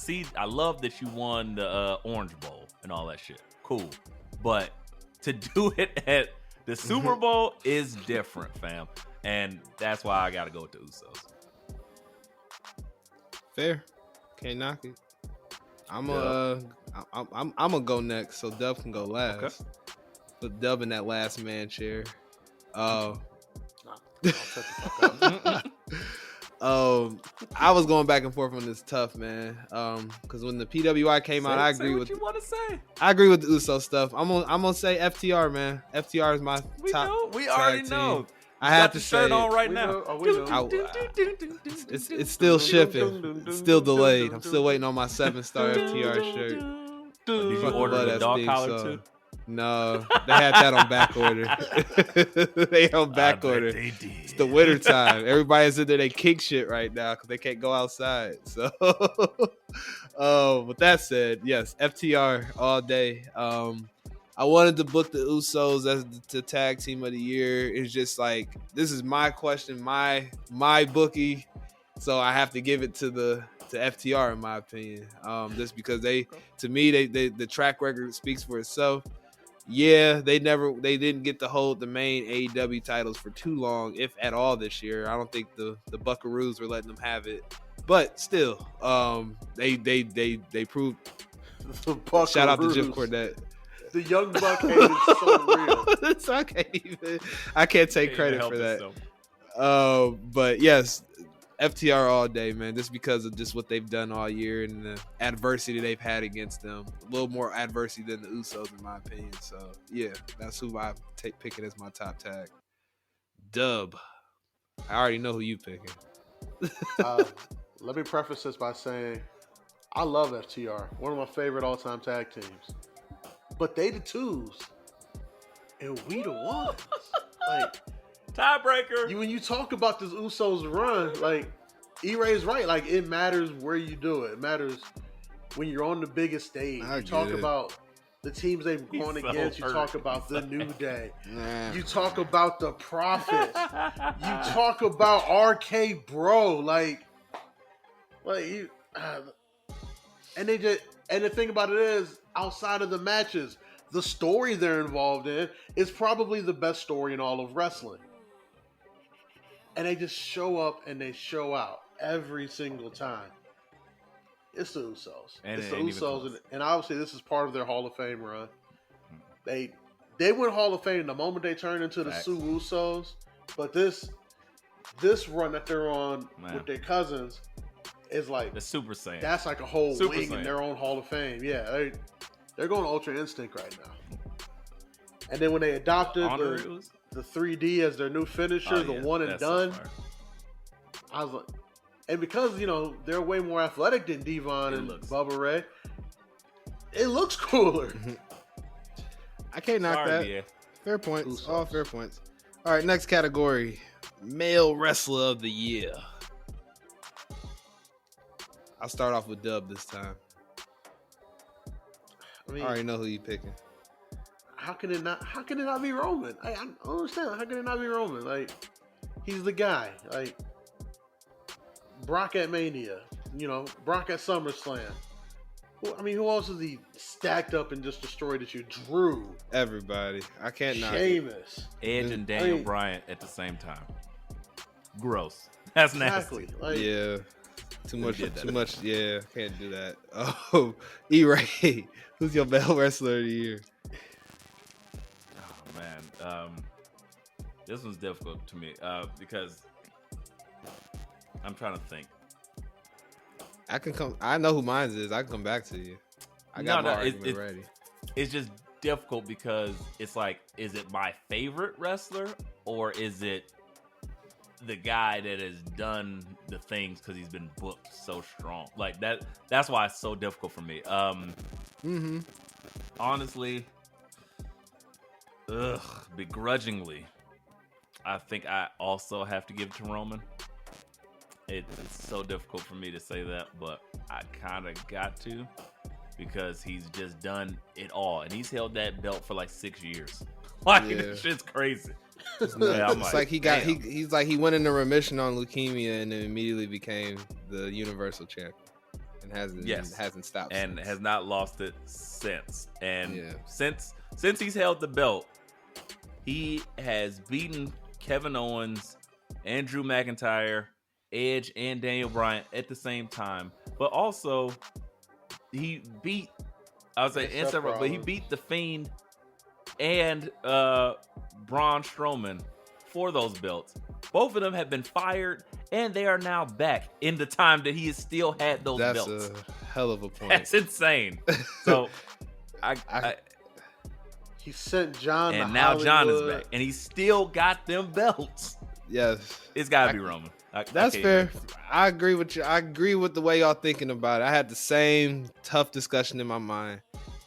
love that you won the Orange Bowl and all that shit. Cool. But to do it at the Super Bowl is different, fam. And that's why I got to go with the Usos. Fair. Can't knock it. I'm gonna go next so Dub can go last. Okay. Put Dub in that last man chair. I was going back and forth on this tough, man. Because when the PWI came out, I agree with what you want to say. I agree with the Uso stuff. I'm gonna say FTR, man. FTR is my top. We already team. know. I have to the shirt say on right now. It's still shipping. It's still delayed. I'm still waiting on my 7-star FTR shirt. Did you order the dog collar too? No, they had that on back order. They on back order. They did. It's the winter time. Everybody's in there. They kick shit right now because they can't go outside. So, with that said, yes, FTR all day. I wanted to book the Usos as the tag team of the year. It's just like, this is my question, my bookie. So I have to give it to FTR in my opinion. Just because to me, the track record speaks for itself. Yeah, they didn't get to hold the main AEW titles for too long, if at all, this year. I don't think the Buckaroos were letting them have it, but still, they proved. The Shout out to Jim Cornette. The young buck hate is so real. So I can't take credit for that. But yes, FTR all day, man. Just because of just what they've done all year and the adversity they've had against them. A little more adversity than the Usos, in my opinion. So yeah, that's who I'm picking as my top tag. Dub. I already know who you picking. Let me preface this by saying I love FTR. One of my favorite all-time tag teams. But they the twos, and we the ones. Like tiebreaker. When you talk about this Usos run, like E-Ray's right. Like it matters where you do it. It matters when you're on the biggest stage. You talk about the teams they've gone against. You talk about the New Day. You talk about the Profits. You talk about RK Bro. And the thing about it is, outside of the matches, the story they're involved in is probably the best story in all of wrestling. And they just show up and they show out every single time. It's the Usos. It's the Usos, and obviously this is part of their Hall of Fame run. They went Hall of Fame the moment they turned into the Sioux Usos, but this run that they're on with their cousins is like the Super Saiyan. That's like a whole Super wing Saiyan. in their own Hall of Fame. Yeah, they're going Ultra Instinct right now. And then when they adopted the 3D as their new finisher, the one and done, I was like, and because they're way more athletic than Devon and Bubba Ray, it looks cooler. I can't knock that. Yeah. Fair points. All fair points. All right, next category: Male Wrestler of the Year. I'll start off with Dub this time. I already know who you picking. How can it not be Roman? I don't understand. How can it not be Roman? Like, he's the guy. Like, Brock at Mania. Brock at SummerSlam. Who else is he stacked up and just destroyed at you? Drew. Everybody. I can't knock it. Sheamus. Edge and Daniel Bryan at the same time. Gross. That's exactly. nasty. Yeah. Too much. Yeah, can't do that. Oh, E-Ray, who's your male wrestler of the year? Oh man, this one's difficult to me because I'm trying to think. I know who mine is. I can come back to you. I got my argument ready. It's just difficult because it's like, is it my favorite wrestler or is it the guy that has done the things because he's been booked so strong? Like that's why it's so difficult for me. Honestly, begrudgingly, I think I also have to give it to Roman. It's so difficult for me to say that, but I kind of got to, because he's just done it all, and he's held that belt for like 6 years. Like, this shit's crazy. It's like he's like he went into remission on leukemia and then immediately became the Universal Champion and hasn't stopped and since. has not lost it since. And since he's held the belt, he has beaten Kevin Owens and Drew McIntyre, Edge and Daniel Bryan at the same time. But also he beat but he beat The Fiend and Braun Strowman for those belts. Both of them have been fired, and they are now back in the time that he has still had those belts. That's a hell of a point. That's insane. So, he sent John and to now Hollywood. John is back, and he still got them belts. Yes, it's got to be Roman. That's fair. I agree with you. I agree with the way y'all thinking about it. I had the same tough discussion in my mind.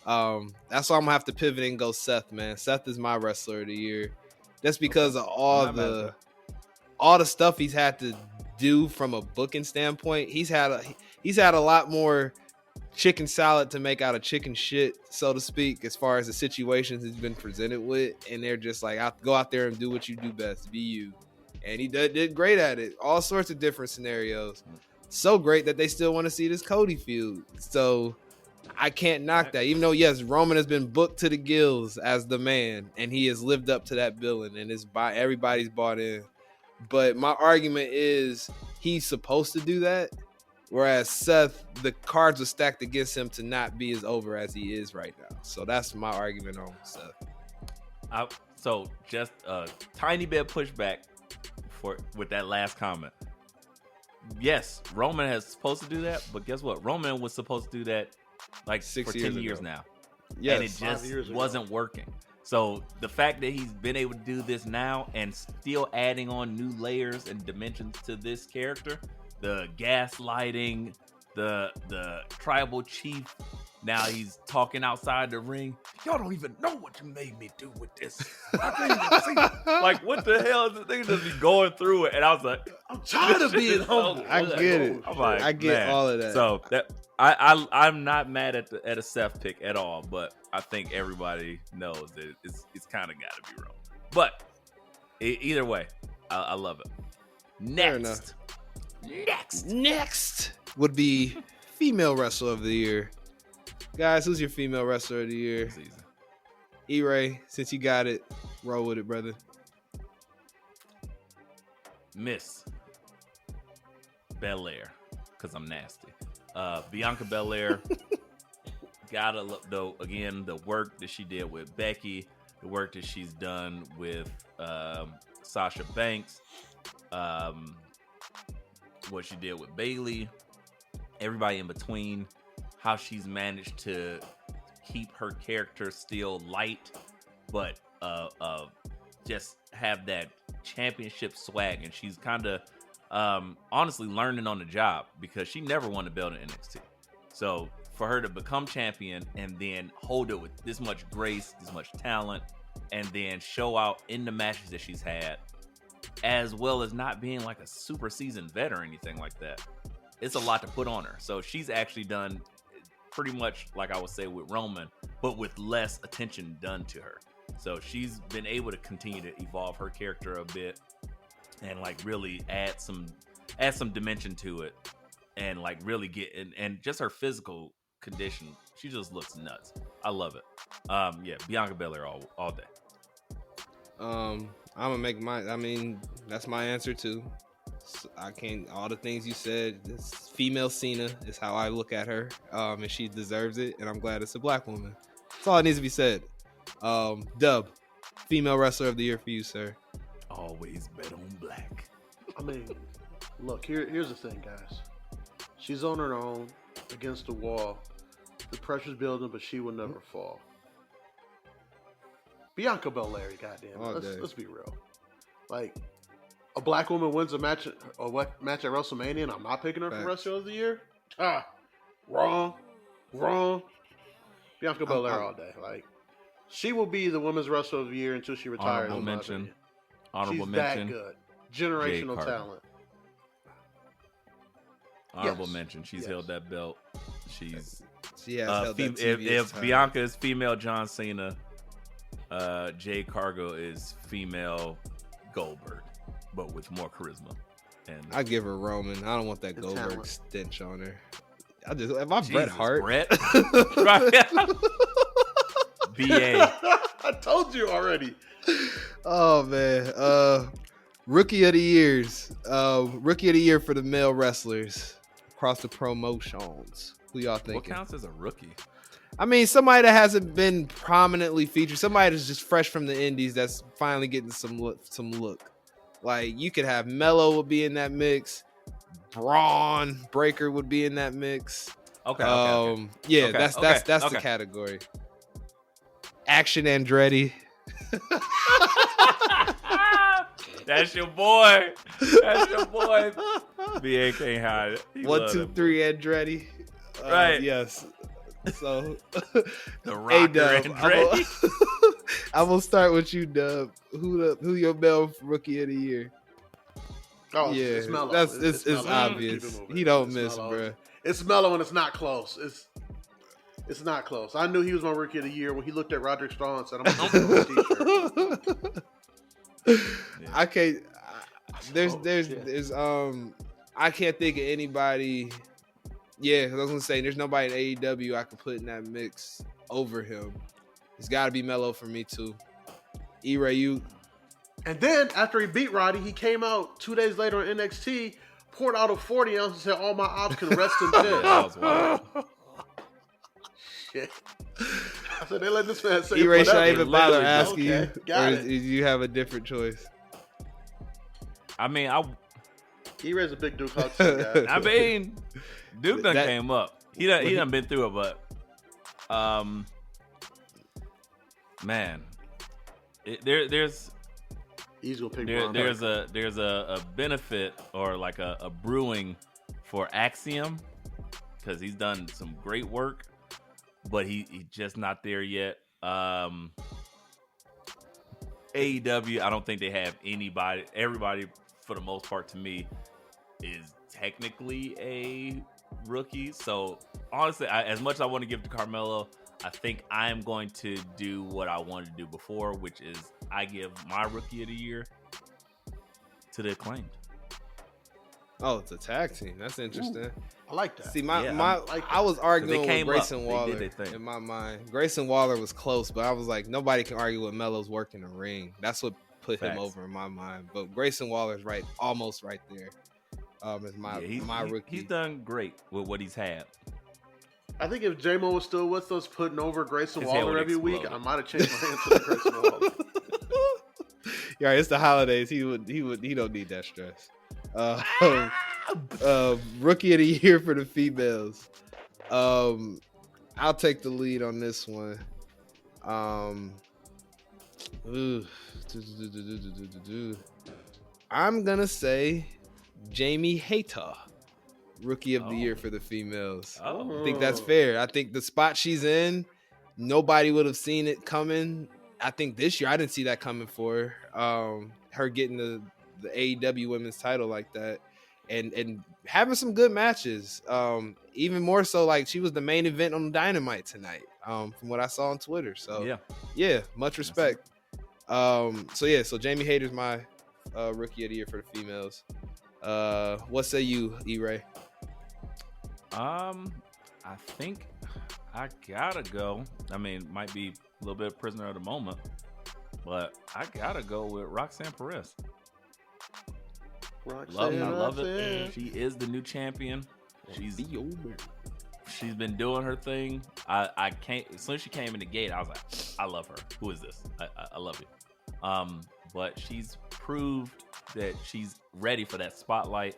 That's why I'm gonna have to pivot and go Seth, man. Seth is my wrestler of the year. Just because of all the stuff he's had to do from a booking standpoint. He's had a lot more chicken salad to make out of chicken shit, so to speak, as far as the situations he's been presented with. And they're just like, go out there and do what you do best. Be you. And he did great at it. All sorts of different scenarios. So great that they still want to see this Cody feud. So I can't knock that. Even though, yes, Roman has been booked to the gills as the man, and he has lived up to that billing, and everybody's bought in. But my argument is he's supposed to do that, whereas Seth, the cards are stacked against him to not be as over as he is right now. So that's my argument on Seth. So just a tiny bit of pushback with that last comment. Yes, Roman is supposed to do that, but guess what? Roman was supposed to do that like 6 for years 10 years ago. now. Yes, and it 5 years just ago. wasn't working. So the fact that he's been able to do this now and still adding on new layers and dimensions to this character, the gaslighting, the tribal chief, now he's talking outside the ring. Y'all don't even know what you made me do with this. I can't even see. Like, what the hell is this thing just be going through it? And I was like, I'm tired of being humble. I get it. I'm like, I get man. all of that. So that I'm not mad at a Seth pick at all, but I think everybody knows that it's kind of got to be wrong. But either way, I love it. Fair enough. Next would be female wrestler of the year. Guys, who's your female wrestler of the year? E-Ray, since you got it, roll with it, brother. Miss Belair, because I'm nasty. Bianca Belair, gotta look, though, again, the work that she did with Becky, the work that she's done with Sasha Banks, what she did with Bayley, everybody in between, how she's managed to keep her character still light, but just have that championship swag. And she's kind of honestly learning on the job, because she never won the belt in NXT. So for her to become champion and then hold it with this much grace, this much talent, and then show out in the matches that she's had, as well as not being like a super seasoned vet or anything like that, it's a lot to put on her. So she's actually done pretty much like I would say with Roman, but with less attention done to her. So she's been able to continue to evolve her character a bit and like really add some dimension to it, and like really get and just her physical condition, she just looks nuts. I love it. Yeah, Bianca Belair all day. I'm gonna make that's my answer too. I can't, all the things you said, this female Cena is how I look at her, and she deserves it, and I'm glad it's a black woman. That's all that needs to be said. Dub, female wrestler of the year for you, sir. Always bet on black. I mean, look, here's the thing, guys. She's on her own against the wall. The pressure's building, but she will never fall. Bianca Belair, goddamn. Let's be real. Like, a black woman wins a match at WrestleMania, and I'm not picking her for wrestler of the year? Wrong. Bianca Belair all day. Like, she will be the women's wrestler of the year until she retires. Honorable mention. She's that good. Generational talent. Honorable mention. She's held that belt. She has held that if Bianca is female John Cena, Jade Cargill is female Goldberg, but with more charisma. And I give her Roman. I don't want that Goldberg talent. stench on her. Am I Bret Hart? Brett? Right. BA. I told you already. Oh man. Rookie of the years. Rookie of the year for the male wrestlers across the promotions. Who y'all thinking? What counts as a rookie? I mean, somebody that hasn't been prominently featured. Somebody that's just fresh from the indies that's finally getting some look. Like, you could have Mello would be in that mix. Bronn Breaker would be in that mix. Okay. Yeah, Okay, that's okay. the category. Action Andretti. That's your boy. BA can't hide it. He 1, love 2, that 3 Andretti. Right. Yes. So The Rocker Dub, Andretti. I'm gonna start with you, Dub. Who your male rookie of the year? Oh, Yeah, it's Mello. it's Mello. obvious. Keep it moving. He don't It's miss, Mello. bro. It's Mello, and it's not close. It's not close. I knew he was my rookie of the year when he looked at Roderick Strong and said, "I'm gonna put on a t-shirt." I can't. There's I can't think of anybody Yeah, because I was gonna say there's nobody in AEW I could put in that mix over him. It's got to be Melo for me too. E-Ray, you. And then after he beat Roddy, he came out 2 days later on NXT, poured out a 40 ounce and said, "All my ops can rest in peace." That was wild. Shit. So they let this man say E-Ray, should I whatever. even bother Literally, asking you, okay, got or it. is you have a different choice? I mean, E-Ray's a big Duke Hudson guy. Duke done That- came up. He done been through it, but man, there's He's gonna pick Bronn there's a benefit or like a brewing for Axiom because he's done some great work, but he just not there yet. AEW, I don't think they have anybody. Everybody, for the most part, to me, is technically a rookie. So honestly, as much as I want to give to Carmelo, I think I am going to do what I wanted to do before, which is I give my rookie of the year to the Acclaimed. Oh, it's a tag team. That's interesting. I like that. See, like I was arguing with came up. Grayson They Waller did their thing. in my mind. Grayson Waller was close, but I was like, nobody can argue with Melo's work in the ring. That's what put him Facts. over in my mind. But Grayson Waller's right, almost right there. As my rookie. He's done great with what he's had. I think if J-Mo was still with us, putting over Grayson His head Waller would every week, explode. I might have changed my answer to Grayson Waller. Yeah, it's the holidays. He don't need that stress. Rookie of the year for the females. I'll take the lead on this one. I'm gonna say Jamie Hayter, rookie of the year for the females. Oh, I think that's fair. I think the spot she's in, nobody would have seen it coming. I think this year I didn't see that coming for her. Her getting the AEW women's title like that, and having some good matches. Even more so, like she was the main event on Dynamite tonight. From what I saw on Twitter. So yeah, much respect. So Jamie Hayter's my rookie of the year for the females. What say you, E-Ray? I think I gotta go. I mean, might be a little bit prisoner of the moment, but I gotta go with Roxanne Perez. I love it. She is the new champion. She's been doing her thing. I can't. As soon as she came in the gate, I was like, I love her. Who is this? I love it. But she's proved that she's ready for that spotlight.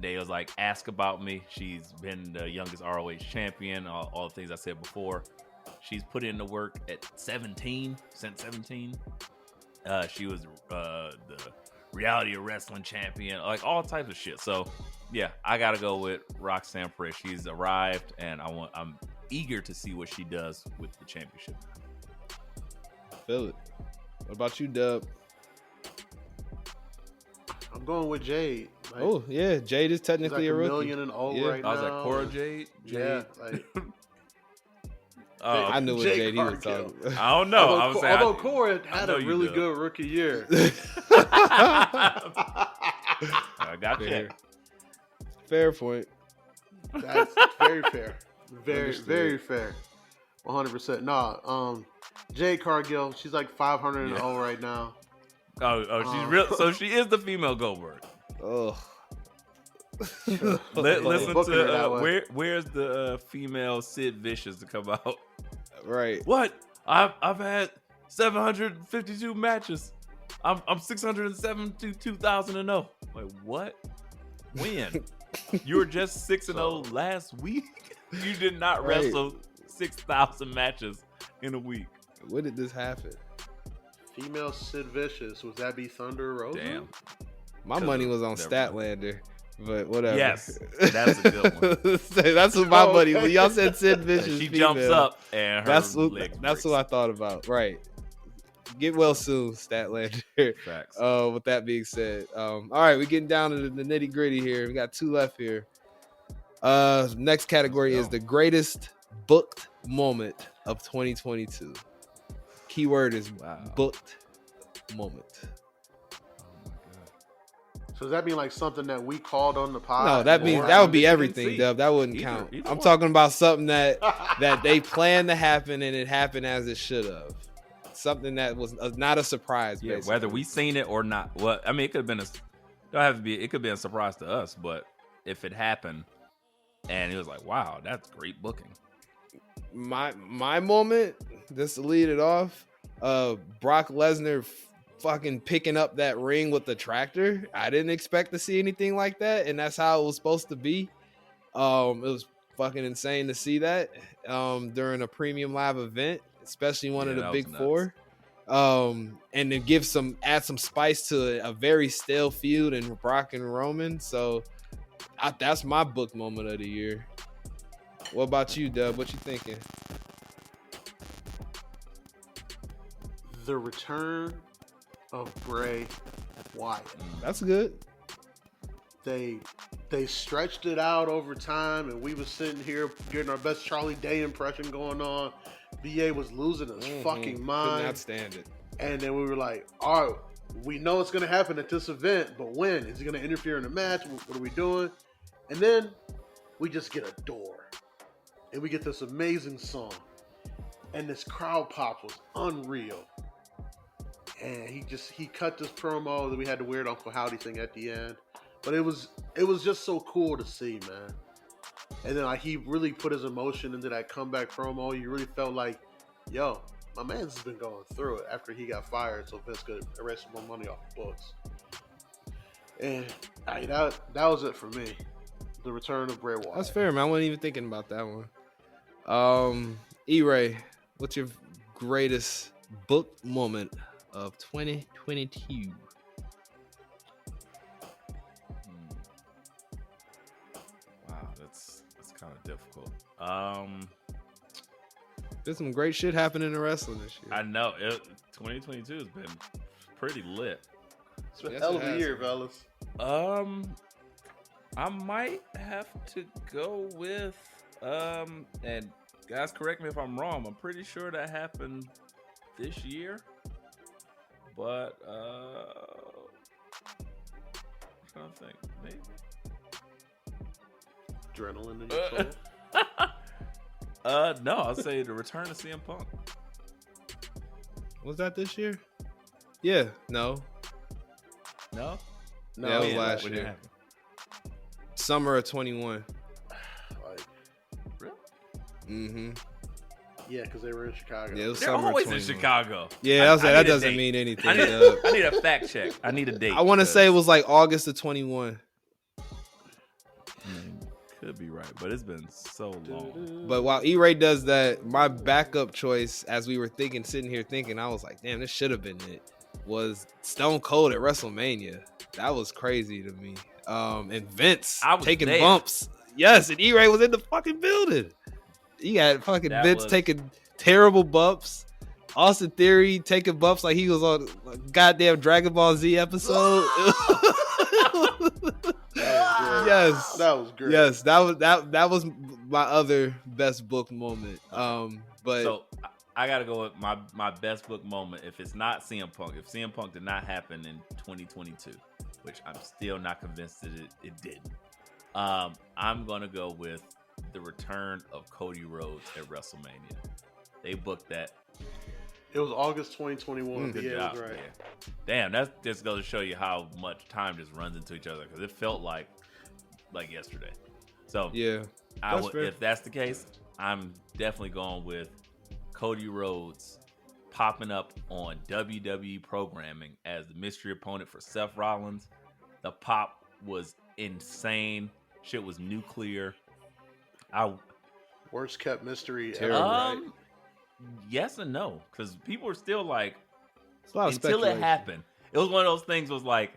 They was like, ask about me. She's been the youngest ROH champion. All the things I said before. She's put in the work at 17. Since 17, she was the reality of wrestling champion. Like all types of shit. So yeah, I gotta go with Roxanne Perez. She's arrived, and I'm eager to see what she does with the championship. Feel it. What about you, Dub? I'm going with Jade. Like, Oh yeah, Jade is she's technically like a rookie. million and old Yeah. right now. I was like, Cora Jade? Yeah, like I knew what Jade Jade he was Cargill. talking about. I don't know. I was saying, although Cora I had know a you really do. good rookie year. I got you. Fair point. That's very fair. Very, Understood. very fair. 100%. No, Jade Cargill, she's like 500 and 0 right now. She's real. So she is the female Goldberg. Oh, Listen Booking her to that way. where's the female Sid Vicious to come out? right. What? I've had 752 matches. I'm 672,000 and 0. Like what? When? You were just 6 and 0 last week. You did not Right. wrestle 6,000 matches in a week. When did this happen? Female Sid Vicious. Would that be Thunder Rosa? Damn. My money was on Never Statlander, but whatever. Yes, that's a good one. That's what my Oh, money. okay. When y'all said Sid Vicious, She female, jumps up and her That's what. legs That's breaks. what I thought about. Right. Get well soon, Statlander. Facts. With that being said, all right, we're getting down to the nitty gritty here. We got 2 left here. Next category is the greatest booked moment of 2022. Keyword is Wow. booked moment. Oh my god. So does that mean like something that we called on the pod? No, that means that would be everything, Dub. That wouldn't count. I'm talking about something that they planned to happen and it happened as it should have. Something that was not a surprise. Yeah, basically. whether we seen it or not. Well, I mean, it could have been don't have to be. It could be a surprise to us, but if it happened and it was like, wow, that's great booking. My moment, just to lead it off, Brock Lesnar fucking picking up that ring with the tractor. I didn't expect to see anything like that, and that's how it was supposed to be. It was fucking insane to see that during a premium live event, especially one of the big four. And to add some spice to a very stale feud in Brock and Roman. So that's my book moment of the year. What about you, Dub? What you thinking? The return of Bray Wyatt. That's good. They stretched it out over time, and we was sitting here getting our best Charlie Day impression going on. BA was losing his fucking mind. Could not stand it. And then we were like, all right, we know it's going to happen at this event, but when? Is he going to interfere in the match? What are we doing? And then we just get a door. And we get this amazing song. And this crowd pop was unreal. And he cut this promo that we had the weird Uncle Howdy thing at the end. But it was just so cool to see, man. And then he really put his emotion into that comeback promo. You really felt like, yo, my man's has been going through it after he got fired, so Vince could erase some more money off the books. And that was it for me. The return of Bray Wyatt. That's fair, man. I wasn't even thinking about that one. E-Ray, what's your greatest book moment of 2022? Wow, that's kind of difficult. There's some great shit happening in wrestling this year. I know 2022 has been pretty lit. It's been a hell of a year, fellas. I might have to go with and guys, correct me if I'm wrong. I'm pretty sure that happened this year, but I'm trying to think, maybe adrenaline in your soul. No, I'll say the return of CM Punk. Was that this year? Yeah. No. No, That was last year. Summer of 21. Like, really? Mm-hmm. yeah, because they were in Chicago. Yeah, it was They're summer always of in 21. Chicago. Yeah, that need a doesn't date. mean anything. I need a fact check. I need a date. I want to say it was like August of 21. Could be right, but it's been so long. But while E-Ray does that, my backup choice, as we were sitting here thinking, I was like, damn, this should have been it, was Stone Cold at WrestleMania. That was crazy to me. And Vince taking bumps. Yes, and E-Ray was in the fucking building. You got fucking Vince taking terrible bumps. Austin Theory taking bumps like he was on a goddamn Dragon Ball Z episode. Yes, that was great. Yes, that was my other best book moment. But so I gotta go with my best book moment. If it's not CM Punk, if CM Punk did not happen in 2022, which I'm still not convinced that it didn't, I'm gonna go with the return of Cody Rhodes at WrestleMania. They booked that. It was August 2021. Good yeah, job. right. Yeah. Damn, that's just goes to show you how much time just runs into each other, because it felt like yesterday. So yeah, if that's the case, I'm definitely going with Cody Rhodes popping up on WWE programming as the mystery opponent for Seth Rollins. The pop was insane. Shit was nuclear. Worst kept mystery ever, right? Yes and no, because people were still like, until it happened. It was one of those things. Was like,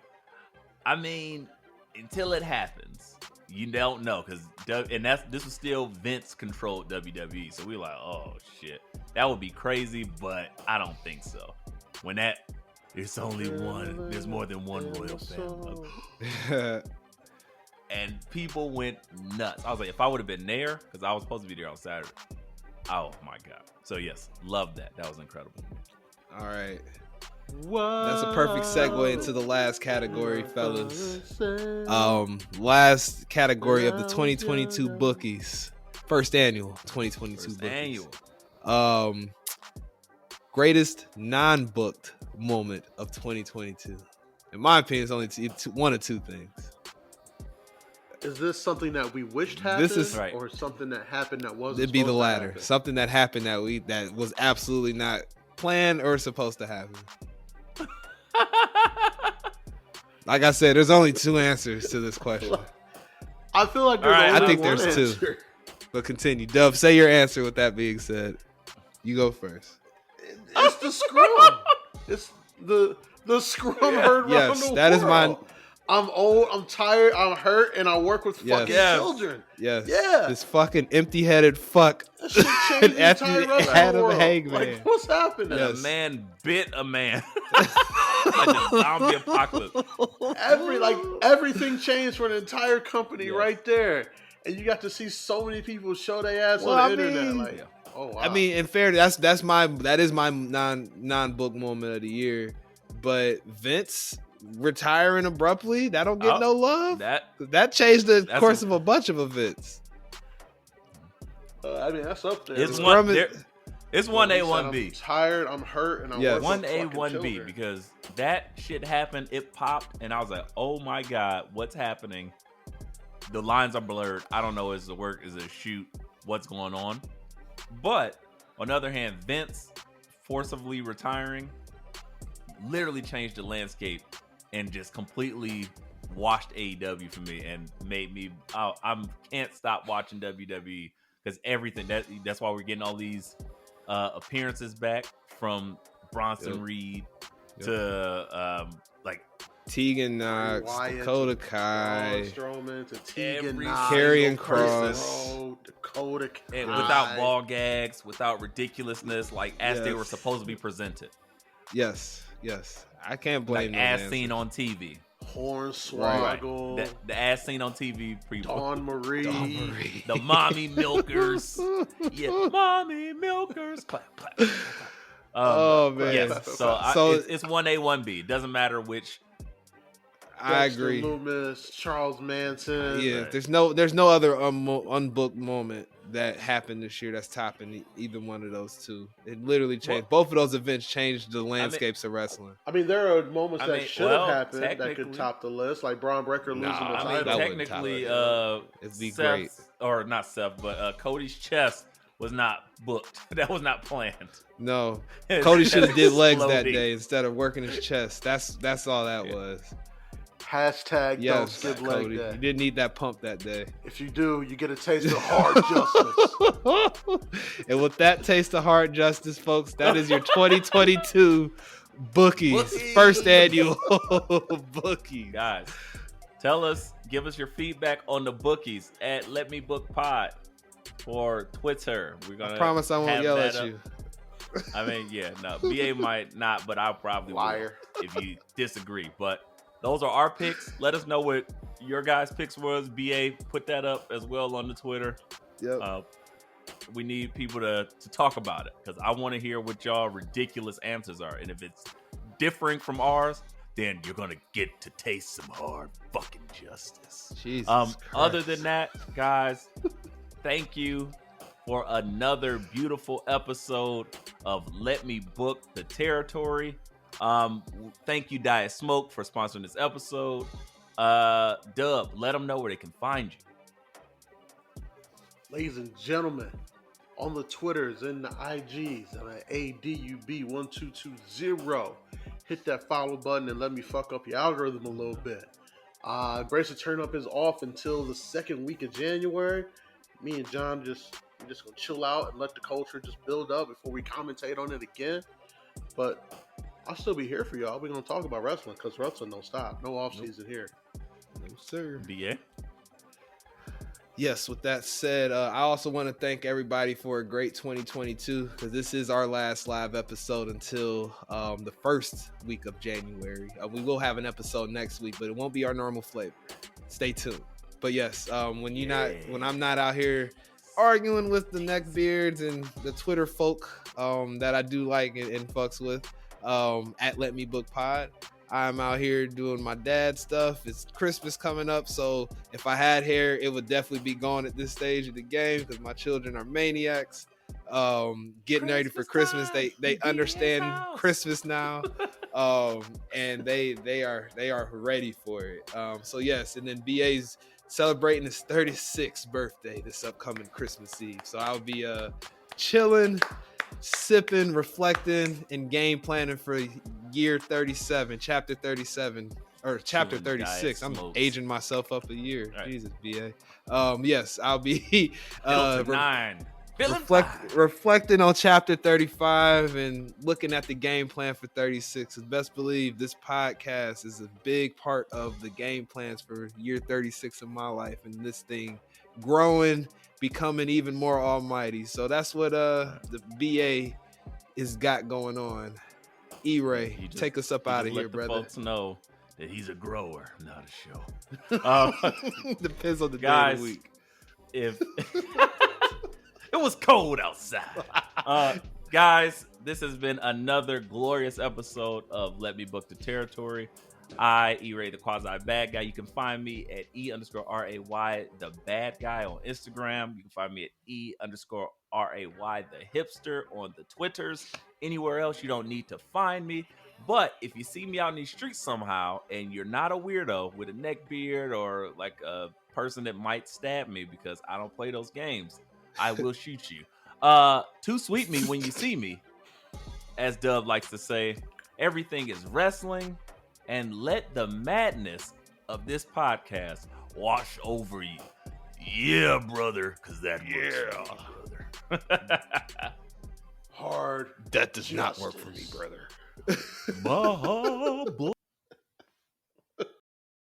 I mean, until it happens, you don't know, because this was still Vince controlled WWE. So we were like, oh shit, that would be crazy, but I don't think so. When it's only one. There's more than one royal family. And people went nuts. I was like, if I would have been there, because I was supposed to be there on Saturday. Oh my god. So yes, love that. That was incredible. All right. That's a perfect segue into the last category, fellas. Last category of the 2022 bookies. First annual 2022 bookies. Greatest non-booked moment of 2022. In my opinion, it's only one of two things. Is this something that we wished happened, Right. or something that happened that wasn't? It'd be the supposed to latter. happen? Something that happened that was absolutely not planned or supposed to happen. Like I said, there's only two answers to this question. I feel like there's All right, only I think one there's two. answer. But continue. Dub, say your answer with that being said. You go first. It's the scrum. It's the scrum heard Yes, around the that world. is mine. I'm old, I'm tired, I'm hurt, and I work with fucking Yes. children. Yes. Yeah. This fucking empty-headed fuck. That shit changed the Anthony entire rest of Adam the world. Hagman. Like, what's happening? A man bit a man. Like a zombie apocalypse. Everything changed for an entire company Yes. right there, and you got to see so many people show their ass Well, on I the internet. mean- Like, oh wow. I mean, in fair, that is my non-book moment of the year. But Vince retiring abruptly, that don't get Oh, no love. That That changed the That's course a- of a bunch of events. I mean, that's up there. it's Like, one. Scrum is- It's one he A, said, one I'm B. tired, I'm hurt, and I Yes. work One with A, fucking one B, children. because that shit happened. It popped, and I was like, "Oh my god, what's happening?" The lines are blurred. I don't know. Is it work? Is it a shoot? What's going on? But on the other hand, Vince forcibly retiring literally changed the landscape and just completely washed AEW for me and made me. I can't stop watching WWE because everything. That's why we're getting all these appearances back from Bronson Yep. Reed Yep. to like Tegan Knox, Wyatt Dakota to Kai, Braun Strowman to Tegan Every Knox, Karrion Chris Cross. Rowe, Dakota Kai. and without ball gags, without ridiculousness, like as they Yes. were supposed to be presented, Yes. I can't blame like those as answers. seen on TV. Hornswoggle, The as seen on TV people. Dawn Marie. The mommy milkers. Yeah, mommy milkers. Clap, clap. clap. Oh, man. Yes. So it's 1A, 1B. It doesn't matter which. I Dexter agree. Loomis, Charles Manson. Yeah, Right. there's no other unbooked moment that happened this year that's topping either one of those two. It literally changed. Both of those events changed the landscapes of wrestling. I mean, there are moments I that mean, should well, have happened that technically- could top the list, like Bronn Breaker losing the Nah, title. I mean, that wouldn't technically, It'd be Seth's, or not Seth, but Cody's chest was not booked. That was not planned. No, Cody should have did legs that Exploding. day instead of working his chest. That's all that was. Hashtag don't Yes, skip leg Cody, day. you didn't need that pump that day. If you do, you get a taste of hard justice. And with that taste of hard justice, folks, that is your 2022 bookies. First annual bookies. Guys, give us your feedback on the bookies at Let Me Book Pod or Twitter. We're gonna I promise I won't have yell that at up. you. I mean, yeah, no, BA might not, but I probably Liar. will if you disagree. But those are our picks. Let us know what your guys' picks was. BA, put that up as well on the Twitter. Yep. We need people to talk about it because I want to hear what y'all ridiculous answers are. And if it's differing from ours, then you're gonna get to taste some hard fucking justice. Jesus Other Christ. than that, guys, thank you for another beautiful episode of Let Me Book the Territory. Thank you, Diet Smoke, for sponsoring this episode. Dub, let them know where they can find you. Ladies and gentlemen, on the Twitters and the IGs, I'm at ADUB1220. Hit that follow button and let me fuck up your algorithm a little bit. Grayson Turn Up is off until the second week of January. Me and John we're just gonna chill out and let the culture just build up before we commentate on it again. But I'll still be here for y'all. We're gonna talk about wrestling because wrestling don't stop. No off season here. No, sir. BA. Yes, with that said, I also want to thank everybody for a great 2022 because this is our last live episode until the first week of January. We will have an episode next week, but it won't be our normal flavor. Stay tuned. But yes, when I'm not out here arguing with the neckbeards and the Twitter folk that I do like and fucks with, at Let Me Book Pod. I'm out here doing my dad stuff. It's Christmas coming up, so if I had hair, it would definitely be gone at this stage of the game because my children are maniacs. Getting ready for Christmas. They understand Christmas now. And they are ready for it. So yes, and then BA's celebrating his 36th birthday this upcoming Christmas Eve. So I'll be chilling, sipping, reflecting, and game planning for year 37, chapter 37, or chapter 36. I'm aging myself up a year. Right. Jesus, BA. Yes, I'll be reflecting on chapter 35 and looking at the game plan for 36. Best believe this podcast is a big part of the game plans for year 36 of my life, and this thing growing, becoming even more almighty. So that's what the BA is got going on. E-Ray, take us up out of here, brother. Folks know that he's a grower, not a show. Depends on the guys, day of the week. If it was cold outside. Guys, this has been another glorious episode of Let Me Book the Territory. I, E-Ray, the quasi-bad guy. You can find me at E_RAY, the bad guy on Instagram. You can find me at E_RAY, the hipster on the Twitters. Anywhere else, you don't need to find me. But if you see me out in these streets somehow and you're not a weirdo with a neck beard or like a person that might stab me because I don't play those games, I will shoot you. To sweet me when you see me, as Dub likes to say. Everything is wrestling, and let the madness of this podcast wash over you. Yeah, brother, because that works for me, brother. Hard. That does not work for me, brother. Blah, blah.